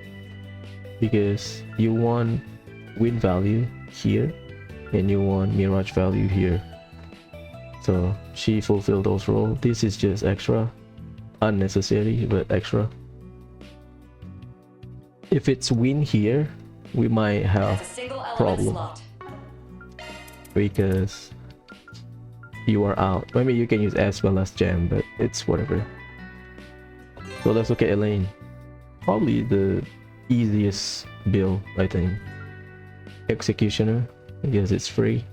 Because you want wind value here, and you want mirage value here. So she fulfilled those roles. This is just extra, unnecessary but extra. If it's wind here, we might have That's a single element problem slot. because you are out. I mean, you can use as well as jam, but it's whatever. So let's look at Elaine. Probably the easiest build, I think. Executioner, because it's free.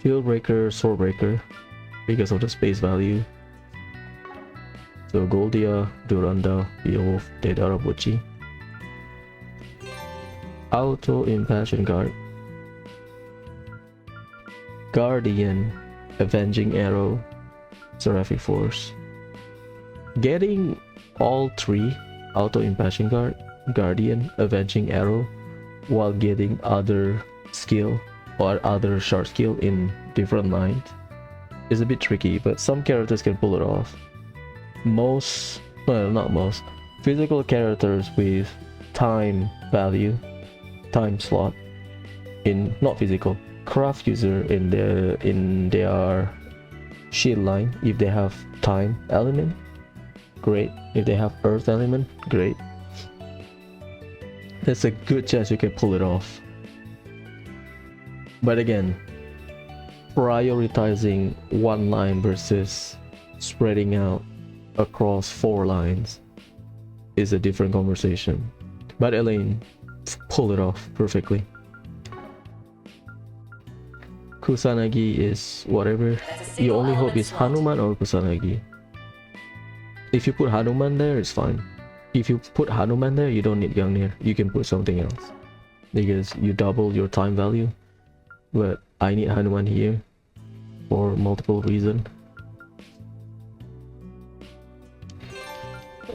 Field Breaker, Sword Breaker, because of the space value. So Goldia, Duranda, Beowulf, Dedarabuchi. Auto Impassion Guard. Guardian, Avenging Arrow, Seraphic Force. Getting all three, Auto Impassion Guard, Guardian, Avenging Arrow, while getting other skill or other short skill in different lines is a bit tricky, but some characters can pull it off. Most, well, not most, physical characters with time value, time slot in, not physical, craft user in their shield line, if they have time element, great. If they have earth element, great. There's a good chance you can pull it off. But again, prioritizing one line versus spreading out across 4 lines is a different conversation. But Elaine pulled it off perfectly. Kusanagi is whatever. That's a You single only hope element it's slot. Hanuman or Kusanagi. If you put Hanuman there, it's fine. If you put Hanuman there, you don't need Gungnir. You can put something else, because you double your time value. But I need Hanuman here for multiple reasons.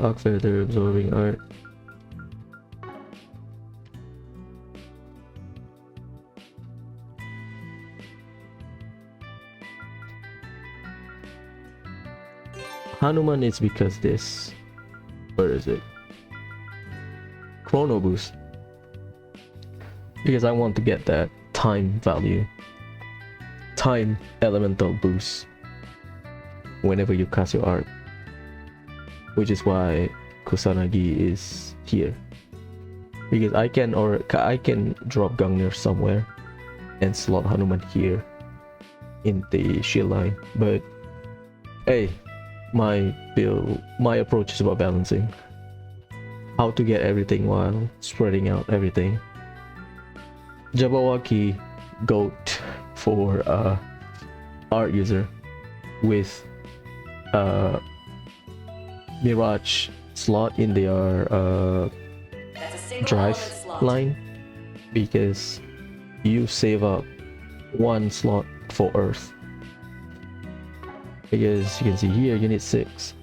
Arc Feather, Absorbing Art. Hanuman is because this. Where is it? Chrono Boost. Because I want to get that time value. Time elemental boost whenever you cast your art. Which is why Kusanagi is here. Because I can drop Gungnir somewhere and slot Hanuman here in the shield line. But hey, my approach is about balancing. How to get everything while spreading out everything. Jabberwocky GOAT for art user with Mirage slot in their That's a single drive element slot. line, because you save up 1 slot for Earth. Because you can see here you need 6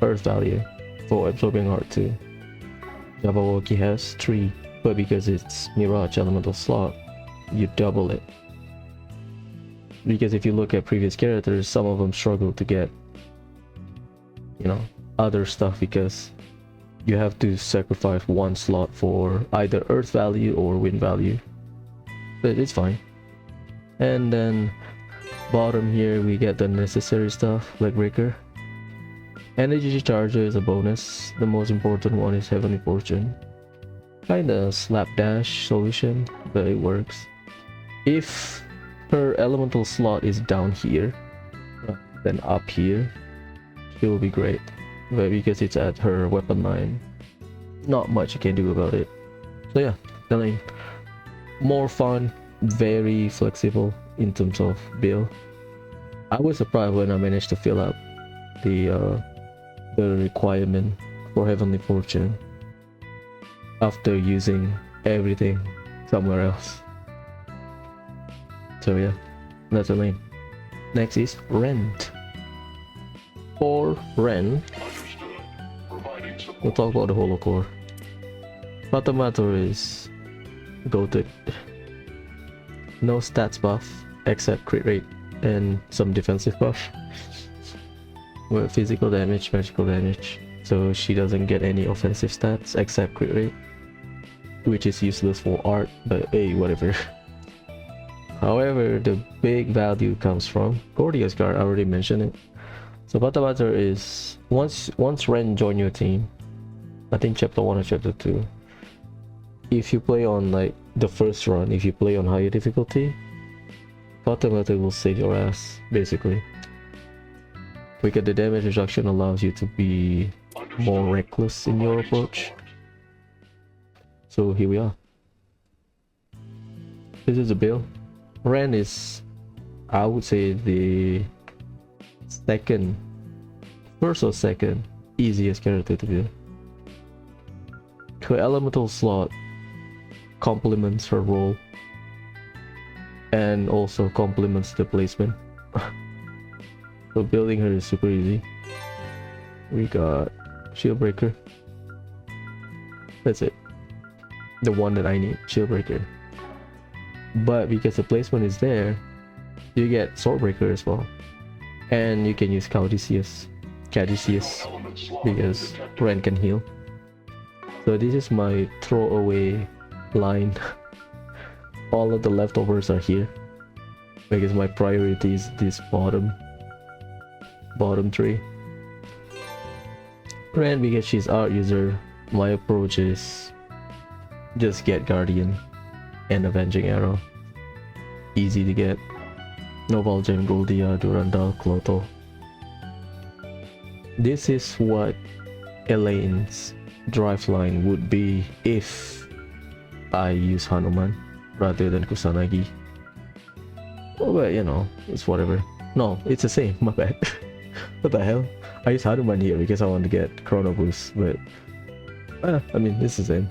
Earth value for absorbing art too. Jabberwocky has 3, but because it's Mirage elemental slot, you double it. Because if you look at previous characters, some of them struggle to get, you know, other stuff, because you have to sacrifice 1 slot for either Earth value or Wind value. But it's fine. And then bottom here we get the necessary stuff like Breaker. Energy Charger is a bonus. The most important one is Heavenly Fortune. Kinda slapdash solution, but it works. If her elemental slot is down here, then up here, it will be great. But because it's at her weapon line, not much you can do about it. So yeah, Elaine, more fun, very flexible in terms of build. I was surprised when I managed to fill up the requirement for Heavenly Fortune after using everything somewhere else. So yeah, that's Elaine. Next is Renne. For Renne, Understood. Providing support. we'll talk about the holocore. Patamator is goated. No stats buff except crit rate and some defensive buff. With physical damage, magical damage. So she doesn't get any offensive stats except crit rate. which is useless for art, but hey, whatever. However, the big value comes from Gordia's card. I already mentioned it. So what matter is once Renne join your team, I think chapter 1 or chapter 2, if you play on like the first run, if you play on higher difficulty, Matter will save your ass basically. Because the damage reduction allows you to be more reckless in your approach. So here we are. This is a build. Renne is, I would say, the first or second easiest character to build. Her elemental slot complements her role and also complements the placement. So building her is super easy. We got Shield Breaker. That's it. The one that I need, Shield Breaker. But because the placement is there, you get Swordbreaker as well. And you can use Caduceus because Renne can heal. So this is my throwaway line. All of the leftovers are here because my priority is this bottom 3. Renne, because she's art user, my approach is just get Guardian and Avenging Arrow. Easy to get. Novalgem, Goldia, Durandal, Clotho. This is what Elaine's drive line would be if I use Hanuman rather than Kusanagi. Oh, but you know, it's whatever. No, it's the same, my bad. What the hell? I use Hanuman here because I want to get Chrono Boost, but I mean, it's the same.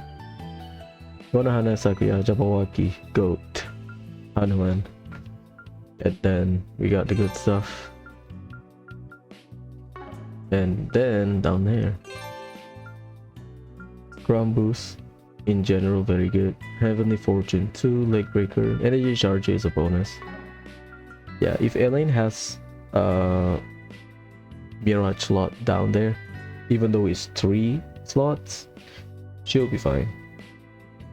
Konohana, Sakuya, Jabawaki, Goat, Hanuman. And then we got the good stuff. And then down there, Ground Boost in general very good. Heavenly Fortune 2, Leg Breaker, Energy Charge is a bonus. Yeah, if Elaine has Mirage slot down there, even though it's 3 slots, she'll be fine.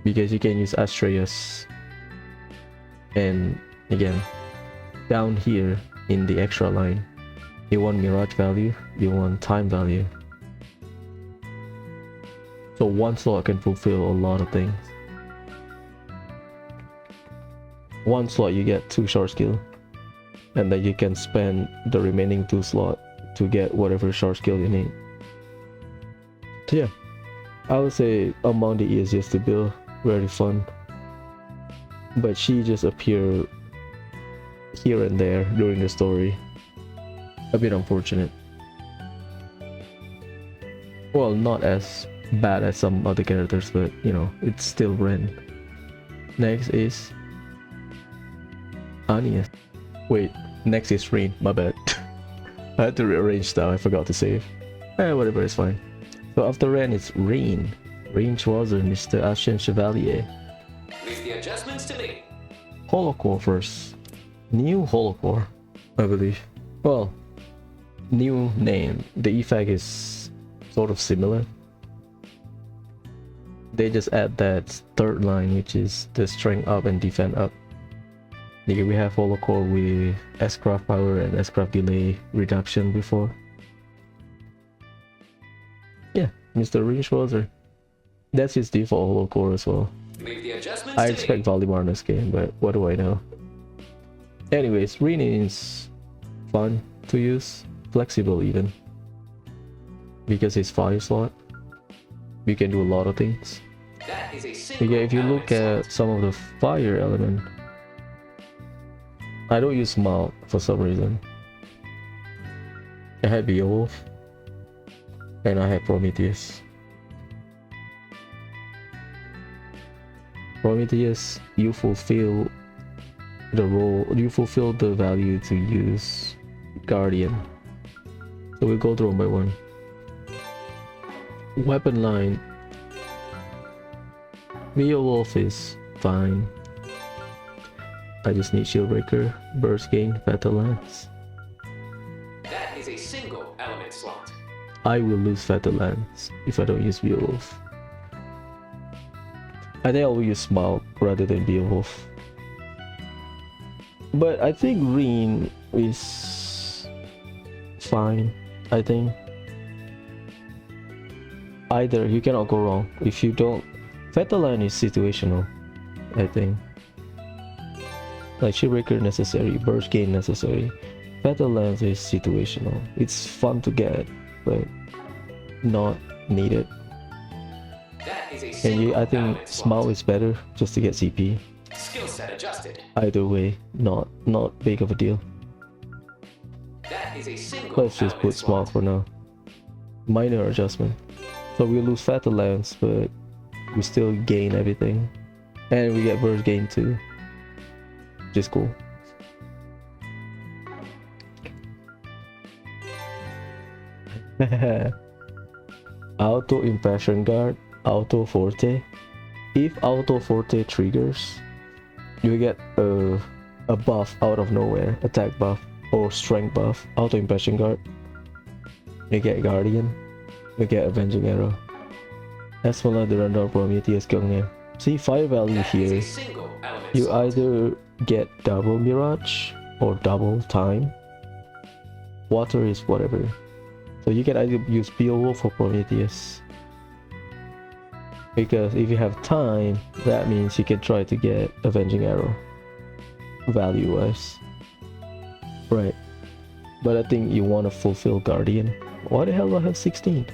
Because you can use Astreus. And again, down here in the extra line, you want Mirage value, you want time value. So one slot can fulfill a lot of things. One slot you get 2 short skill, and then you can spend the remaining 2 slot to get whatever short skill you need. So yeah, I would say among the easiest to build, very fun. But she just appeared here and there during the story. A bit unfortunate. Well, not as bad as some other characters, but you know, it's still Renne. Next is Agnes. Wait, next is Rean, my bad. I had to rearrange stuff, I forgot to save. Whatever, it's fine. So after Renne, it's Rean. Rean Schwarzer, Mr. Ashen Chevalier. Leave the adjustments to me. Holocore first. New Holocore, I believe. Well, new name. The effect is sort of similar. They just add that third line, which is the strength up and defense up. Here we have Holocore with S-Craft power and S-Craft delay reduction before. Yeah, Mr. Rinschwasser. That's his default Holocore as well. Leave the adjustments I to expect me. Valimar in this game, but what do I know? Anyways, Renne is fun to use, flexible even. Because it's 5 slot, you can do a lot of things. That is a single Okay, if you look element at some of the fire element, I don't use Mount for some reason. I had Beowulf, and I had Prometheus. Prometheus, you fulfill the role, you fulfill the value to use Guardian. So we'll go through one by one. Weapon line, Beowulf is fine. I just need Shieldbreaker, Burst Gain, Fatal Lance. That is a single element slot. I will lose Fatal Lance if I don't use Beowulf. I think I will use Smaug rather than Beowulf. But I think Rean is fine. I think either you cannot go wrong. If you don't, Fetaline is situational. I think like Shibreaker necessary, Burst Gain necessary. Fetaline is situational. It's fun to get, but not needed. That is a And single I think element slot. Smaug is better just to get CP. Skill set adjusted. Either way, not big of a deal. That is a single Let's just put element Smaug slot. for now. Minor adjustment. So we lose Fetalands, but we still gain everything. And we get Burst Gain too. Which is cool. Auto Impression Guard, Auto Forte. If Auto Forte triggers, you get a buff out of nowhere, attack buff or strength buff. Auto Impression Guard, you get Guardian, you get Avenging Arrow. That's one of the random Prometheus Gungnir. See, fire value That is a here. single element You slot. either get double Mirage or double time. Water is whatever. So you can either use Beowulf or Prometheus. Because if you have time, that means you can try to get Avenging Arrow. Value wise. Right. But I think you want to fulfill Guardian. Why the hell do I have 16?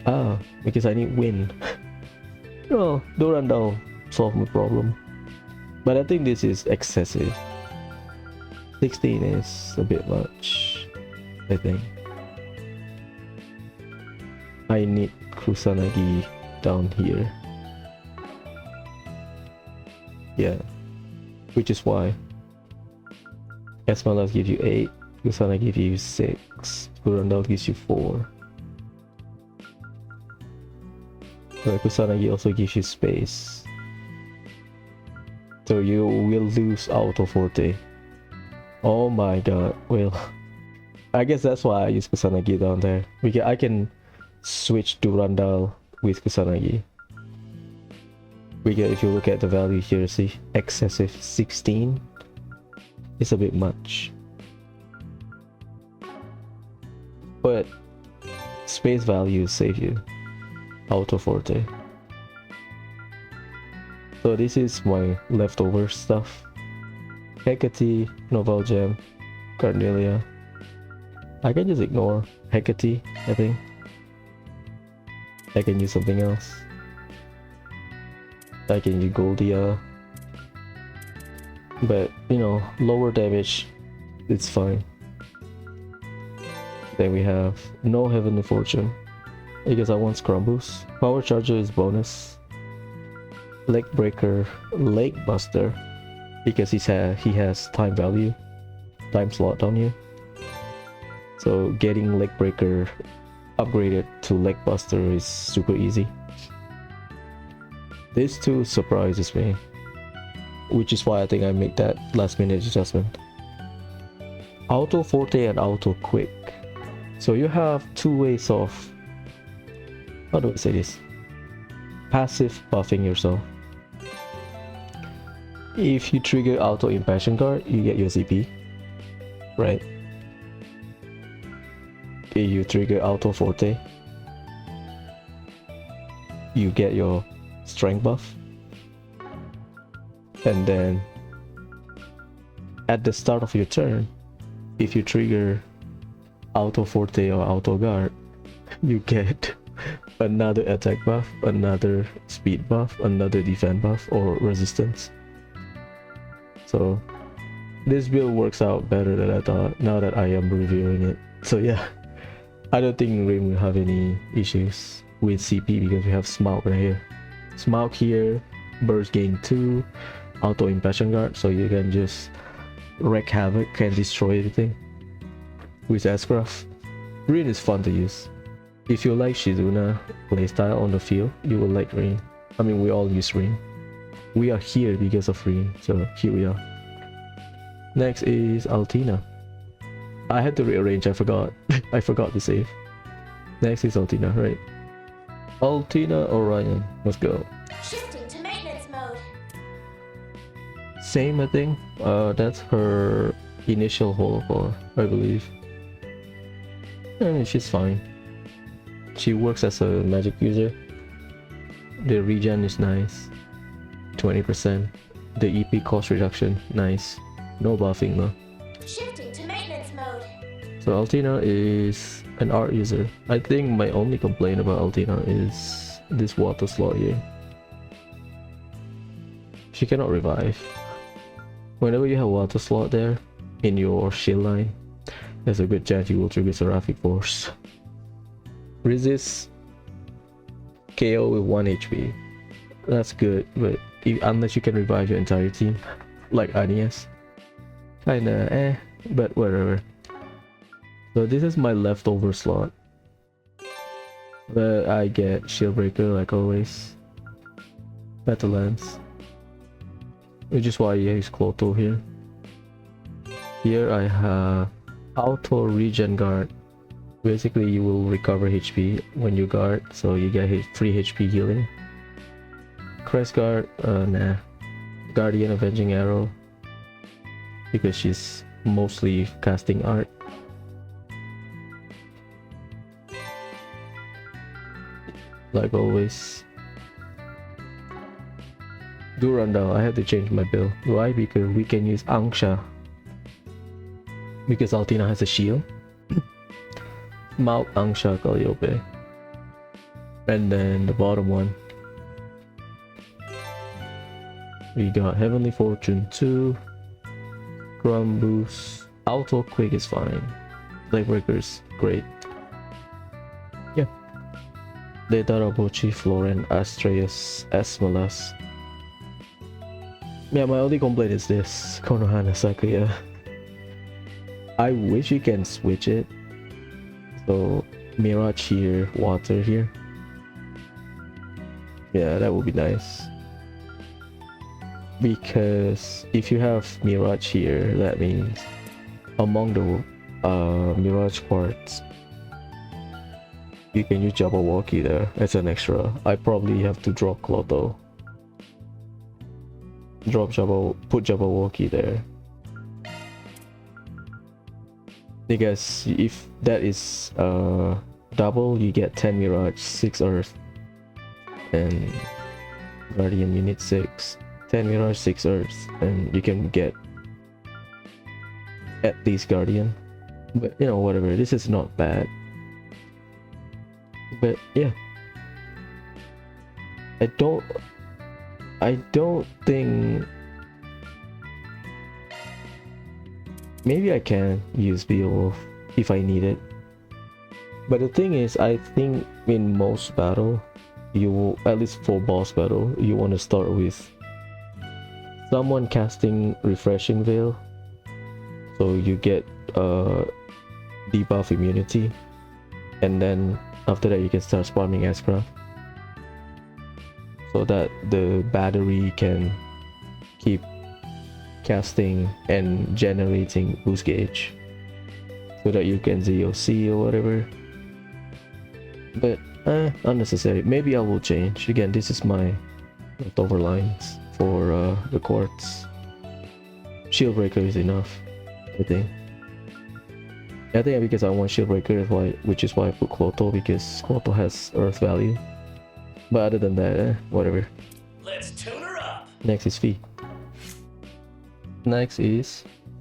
Ah, because I need Wind. No, Durandal solve my problem. But I think this is excessive. 16 is a bit much, I think. I need Kusanagi down here. Yeah. Which is why Esmeralda gives you 8, Kusanagi gives you 6, Durandal gives you 4. But Kusanagi also gives you space. So you will lose Auto Forte. Oh my god, well, I guess that's why I use Kusanagi down there. Because I can switch Durandal with Kusanagi. Because if you look at the value here, see, excessive 16 is a bit much. But space values save you. Auto Forte. So this is my leftover stuff. Hecate, Novel Gem, Carnelia. I can just ignore Hecate, I think. I can use something else. I can use Goldia. But, you know, lower damage, it's fine. Then we have no Heavenly Fortune, because I want Scrum Boost. Power Charger is bonus. Leg Breaker, Leg Buster, because he has time value, time slot on you. So getting Leg Breaker upgraded to Leg Buster is super easy. This too surprises me, which is why I think I make that last minute adjustment. Auto Forte and Auto Quick. So you have two ways of, how do I say this? Passive buffing yourself. If you trigger Auto Impassion Guard, you get your CP, right? If you trigger Auto Forte, you get your strength buff. And then at the start of your turn, if you trigger Auto Forte or Auto Guard, you get another attack buff, another speed buff, another defense buff or resistance. So this build works out better than I thought now that I am reviewing it. So yeah, I don't think Rean will have any issues with CP because we have Smaug right here. Smaug here, Burst Gain 2, Auto Impassion Guard, so you can just wreak havoc and destroy everything with S-Craft. Rean is fun to use. If you like Shizuna playstyle on the field, you will like Rean. I mean, we all use Rean. We are here because of Rean, so here we are. Next is Altina. I had to rearrange, I forgot. I forgot to save. Next is Altina, right? Altina or Ryan? Let's go. Shifting to maintenance mode. mode. Same, I think. That's her initial holocore, I believe. I mean, she's fine. She works as a magic user. The regen is nice. 20%. The EP cost reduction, nice. No buffing though. Shifting to maintenance mode. So Altina is an art user. I think my only complaint about Altina is this water slot here. She cannot revive. Whenever you have water slot there in your shield line, there's a good chance you will trigger Seraphic Force. Resist KO with 1 HP. That's good, but unless you can revive your entire team, like Agnes. Kinda but whatever. So this is my leftover slot. But I get Shield Breaker like always. Battle Lance. Which is why I use Clotho here. Here I have Auto Regen Guard. Basically you will recover HP when you guard, so you get free HP healing. Crest Guard, nah. Guardian Avenging Arrow, because she's mostly casting art. Like always. Do rundown, I have to change my build. Why? Because we can use Angsha. Because Altina has a shield. Mount Angsha Calliope. And then the bottom one, we got Heavenly Fortune 2, Ground Boost, Auto Quick is fine, Daybreaker's great. Yeah. Data Robochi, Floren, Astreus, Esmalas. Yeah, my only complaint is this Konohana Sakuya. I wish you can switch it. So Mirage here, water here. Yeah, that would be nice. Because if you have Mirage here, that means among the Mirage Quartz, you can use Jabberwocky there as an extra. I probably have to drop Clotho. Put Jabberwocky there. Because if that is double, you get 10 Mirage, 6 Earth, and Guardian unit 6. 10 Mirage, 6 Earth, and you can get at least Guardian. But you know, whatever, this is not bad. But yeah, I don't think, maybe I can use Beowulf if I need it. But the thing is, I think in most battle, you will, at least for boss battle, you want to start with someone casting Refreshing Veil, so you get debuff immunity, and then after that you can start spawning Ascraft, so that the battery can keep casting and generating boost gauge, so that you can ZOC or whatever. But unnecessary. Maybe I will change. Again, this is my leftover lines for the Quartz. Shield Breaker is enough, I think. Because I want Shield Breaker, which is why I put Clotho, because Clotho has Earth value. But other than that, whatever. Let's tune her up. Next is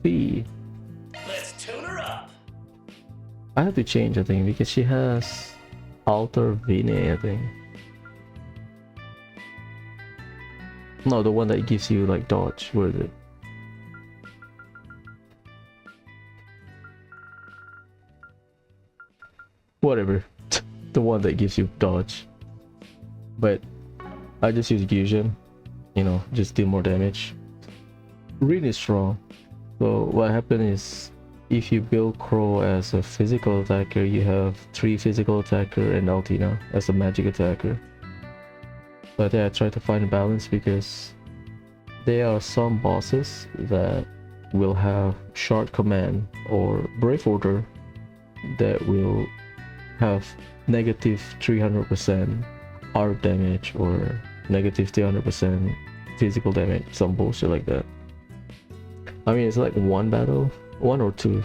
Fee. Let's tune her up. I have to change, I think, because she has Alter Vine, I think. No, the one that gives you like dodge. Where is it? Whatever. The one that gives you dodge. But I just use Fusion. You know, just deal more damage. Really strong. So what happened is, if you build Crow as a physical attacker, you have 3 physical attacker and Altina as a magic attacker. But yeah, I try to find a balance, because there are some bosses that will have Shard Command or Brave Order that will have negative 300% art damage or negative 300% physical damage, some bullshit like that. I mean, it's like one battle, one or two,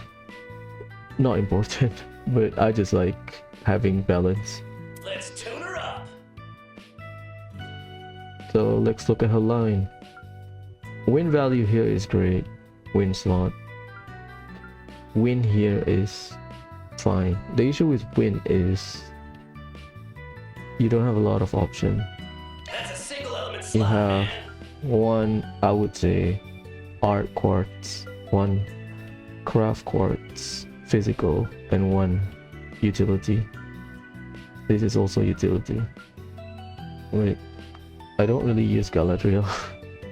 not important, but I just like having balance. Let's tune her up. So let's look at her line. Win value here is great. Win slot. Win here is fine. The issue with win is you don't have a lot of option. That's a single element You slot, have man. one, I would say, art quartz, one craft quartz, physical, and one utility. This is also utility. Wait, I don't really use Galadriel.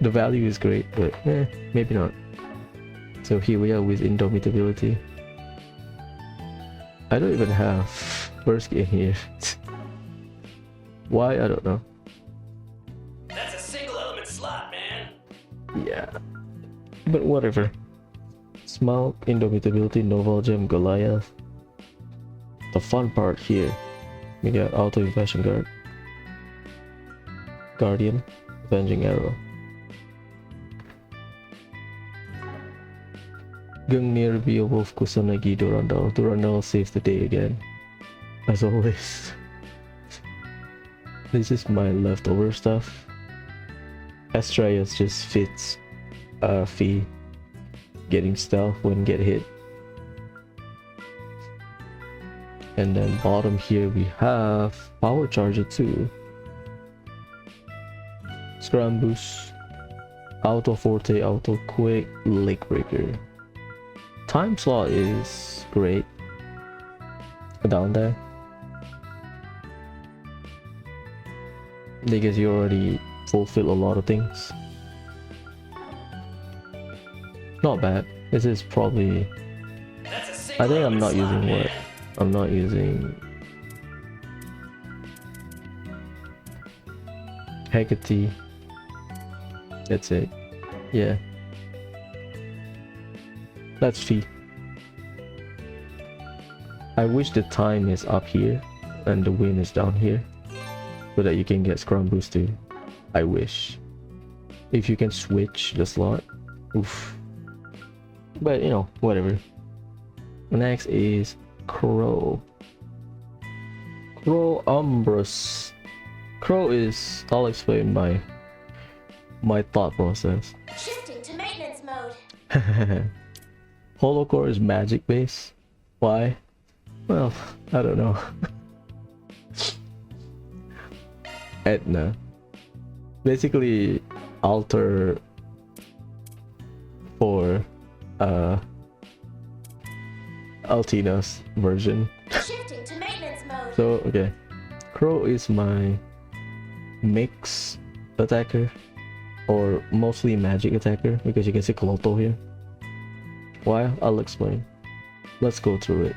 The value is great, but maybe not. So here we are with indomitability. I don't even have burst in here. Why? I don't know. That's a single element slot, man. Yeah, but whatever. Smoke, indomitability, novel gem, Goliath. The fun part here, we got auto invasion guard, guardian, avenging arrow. Gungnir Beowulf Kusanagi Durandal. Durandal saves the day again, as always. This is my leftover stuff. Astraeus just fits Fee getting stealth when get hit. And then bottom here we have Power Charger 2, Scram Boost, Auto Forte, Auto Quick, Lake Breaker. Time slot is great down there because you already fulfill a lot of things. Not bad. This is probably, That's a I single think I'm element not slot, using man. what? I'm not using Hecate. That's it. Yeah. That's Fee. I wish the time is up here and the wind is down here so that you can get Scrum Boost too. I wish. If you can switch the slot. Oof. But you know, whatever. Next is Crow. Crow Umbrus. Crow is, I'll explain my thought process. Shifting to maintenance mode. Holocore is magic base. Why? Well, I don't know. Etna. Basically alter for Altina's version. Shifting to maintenance mode. So okay, Crow is my mix attacker, or mostly magic attacker, because you can see Coloto here. Why? I'll explain. Let's go through it.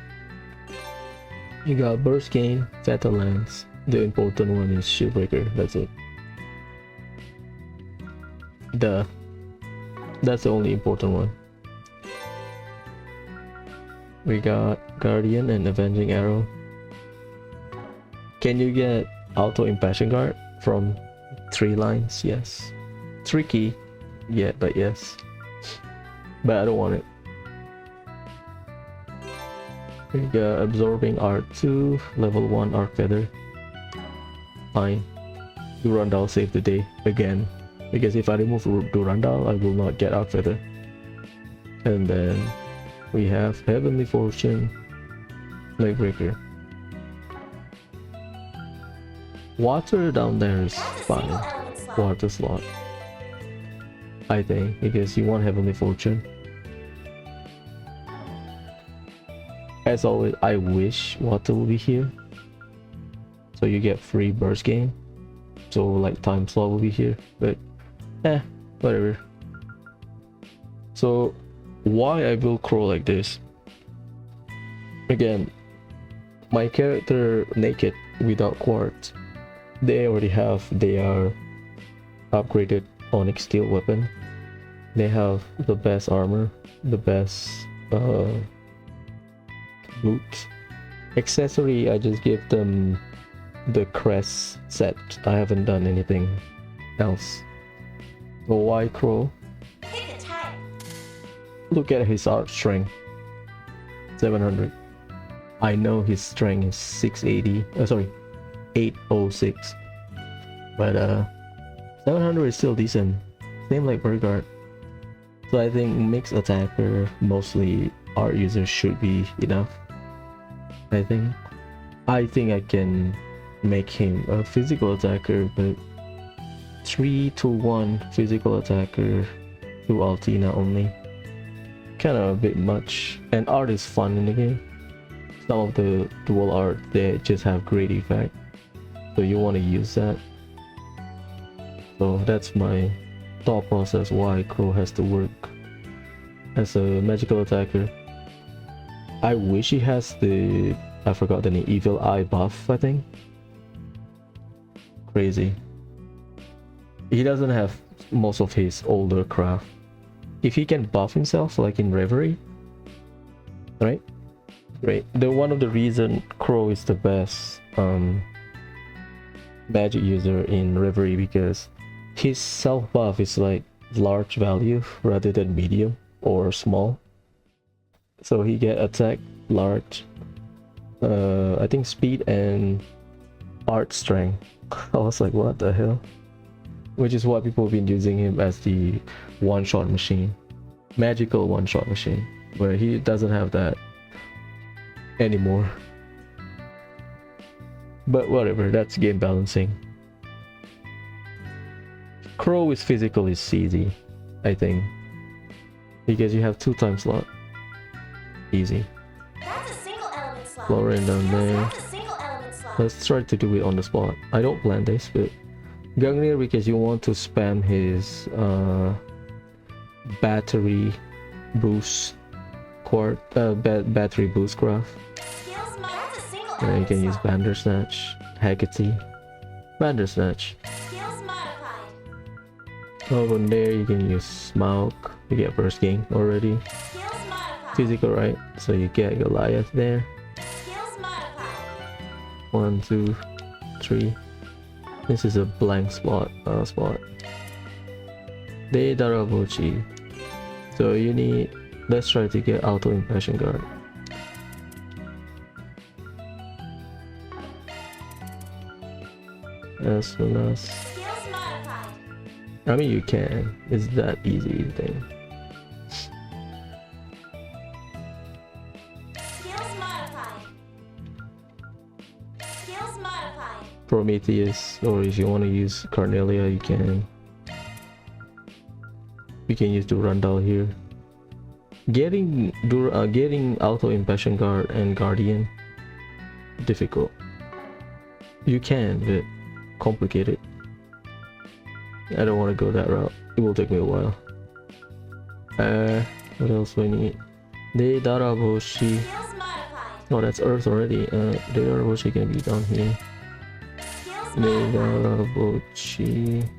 You got Burst Gain, Fatal Lance. The important one is Shieldbreaker. That's it. That's the only important one. We got Guardian and Avenging Arrow. Can you get Auto Impassion Guard from 3 lines? Yes. Tricky, yeah, but yes. But I don't want it. We got Absorbing Art 2, level 1 Arc Feather. Fine. Durandal save the day again. Because if I remove Durandal, I will not get Arc Feather. And then we have Heavenly Fortune, Lakebreaker. Water down there is That's a fine. single element slot. Water slot, I think, because you want Heavenly Fortune. As always, I wish water will be here, so you get free burst gain. So like time slot will be here, but whatever. So why I build Crow like this? Again, my character naked without Quartz, they already have their upgraded Onyx steel weapon. They have the best armor, the best boots. Accessory, I just give them the crest set. I haven't done anything else. The white crow. Pick a type. Look at his art strength. 700. I know his strength is 680. Sorry, 806. But 700 is still decent. Same like Bergard. So I think mixed attacker, mostly art users, should be enough. I think I can make him a physical attacker, but 3 to 1 physical attacker to Altina only. Kind of a bit much. And art is fun in the game. Some of the dual art, they just have great effect, so you want to use that. So that's my thought process why Crow has to work as a magical attacker. I wish he has the, I forgot the name, evil eye buff, I think. Crazy. He doesn't have most of his older craft. If he can buff himself like in Reverie, right? Great. The one of the reason Crow is the best magic user in Reverie, because his self buff is like large value rather than medium or small. So he get attack large, I think speed and art strength. I was like, what the hell? Which is why people have been using him as the one-shot machine, magical one-shot machine, where he doesn't have that anymore. But whatever, that's game balancing. Crow with physical is easy, I think, because you have 2 time slot. Easy. That's a single element slot. Lauren down there. That's a single element slot. Let's try to do it on the spot. I don't plan this, but Gungnir, because you want to spam his battery boost Quartz, battery boost craft. Skills mod. That's a single And you element can use slot. Bandersnatch, Haggerty, Bandersnatch. Skills modified. Over there you can use Smoke. You get burst gain already. Skills modified. Physical, right? So you get Goliath there. Skills modified. 1, 2, 3. This is a blank spot. De Darabuchi. So you need. Let's try to get auto impression guard. As soon as. Skills modified. I mean, you can. It's that easy thing. Skills modified. Skills modified. Prometheus, or if you want to use Carnelia, you can. You can use Durandal here. Getting auto impression guard and guardian difficult. You can, but complicated. I don't want to go that route. It will take me a while. What else do I need? De Daraboshi. Skills modified. No, that's Earth already. De Daraboshi can be down here. Skills De modified. Daraboshi.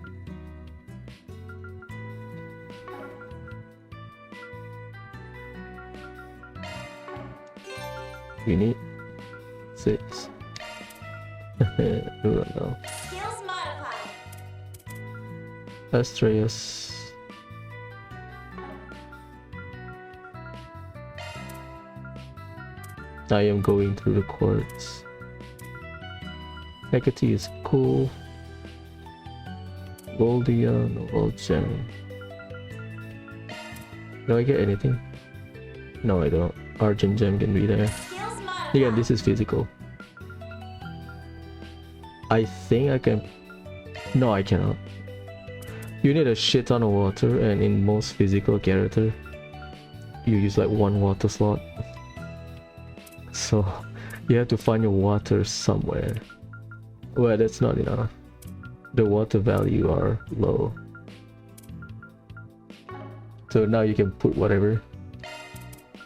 We need 6. Durandal. Skills modified. Astreus. I am going through the quartz. Hecate is cool. Goldion, old gem. Do I get anything? No, I don't. Argent gem can be there. Skills modified. Again, this is physical. I think I can. No, I cannot. You need a shit ton of water, and in most physical character, you use like 1 water slot. So you have to find your water somewhere. Well, that's not enough. The water value are low. So now you can put whatever.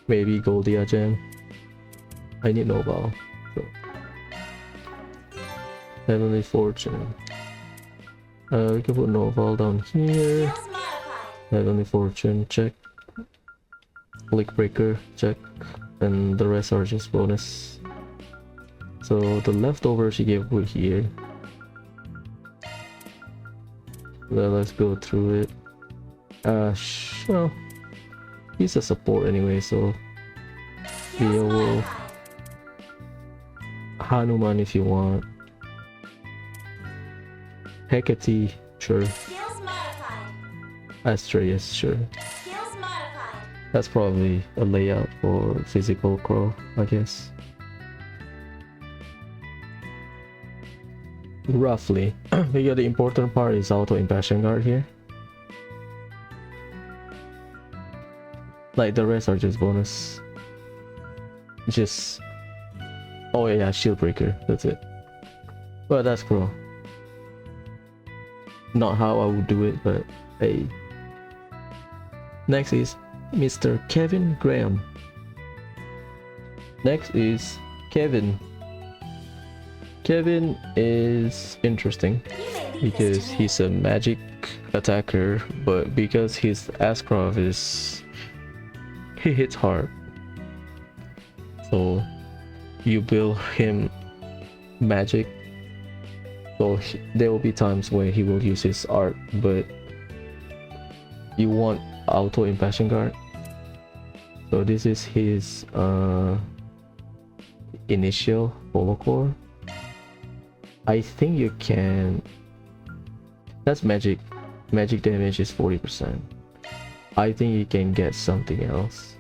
Maybe Goldia gem. I need Noval. So. Heavenly Fortune. We can put Noval down here. Skills modified. Heavenly Fortune, check. Lick Breaker, check. And the rest are just bonus. So the leftovers you gave put here. Well, let's go through it. Well, he's a support anyway, so Beowulf, Hanuman if you want, Hecate, sure, Skills modified. Astreus, sure. Skills modified. That's probably a layout for physical crow, I guess. Roughly. Because the important part is auto impassion guard here. Like the rest are just bonus. Just oh yeah, shield breaker, that's it. Well, that's crow. Not how I would do it, but hey. Next is Mr. Kevin Graham. Next is Kevin. Kevin is interesting because he's a magic attacker, but because his Ascroft is he hits hard, so you build him magic, so there will be times where he will use his art, but you want auto impassion guard. So this is his initial polo core. I think you can, that's magic damage is 40%. I think you can get something else,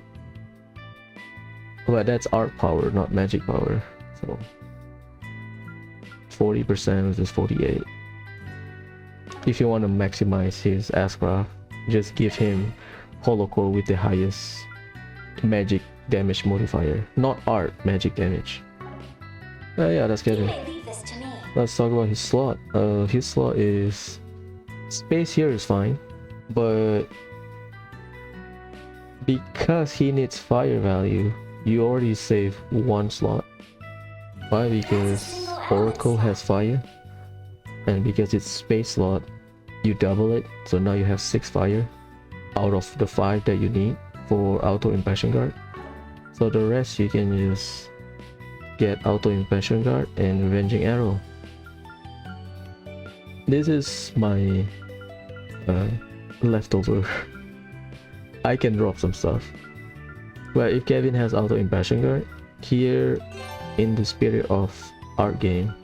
but that's art power, not magic power, so 40% versus 48. If you want to maximize his Ascraft, just give him holocore with the highest magic damage modifier, not art magic damage. Yeah, that's You Kevin. may leave this to me. Let's talk about his slot. His slot is space here is fine, but because he needs fire value, you already save one slot. Why? Because Oracle has fire, and because it's space slot, you double it, so now you have 6 fire out of the 5 that you need for auto impassion guard. So the rest you can just get auto impassion guard and revenging arrow. This is my leftover. I can drop some stuff. Well, if Kevin has auto impassion guard, here in the spirit of art game,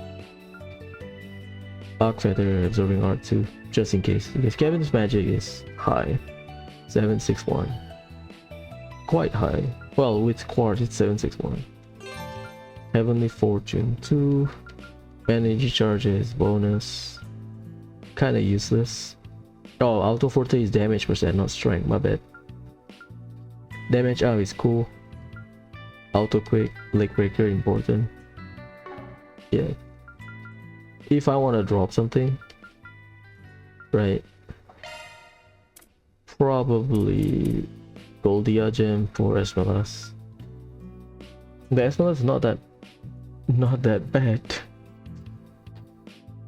Arc Feather absorbing art too, just in case, because Kevin's magic is high, 761, quite high. Well, with Quartz it's 761. Heavenly Fortune 2, energy charges bonus, kind of useless. Oh, auto forte is damage percent, not strength, my bad. Damage up is cool. Auto quick, leg breaker important. Yeah. If I want to drop something, right, probably Goldia gem for Esmelas. The Esmelas is not that bad.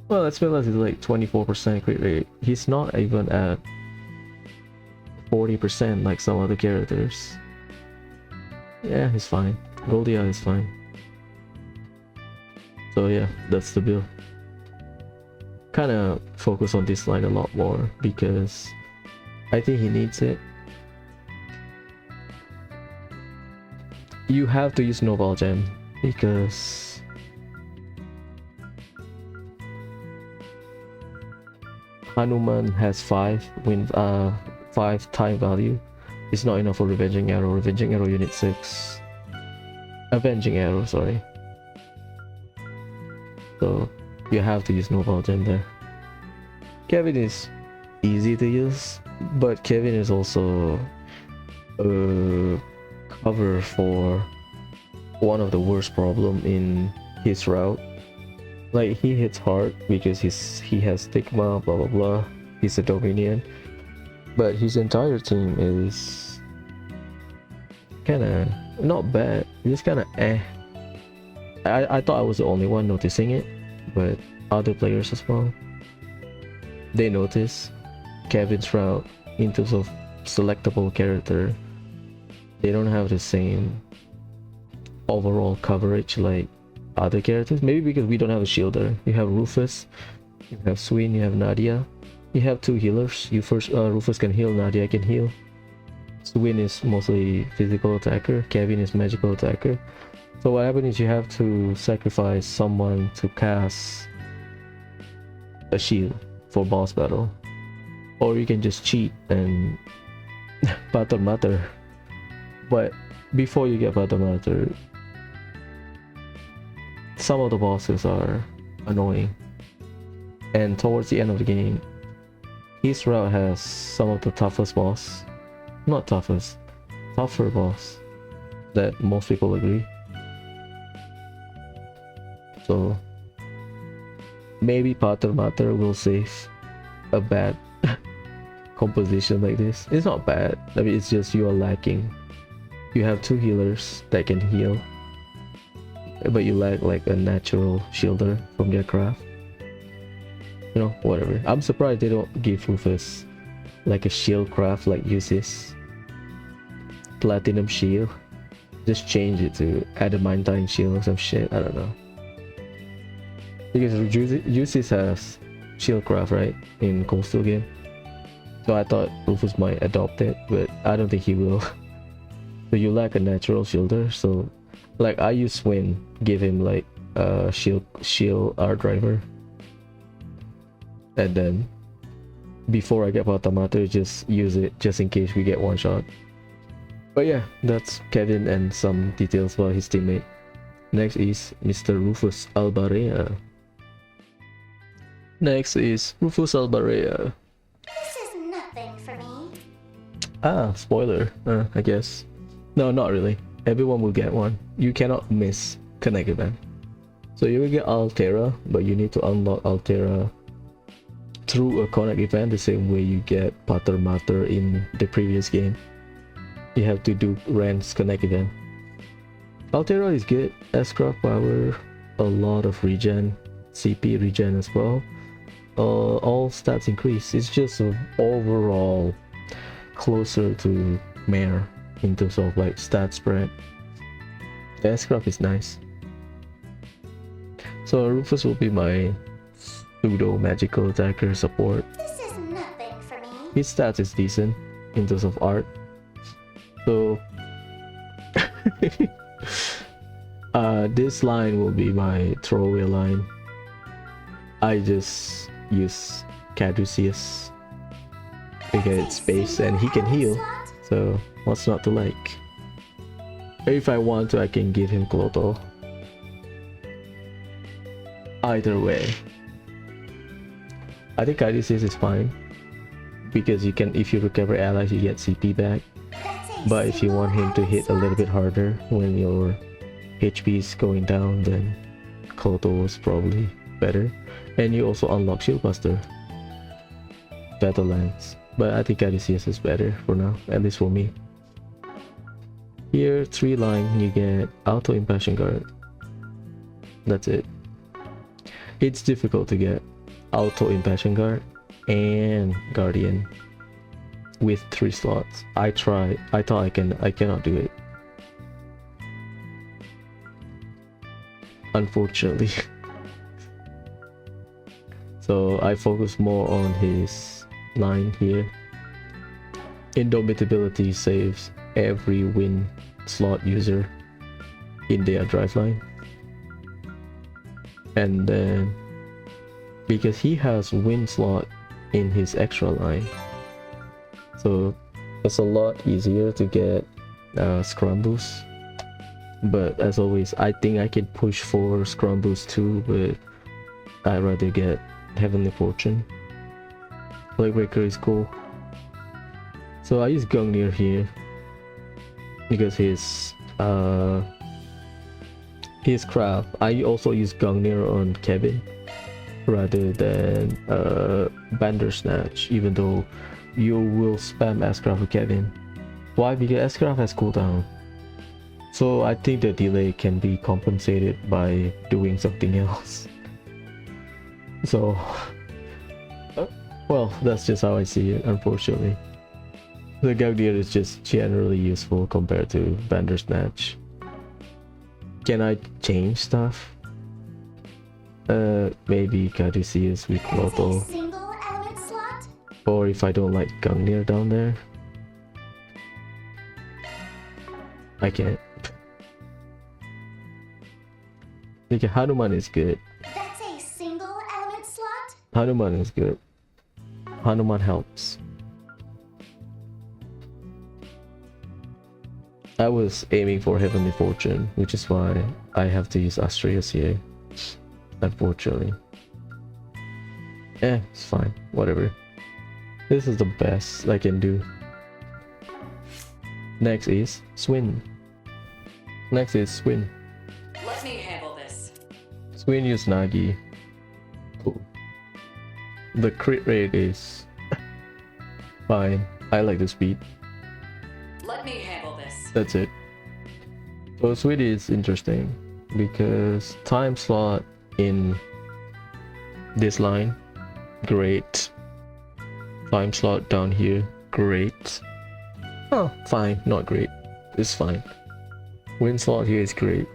Well, Esmelas is like 24% crit rate. He's not even at 40% like some other characters. Yeah, he's fine. Goldia is fine. So yeah, that's the build. Kinda focus on this line a lot more because I think he needs it. You have to use Noval Gem because Hanuman has 5 time value. It's not enough for Revenging Arrow. Revenging Arrow unit 6. Avenging Arrow, sorry. So you have to use Noval Gem there. Kevin is easy to use, but Kevin is also a cover for one of the worst problem in his route. Like, he hits hard because he has stigma, blah blah blah. He's a Dominion, but his entire team is kinda not bad, just kinda eh. I thought I was the only one noticing it, but other players as well, they notice Kevin's route in terms of selectable character. They don't have the same overall coverage like other characters. Maybe because we don't have a shielder. You have Rufus, you have Swin, you have Nadia. You have two healers. You first, Rufus can heal, Nadia can heal. Swin is mostly physical attacker, Kevin is magical attacker. So what happens is you have to sacrifice someone to cast a shield for boss battle. Or you can just cheat and Pater Mater. But before you get Pater Mater, some of the bosses are annoying. And towards the end of the game, his route has some of the toughest boss. Not toughest, tougher boss that most people agree. So maybe Pater Mater will save a bad composition like this. It's not bad, I mean it's just you are lacking. You have two healers that can heal, but you lack like a natural shielder from their craft. You know, whatever. I'm surprised they don't give Rufus like a shield craft like uses platinum shield. Just change it to adamantine shield or some shit, I don't know. Because Judith has shield craft, right, in Coastal game. So I thought Rufus might adopt it, but I don't think he will. So you lack a natural shielder, so like I use Swin, give him like a shield art driver. And then before I get Pater Mater, just use it just in case we get one shot. But yeah, that's Kevin and some details about his teammate. Next is Mr. Rufus Albarea. Next is Rufus Albarea. This is nothing for me. Ah, spoiler, I guess. No, not really. Everyone will get one. You cannot miss Connect event. So you will get Altera, but you need to unlock Altera through a Connect event the same way you get Pater Mater in the previous game. You have to do Renne's Connect event. Altera is good, S-Craft power, a lot of regen, CP regen as well. All stats increase. It's just overall closer to Mare in terms of like stat spread. The S-Craft is nice. So Rufus will be my pseudo magical attacker support. This is nothing for me. His stats is decent in terms of art. So this line will be my throwaway line. I just use Caduceus to get space and he can heal, so what's not to like? If I want to, I can give him Cloto. Either way, I think Caduceus is fine because you can, if you recover allies, you get CP back. But if you want him to hit a little bit harder when your HP is going down, then Cloto is probably better. And you also unlock Shieldbuster, Battlelands. But I think Caduceus is better for now, at least for me. Here, 3 line, you get Auto Impassion Guard. That's it. It's difficult to get Auto Impassion Guard and Guardian with 3 slots. I tried. I thought I cannot do it. Unfortunately. So I focus more on his line here. Indomitability saves every win slot user in their drive line. And then because he has win slot in his extra line, so it's a lot easier to get Scrum Boost. But as always, I think I can push for Scrum Boost too, but I'd rather get Heavenly Fortune. Plaguebreaker is cool. So I use Gungnir here because his craft. I also use Gungnir on Kevin rather than Bandersnatch, even though you will spam S-Craft with Kevin. Why? Because S-Craft has cooldown. So I think the delay can be compensated by doing something else. So, well, that's just how I see it, unfortunately. The Gungnir is just generally useful compared to Bandersnatch. Can I change stuff? Maybe Caduceus with Cloto. Single element slot? Or if I don't like Gungnir down there, I can't. Okay, Hanuman is good. That's a single element slot? Hanuman is good. Hanuman helps. I was aiming for Heavenly Fortune, which is why I have to use Astreus here, unfortunately. It's fine, whatever. This is the best I can do. Next is Swin. Next is Swin. Let me handle this. Swin use Nagi. Cool. The crit rate is fine. I like the speed. Let me handle this. That's it. So Swin is interesting because time slot in this line, great. Time slot down here, great. Oh, fine, not great. It's fine. Wind slot here is great.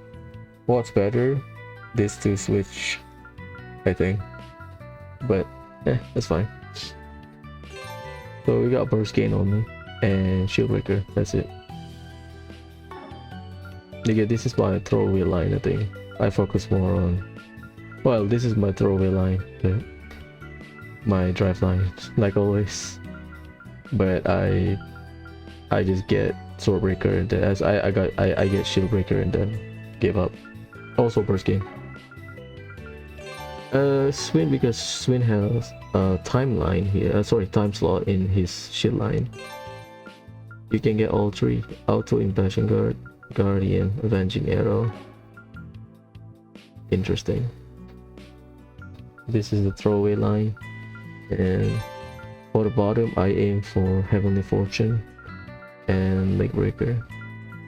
What's better? This to switch, I think. But that's fine. So we got burst gain only and shield breaker. That's it. Again, this is my throwaway line. I think I focus more on. Well, this is my throwaway line. My drive line, like always. But I just get sword breaker and then as I get shield breaker and then give up. Also burst gain. Swin, because Swin has a timeline here. Sorry, time slot in his shield line. You can get all three: auto impassion guard, guardian, avenging arrow. Interesting. This is the throwaway line, and for the bottom I aim for Heavenly Fortune and Leg Breaker.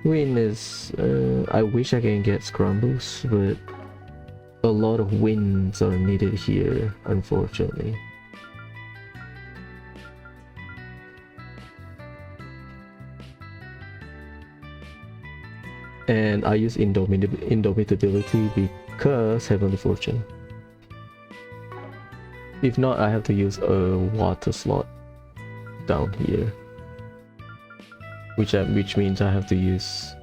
Win is I wish I can get Scrum Boost, but a lot of wins are needed here, unfortunately. And I use Indomitability because Heavenly Fortune. If not, I have to use a water slot down here, which means I have to use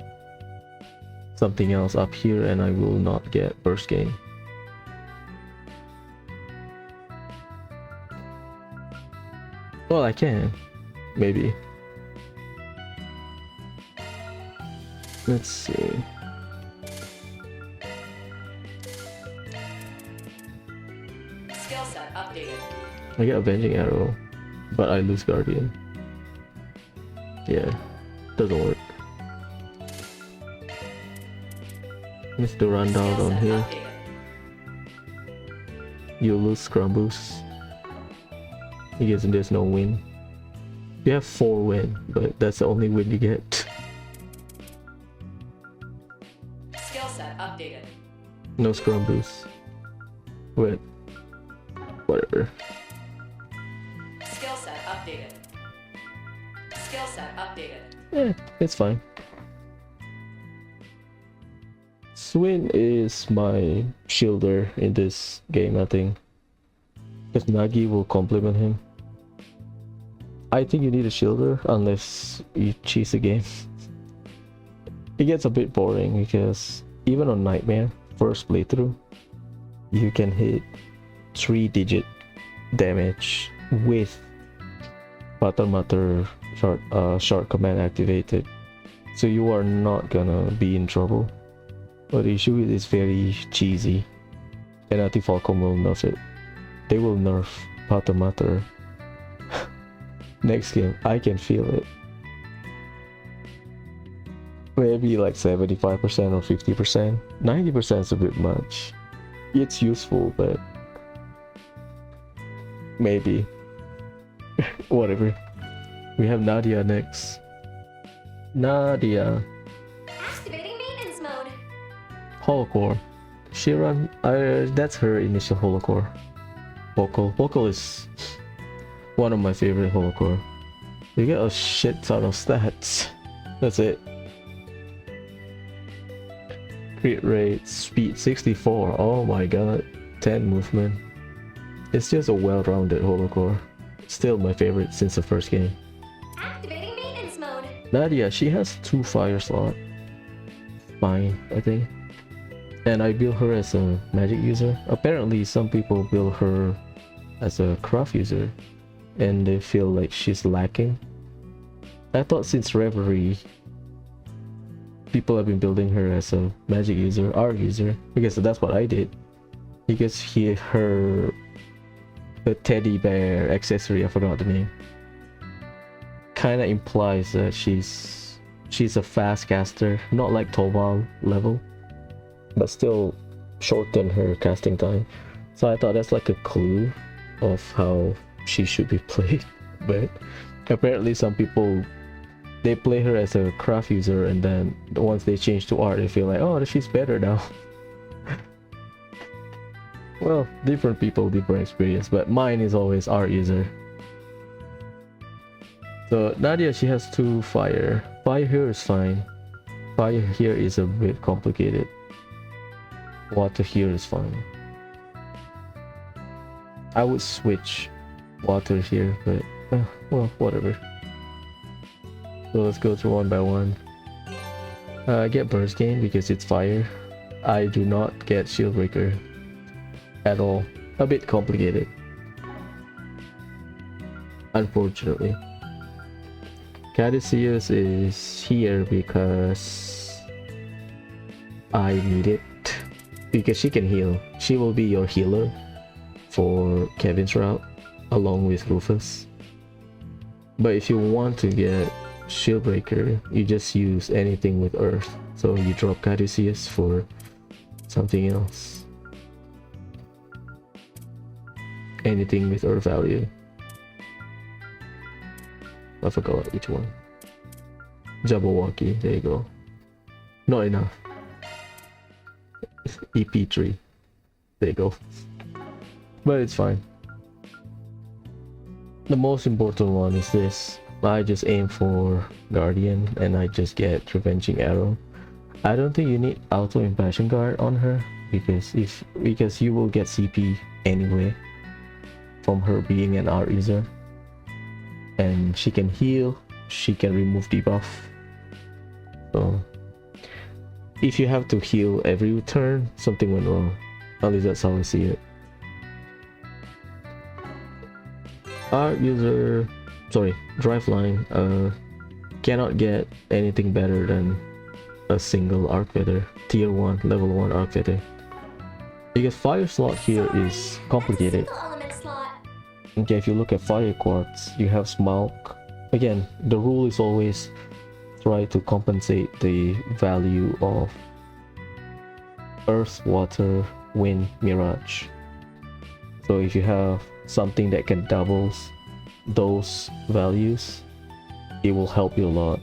something else up here, and I will not get burst gain. Well, I can, maybe. Let's see. Skill set updated. I get avenging arrow, but I lose guardian. Yeah, doesn't work. Mr. Rundown Skill on set here. updated. You lose scrum boost because there's no win. You have 4 win, but that's the only win you get. Skill set updated. No scrum boost. Wait, whatever. Skill set updated. Skill set updated. It's fine. Swin is my shielder in this game, I think, because Nagi will complement him. I think you need a shielder unless you cheese the game. It gets a bit boring because even on Nightmare first playthrough, you can hit 3-digit damage with Matter short command activated, so you are not gonna be in trouble. But the issue is it's very cheesy, and I think Falcom will nerf it. They will nerf Matter next game. I can feel it. Maybe like 75% or 50%. 90% is a bit much. It's useful, but maybe. Whatever. We have Nadia next. Nadia. Activating maintenance mode. Holocore. She run. That's her initial holocore. Vocal is one of my favorite holocore. You get a shit ton of stats. That's it. Crit rate, speed 64. Oh my god. 10 movement. It's just a well-rounded holocore. Still my favorite since the first game. Activating maintenance mode. Nadia, she has 2 fire slots. Fine, I think. And I build her as a magic user. Apparently some people build her as a craft user and they feel like she's lacking. I thought since Reverie people have been building her as a magic user, art user, because that's what I did. Because her teddy bear accessory, I forgot the name, kind of implies that she's a fast caster, not like Toval level, but still shorten her casting time. So I thought that's like a clue of how she should be played. But apparently some people, they play her as a craft user, and then once they change to art they feel like, oh, she's better now. Well, different people, different experience, but mine is always art user. So Nadia, she has 2 fire. Fire here is fine. Fire here is a bit complicated. Water here is fine. I would switch water here, but well, whatever. So let's go through one by one. I get burst gain because it's fire. I do not get shield breaker at all. A bit complicated, unfortunately. Caduceus is here because I need it, because she can heal. She will be your healer for Kevin's route along with Rufus. But if you want to get shield breaker, you just use anything with earth. So you drop Caduceus for something else. Anything with earth value. I forgot which one. Jabberwocky, there you go. Not enough. EP3. There you go. But it's fine. The most important one is this. I just aim for Guardian and I just get Revenging Arrow. I don't think you need Auto Impassion Guard on her because you will get CP anyway from her being an art user. And she can heal, she can remove debuff. So if you have to heal every turn, something went wrong. At least that's how I see it. Art user, sorry, drive line, cannot get anything better than a single arc feather, tier 1, level 1 arc feather. Because fire slot here is complicated. Single element slot. Okay, if you look at fire quartz, you have smoke. Again, the rule is always try to compensate the value of earth, water, wind, mirage. So if you have something that can double those values, it will help you a lot.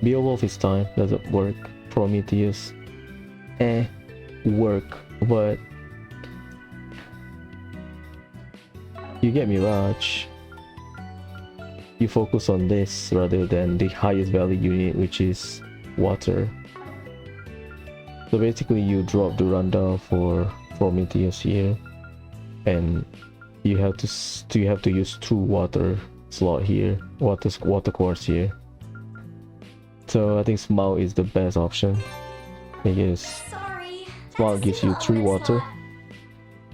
Beowulf is time, doesn't work. Prometheus, work, but you get Mirage, you focus on this rather than the highest value unit, which is water. So basically you drop Durandal for Prometheus here, and you have to use 2 water slot here, water quartz here. So I think Smile is the best option because Sorry. Smile gives you 3 water,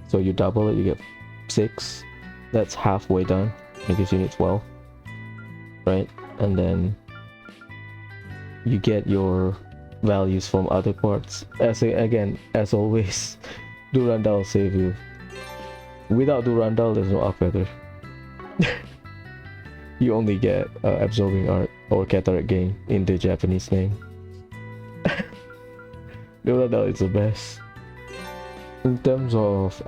so you double it, you get 6. That's halfway done because you need 12, right? And then you get your values from other parts. As always, Durandal will save you. Without Durandal, there's no arc feather. You only get absorbing art or cataract gain in the Japanese name. Durandal is the best. In terms of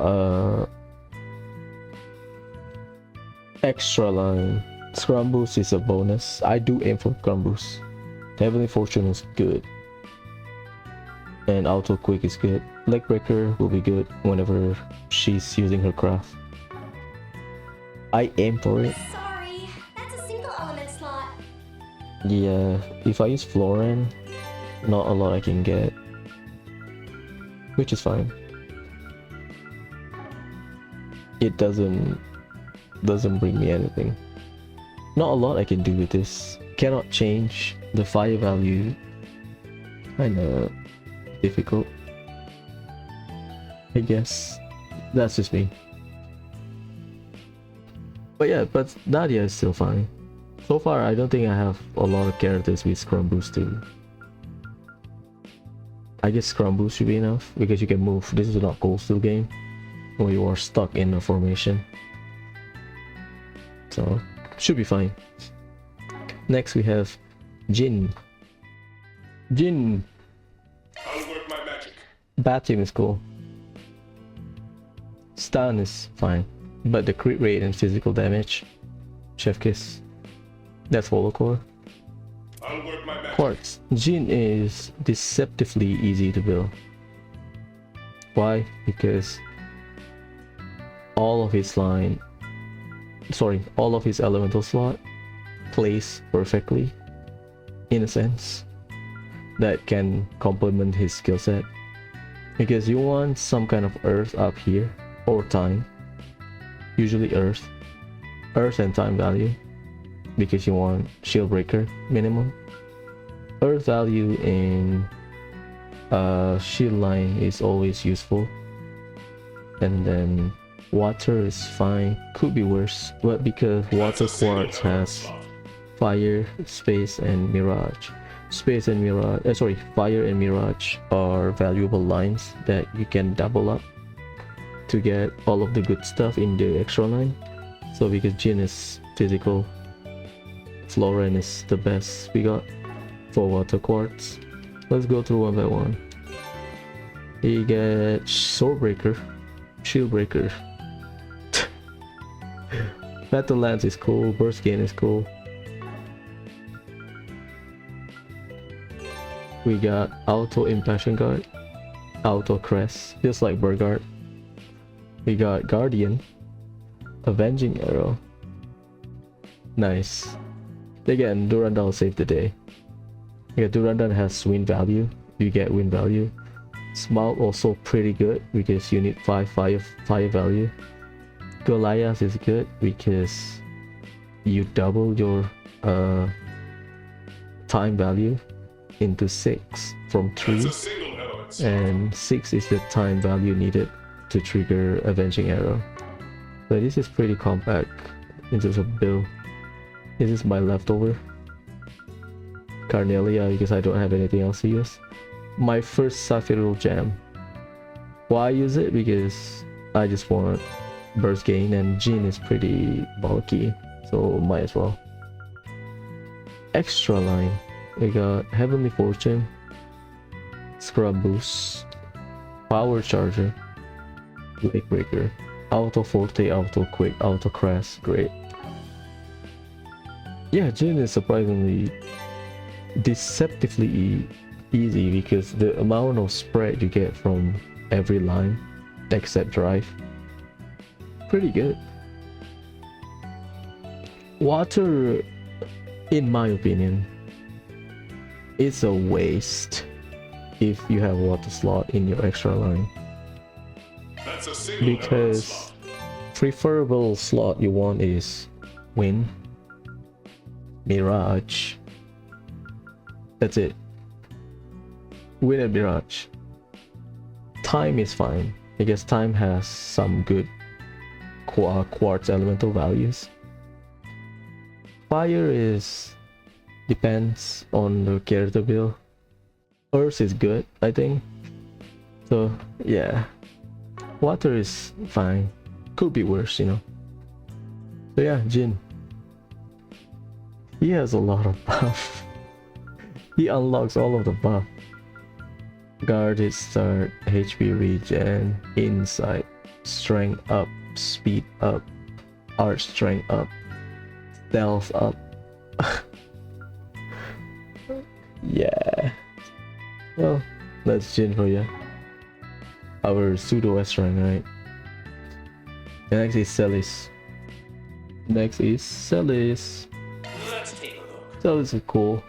extra line, Scrum Boost is a bonus. I do aim for Scrum Boost. Heavenly Fortune is good. And Auto Quick is good. Leg Breaker will be good whenever she's using her craft. I aim for it. Sorry. That's a single element slot. Yeah, if I use Florin, not a lot I can get. Which is fine. It doesn't doesn't bring me anything. Not a lot I can do with this. Cannot change the fire value. Kinda difficult, I guess. That's just me. But yeah, but Nadia is still fine. So far, I don't think I have a lot of characters with Scrum Boost too. I guess Scrum Boost should be enough because you can move. This is not Cold Steel game where you are stuck in a formation. So, should be fine. Next we have Jin. Jin. I'll work my magic. Bat team is cool. Stun is fine. But the crit rate and physical damage, Chef Kiss. That's Hollow Core. I'll work my magic. Quartz. Jin is deceptively easy to build. Why? Because all of his elemental slot plays perfectly, in a sense, that can complement his skill set. Because you want some kind of earth up here, or time. Usually earth and time value, because you want shield breaker minimum. Earth value in shield line is always useful, and then water is fine, could be worse, but because water quartz has fire, space, and mirage. Fire and mirage are valuable lines that you can double up to get all of the good stuff in the extra line. So because Jin is physical, Floran is the best we got for water quartz. Let's go through one by one. You get sword breaker, shield breaker. Battle lance is cool, burst gain is cool. We got auto impassion guard, auto crest, just like Bergard. We got Guardian, Avenging Arrow. Nice. Again, Durandal will save the day. Yeah, Durandal has Swin value. You get win value. Smalt also pretty good because you need 5 fire value. Goliath is good because you double your time value into 6 from 3, and 6 is the time value needed to trigger Avenging Arrow. So this is pretty compact in terms of build. This is my leftover Carnelia because I don't have anything else to use. My first Saphirul Gem. Why use it? Because I just want burst gain, and Jin is pretty bulky, so might as well. Extra line. We got Heavenly Fortune, Scrub Boost, Power Charger, Lake Breaker, Auto Forte, Auto Quick, Auto Crash. Great. Yeah, Jin is surprisingly deceptively easy because the amount of spread you get from every line except drive, pretty good. Water, in my opinion, is a waste if you have water slot in your extra line, because preferable slot you want is Wind, Mirage. That's it. Wind and Mirage. Time is fine because time has some good quartz elemental values. Fire is depends on the character build. Earth is good, I think. So yeah, water is fine. Could be worse, you know. So yeah, Jin. He has a lot of buff. He unlocks all of the buff. Guard his start, HP regen, insight, strength up, speed up, art strength up, stealth up. Yeah. Well, that's Jin for you. Our pseudo S rank, right? The next is Celis. Let's take a look. Celis is cool.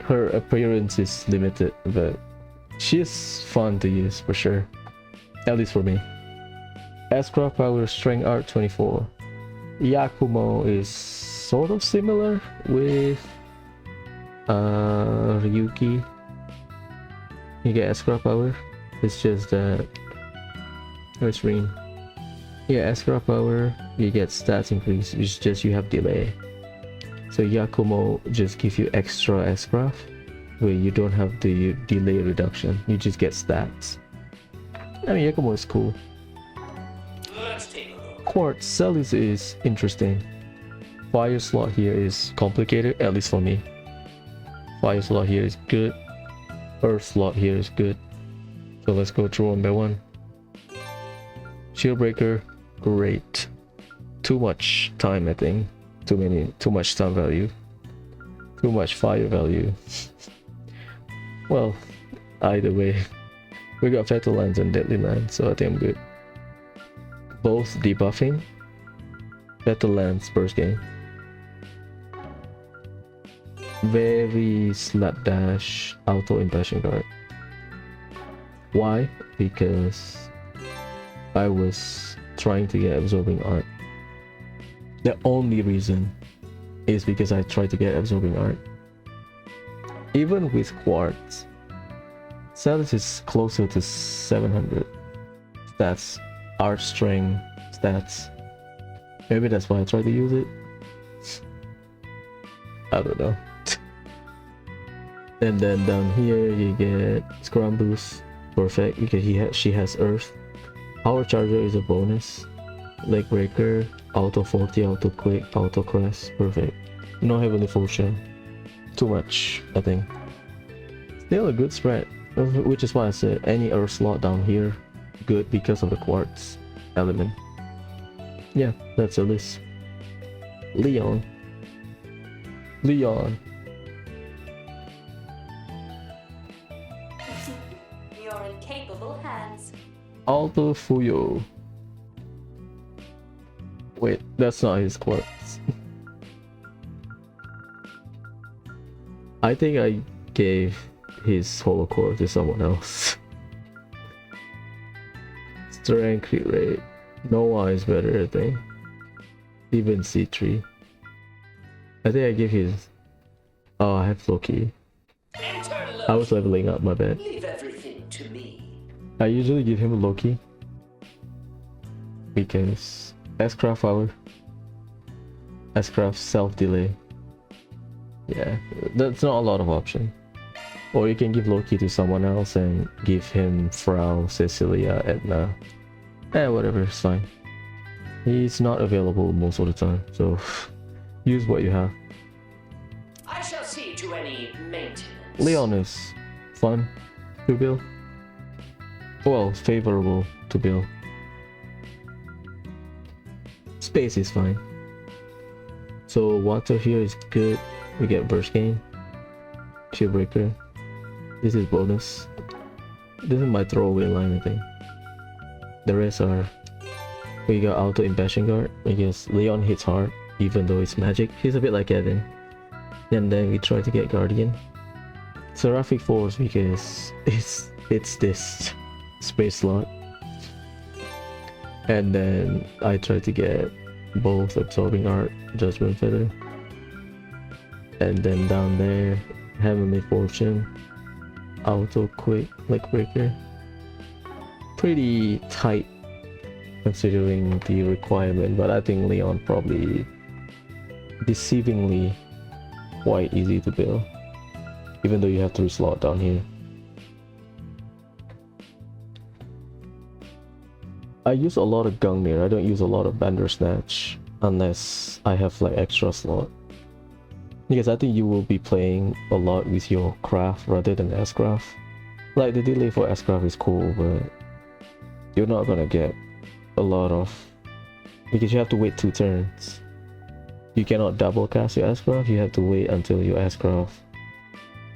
Her appearance is limited, but she's fun to use for sure. At least for me. Ascra power strength art 24. Yakumo is sort of similar with Ryuki. You get escrow power. It's just that where's Rean? Yeah, escrow power, you get stats increase. It's just you have delay. So Yakumo just gives you extra escrow where you don't have the delay reduction. You just get stats. I mean, Yakumo is cool. Let's take a look. Quartz Celis is interesting. Fire slot here is complicated, at least for me. Fire slot here is good. Earth slot here is good. So let's go through one by one. Shield breaker, great. Too much time, I think. Too much time value. Too much fire value. Well, either way. We got Fatal Lance and Deadly Lance, so I think I'm good. Both debuffing. Fatal Lance burst game. Very slapdash auto impassion guard. Why? Because I was trying to get absorbing art. The only reason is because I tried to get absorbing art. Even with Quartz, Celis is closer to 700 stats, art strength stats. Maybe that's why I tried to use it. I don't know. And then down here you get Scrum Boost, perfect because she has Earth. Power Charger is a bonus. Leg Breaker, Auto 40, Auto Quick, Auto Crest, perfect. No Heavenly Fortune. Too much, I think. Still a good spread, which is why I said any Earth slot down here, good because of the Quartz element. Yeah, that's a list. Leon. You're in capable hands. Alto Fuyo. Wait, that's not his Quartz. I think I gave his Holo Core to someone else. Strength crit rate. No one is better, I think. Even C3. I think I gave his... Oh, I have Loki. Enter I was leveling up, my bad. Leave everything to me. I usually give him a Loki because S-Craft power, S-Craft self-delay. Yeah, that's not a lot of option. Or you can give Loki to someone else and give him Frau, Cecilia, Edna. Whatever, it's fine. He's not available most of the time, so use what you have. I shall see to any maintenance. Leon is fun to build. Well, favorable to build. Space is fine. So water here is good. We get burst gain. Shield breaker. This is bonus. This is my throwaway line, I think. The rest are... We got auto impassion guard. I guess Leon hits hard, even though it's magic. He's a bit like Kevin. And then we try to get Guardian. Seraphic Force because it's this space slot. And then I try to get both Absorbing Art, Judgment Feather. And then down there, Heavenly Fortune, Auto Quick, Leg Breaker. Pretty tight considering the requirement, but I think Leon probably deceivingly quite easy to build, even though you have 3 slots down here. I use a lot of Gungnir. I don't use a lot of Bandersnatch unless I have like extra slot, because I think you will be playing a lot with your craft rather than S-Craft. Like the delay for S-Craft is cool, but you're not gonna get a lot of, because you have to wait 2 turns. You cannot double cast your S-Craft. You have to wait until your S-Craft,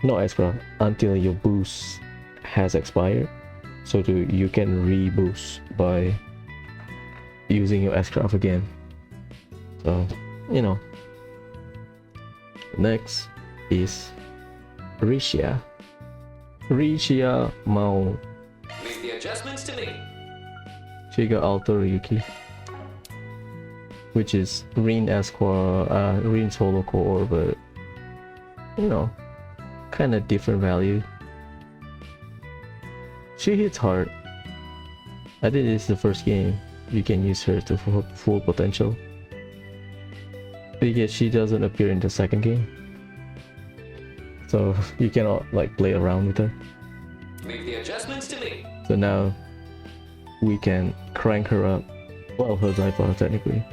not S-Craft, until your boost has expired, so you can re-boost by using your S-Craft again. So, you know. Next is Rixia. Rixia mau. Leave the adjustments to me. She got Alto Ryuki. which is Rean's holo core, but you know, kind of different value. She hits hard. I think this is the first game you can use her to full potential, because she doesn't appear in the second game, so you cannot like play around with her. Leave the adjustments to me. So now we can crank her up. Well, her Zypher technically.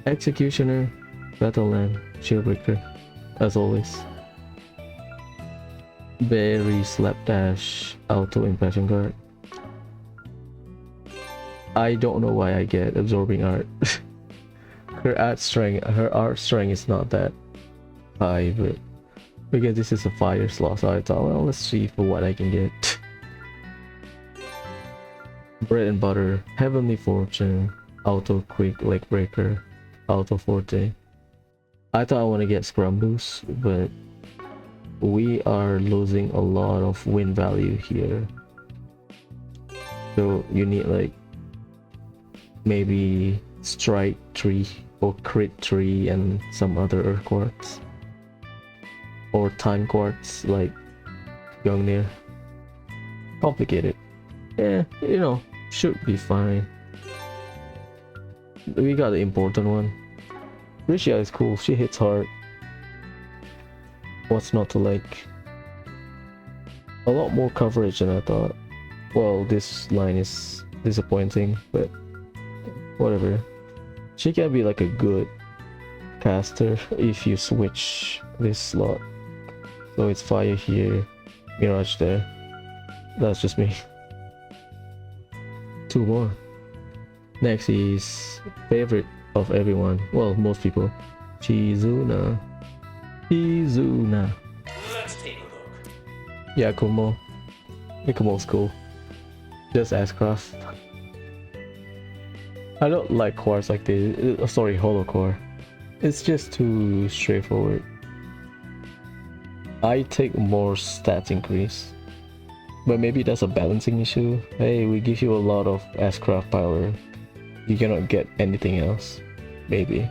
Executioner, Battleland, Shieldbreaker, as always. Very Slapdash, Auto Impassion Guard. I don't know why I get Absorbing Art. her art strength is not that high, but because this is a fire slot, so I thought, well, let's see for what I can get. Bread and Butter, Heavenly Fortune, Auto Quick Leg Breaker, Auto Forte. I thought I want to get Scrum Boost, but we are losing a lot of win value here. So you need like maybe Strike 3 or Crit 3 and some other Earth Quartz. Or Time Quartz like Gungnir. Complicated. Yeah, you know, should be fine. We got the important one. Rixia is cool, she hits hard. What's not to like? A lot more coverage than I thought. Well, this line is disappointing, but whatever. She can be like a good caster if you switch this slot. So it's Fire here, Mirage there. That's just me. Two more. Next is favorite of everyone. Well, most people. Shizuna. Shizuna. Let's take a look. Yakumo. Yakumo's cool. Just Ashcraft. I don't like cores like this. Sorry, holo core. It's just too straightforward. I take more stats increase. But maybe that's a balancing issue. Hey, we give you a lot of Ashcraft power. You cannot get anything else. Maybe.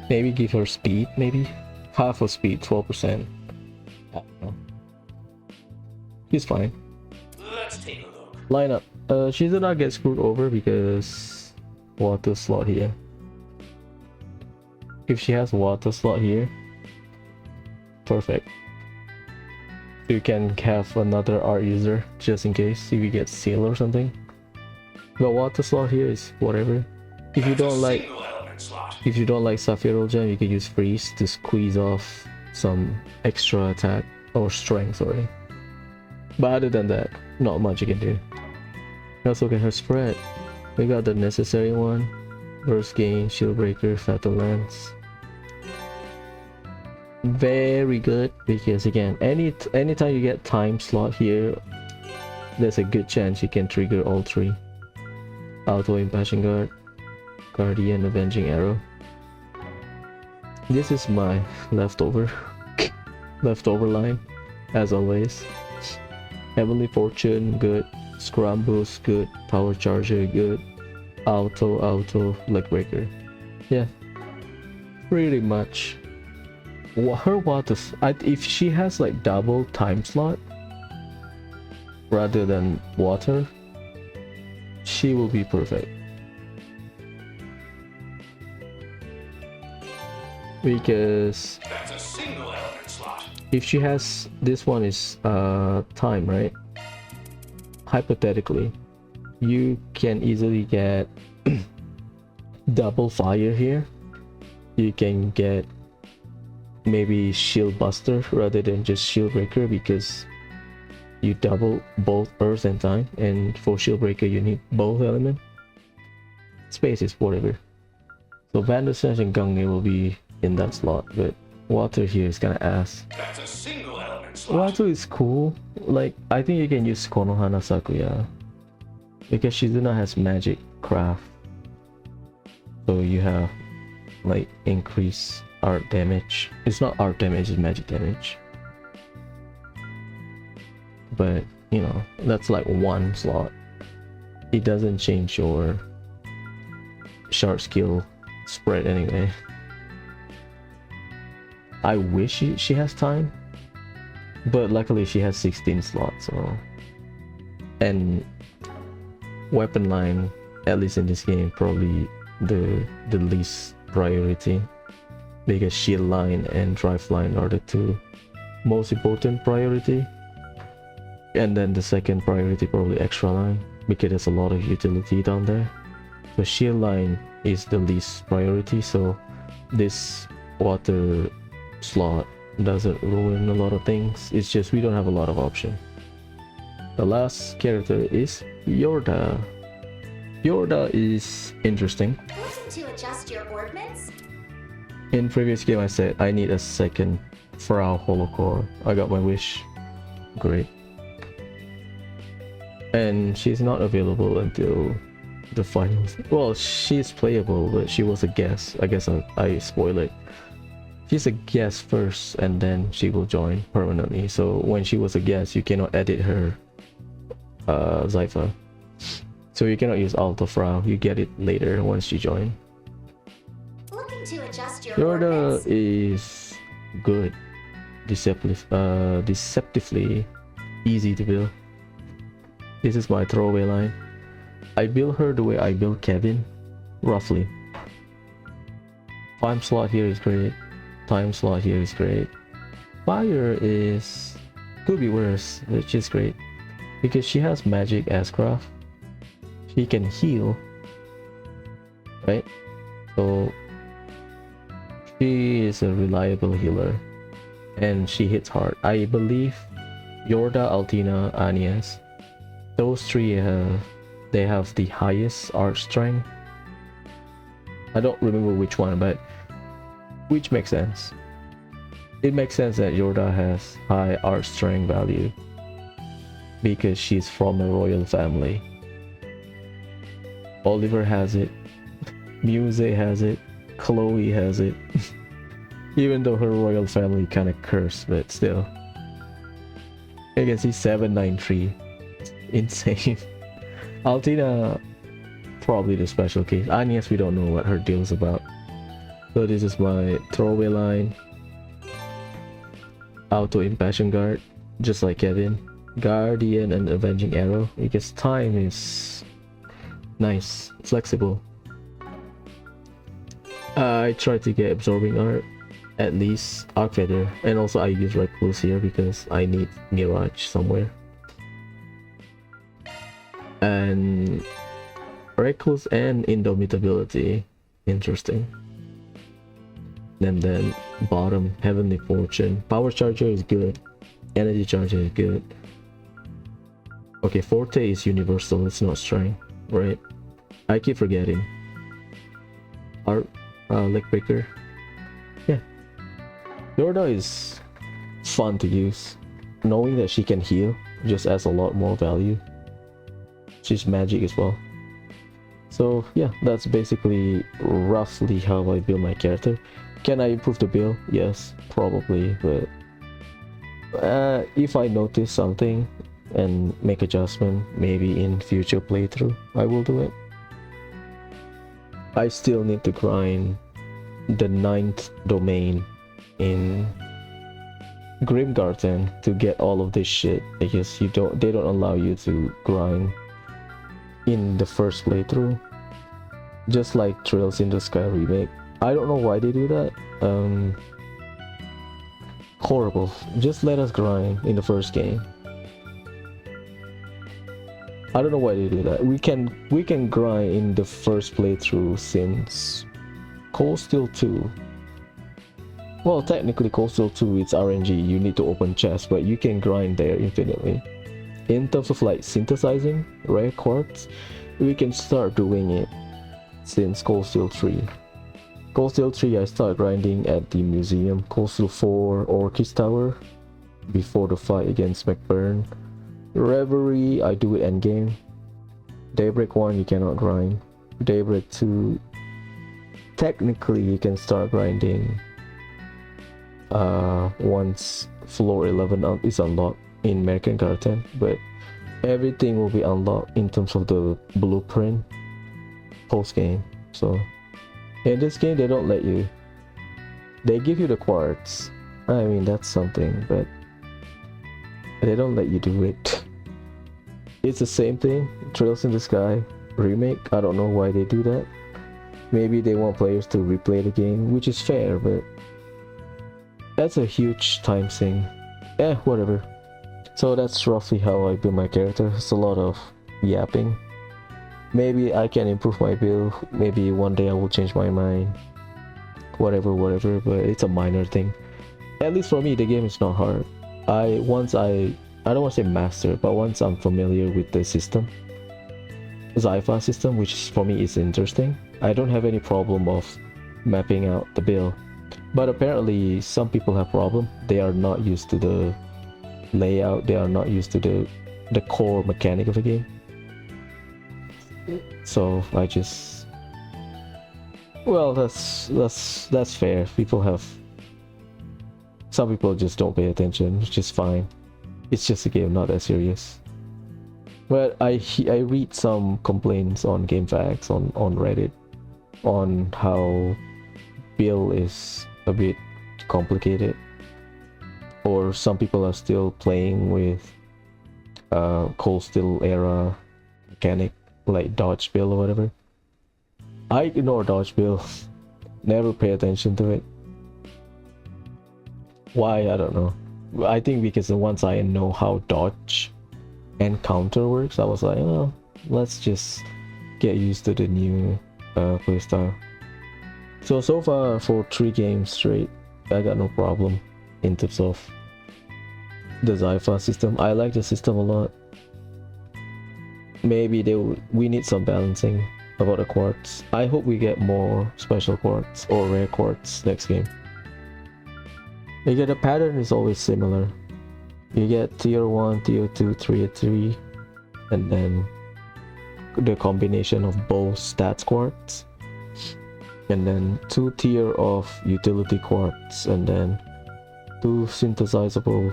Maybe give her speed, maybe? Half of speed, 12%. I don't know. He's fine. Let's take a look. Lineup. Shizuna gets screwed over because water slot here. If she has water slot here, perfect. You can have another art user just in case if you get seal or something. But water slot here is whatever. If you don't like Sapphire Gem, you can use freeze to squeeze off some extra attack or strength, sorry. But other than that, not much you can do. Let's look at her spread. We got the necessary one. Burst Gain, Shield Breaker, Fatal Lance. Very good, because again, anytime you get time slot here, there's a good chance you can trigger all three. Auto Impassion Guard, Guardian Avenging Arrow. This is my leftover line, as always. Heavenly Fortune, good. Scrum Boost, good. Power Charger, good. Auto Leg Breaker. Yeah, pretty much. Her water, if she has like double time slot rather than water, she will be perfect. Because That's a single element slot. if she has, this one is time, right? Hypothetically, you can easily get double fire here. You can get maybe Shield Buster rather than just Shield Breaker, because you double both Earth and Time, and for Shield Breaker you need both element. Space is whatever. So Vandal Slash and Gungnir will be in that slot, but water here is kinda ass. That's a single element slot. Water is cool. Like, I think you can use Konohana Sakuya, because Shizuna has magic craft, so you have like increase art damage. It's not art damage, it's magic damage. But you know, that's like one slot. It doesn't change your shard skill spread anyway. I wish she has time, but luckily she has 16 slots, so. And weapon line, at least in this game, probably the least priority, because shield line and drive line are the two most important priority, and then the second priority probably extra line, because there's a lot of utility down there. So shield line is the least priority, so this water slot doesn't ruin a lot of things. It's just we don't have a lot of option. The last character is Jorda. Jorda is interesting. Looking to adjust your ordnance? In previous game I said I need a second Frau holocore. I got my wish. Great. And she's not available until the finals. Well, she's playable, but she was a guest. I guess I spoil it. She's a guest first, and then she will join permanently. So when she was a guest, you cannot edit her Zypher. So you cannot use Alto Frau. You get it later once you join. Looking to adjust your Jorda ordnance? is good. Deceptively easy to build. This is my throwaway line. I build her the way I build Kevin, roughly. Time slot here is great. Time slot here is great. Fire is could be worse, which is great because she has magic Ascraft. She can heal, right? So she is a reliable healer, and she hits hard. I believe Jorda, Altina, Agnes, those three they have the highest art strength. I don't remember which one, but which makes sense. It makes sense that Jorda has high art strength value because she's from a royal family. Oliver has it, Muse has it, Chloe has it. Even though her royal family kind of cursed, but still. You can see 793. Insane. Altina, probably the special case. Agnes, we don't know what her deal is about. So this is my throwaway line. Auto Impassion Guard, just like Kevin. Guardian and Avenging Arrow, because time is nice, flexible. I try to get Absorbing Art, at least Arc Feather, and also I use Recluse here because I need Mirage somewhere. And Recluse and Indomitability, interesting. And then bottom, Heavenly Fortune. Power Charger is good. Energy Charger is good. Okay, Forte is universal, it's not strength, right? I keep forgetting. Art, Leg Breaker. Yeah. Jorda is fun to use. Knowing that she can heal just adds a lot more value. She's magic as well. So yeah, that's basically roughly how I build my character. Can I improve the build? Yes, probably, but if I notice something and make adjustment, maybe in future playthrough I will do it. I still need to grind the 9th domain in Garten to get all of this shit, because they don't allow you to grind in the first playthrough, just like Trails in the Sky remake. I don't know why they do that. Horrible. Just let us grind in the first game. I don't know why they do that. We can grind in the first playthrough since Cold Steel 2. Well, technically Cold Steel 2 it's RNG, you need to open chests, but you can grind there infinitely. In terms of like synthesizing rare quartz, we can start doing it since Cold Steel 3. Cold Steel 3 I start grinding at the museum. Cold Steel 4 Orchis Tower before the fight against McBurn. Reverie I do it endgame. Daybreak 1 you cannot grind. Daybreak 2 technically you can start grinding once floor 11 is unlocked in American Garten, but everything will be unlocked in terms of the blueprint post game. So in this game they don't let you. They give you the quartz. I mean, that's something, but they don't let you do it. It's the same thing, Trails in the Sky remake. I don't know why they do that. Maybe they want players to replay the game, which is fair, but that's a huge time sink. Whatever. So that's roughly how I build my character. It's a lot of yapping. Maybe I can improve my build. Maybe one day I will change my mind. Whatever, but it's a minor thing. At least for me, the game is not hard. I don't want to say master, but once I'm familiar with the system, Zypha system, which for me is interesting, I don't have any problem of mapping out the build. But apparently some people have problem. They are not used to the layout, they are not used to the core mechanic of the game. So I just, well, that's fair. Some people just don't pay attention, which is fine. It's just a game, not that serious. But I read some complaints on GameFAQs, on Reddit, on how build is a bit complicated, or some people are still playing with Cold Steel era mechanic, like dodge build or whatever. I ignore dodge build, never pay attention to it. Why? I don't know. I think because once I know how dodge and counter works, I was like, oh, let's just get used to the new playstyle. So far for 3 games straight, I got no problem in terms of the Zypha system. I like the system a lot. Maybe we need some balancing about the quartz. I hope we get more special quartz or rare quartz next game. Because the pattern is always similar. You get tier 1, tier 2, tier 3, and then the combination of both stats quartz, and then 2 tier of utility quartz, and then 2 synthesizable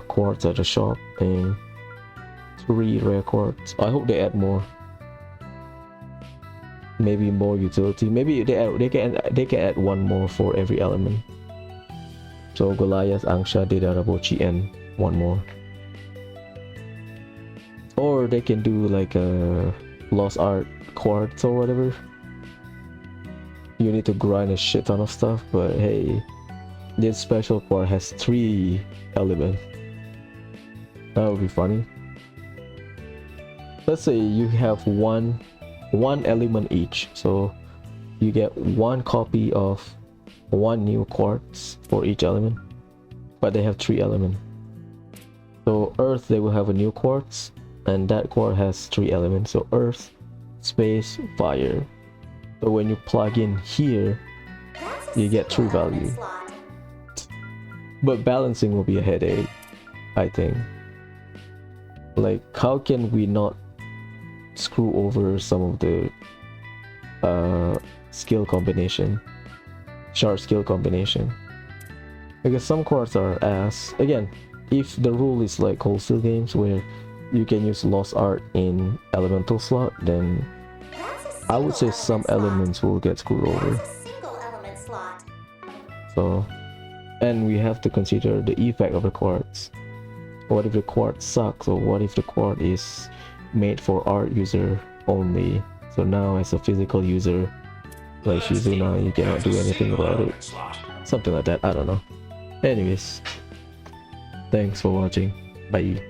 quartz at the shop, and 3 rare quartz. I hope they add more. Maybe more utility. Maybe they can add 1 more for every element. So Goliath, Angsha, Dedarabochi, and 1 more. Or they can do like a Lost Art Quartz or whatever. You need to grind a shit ton of stuff, but hey, this special quartz has 3 elements. That would be funny. Let's say you have one element each, so you get 1 copy of 1 new quartz for each element, but they have 3 elements. So Earth, they will have a new quartz, and that quartz has 3 elements. So Earth, Space, Fire. So when you plug in here, you get 3 value. But balancing will be a headache, I think. Like, how can we not screw over some of the skill combination, shard skill combination? Because some quartz are ass. Again, if the rule is like Cold Steel games where you can use Lost Art in elemental slot, then I would say some elements will get screwed over. So, and we have to consider the effect of the quartz. What if the quartz sucks, or what if the quartz is made for art user only? So now as a physical user like Shizuna, you cannot do anything about it. Something like that, I don't know. Anyways, thanks for watching. Bye.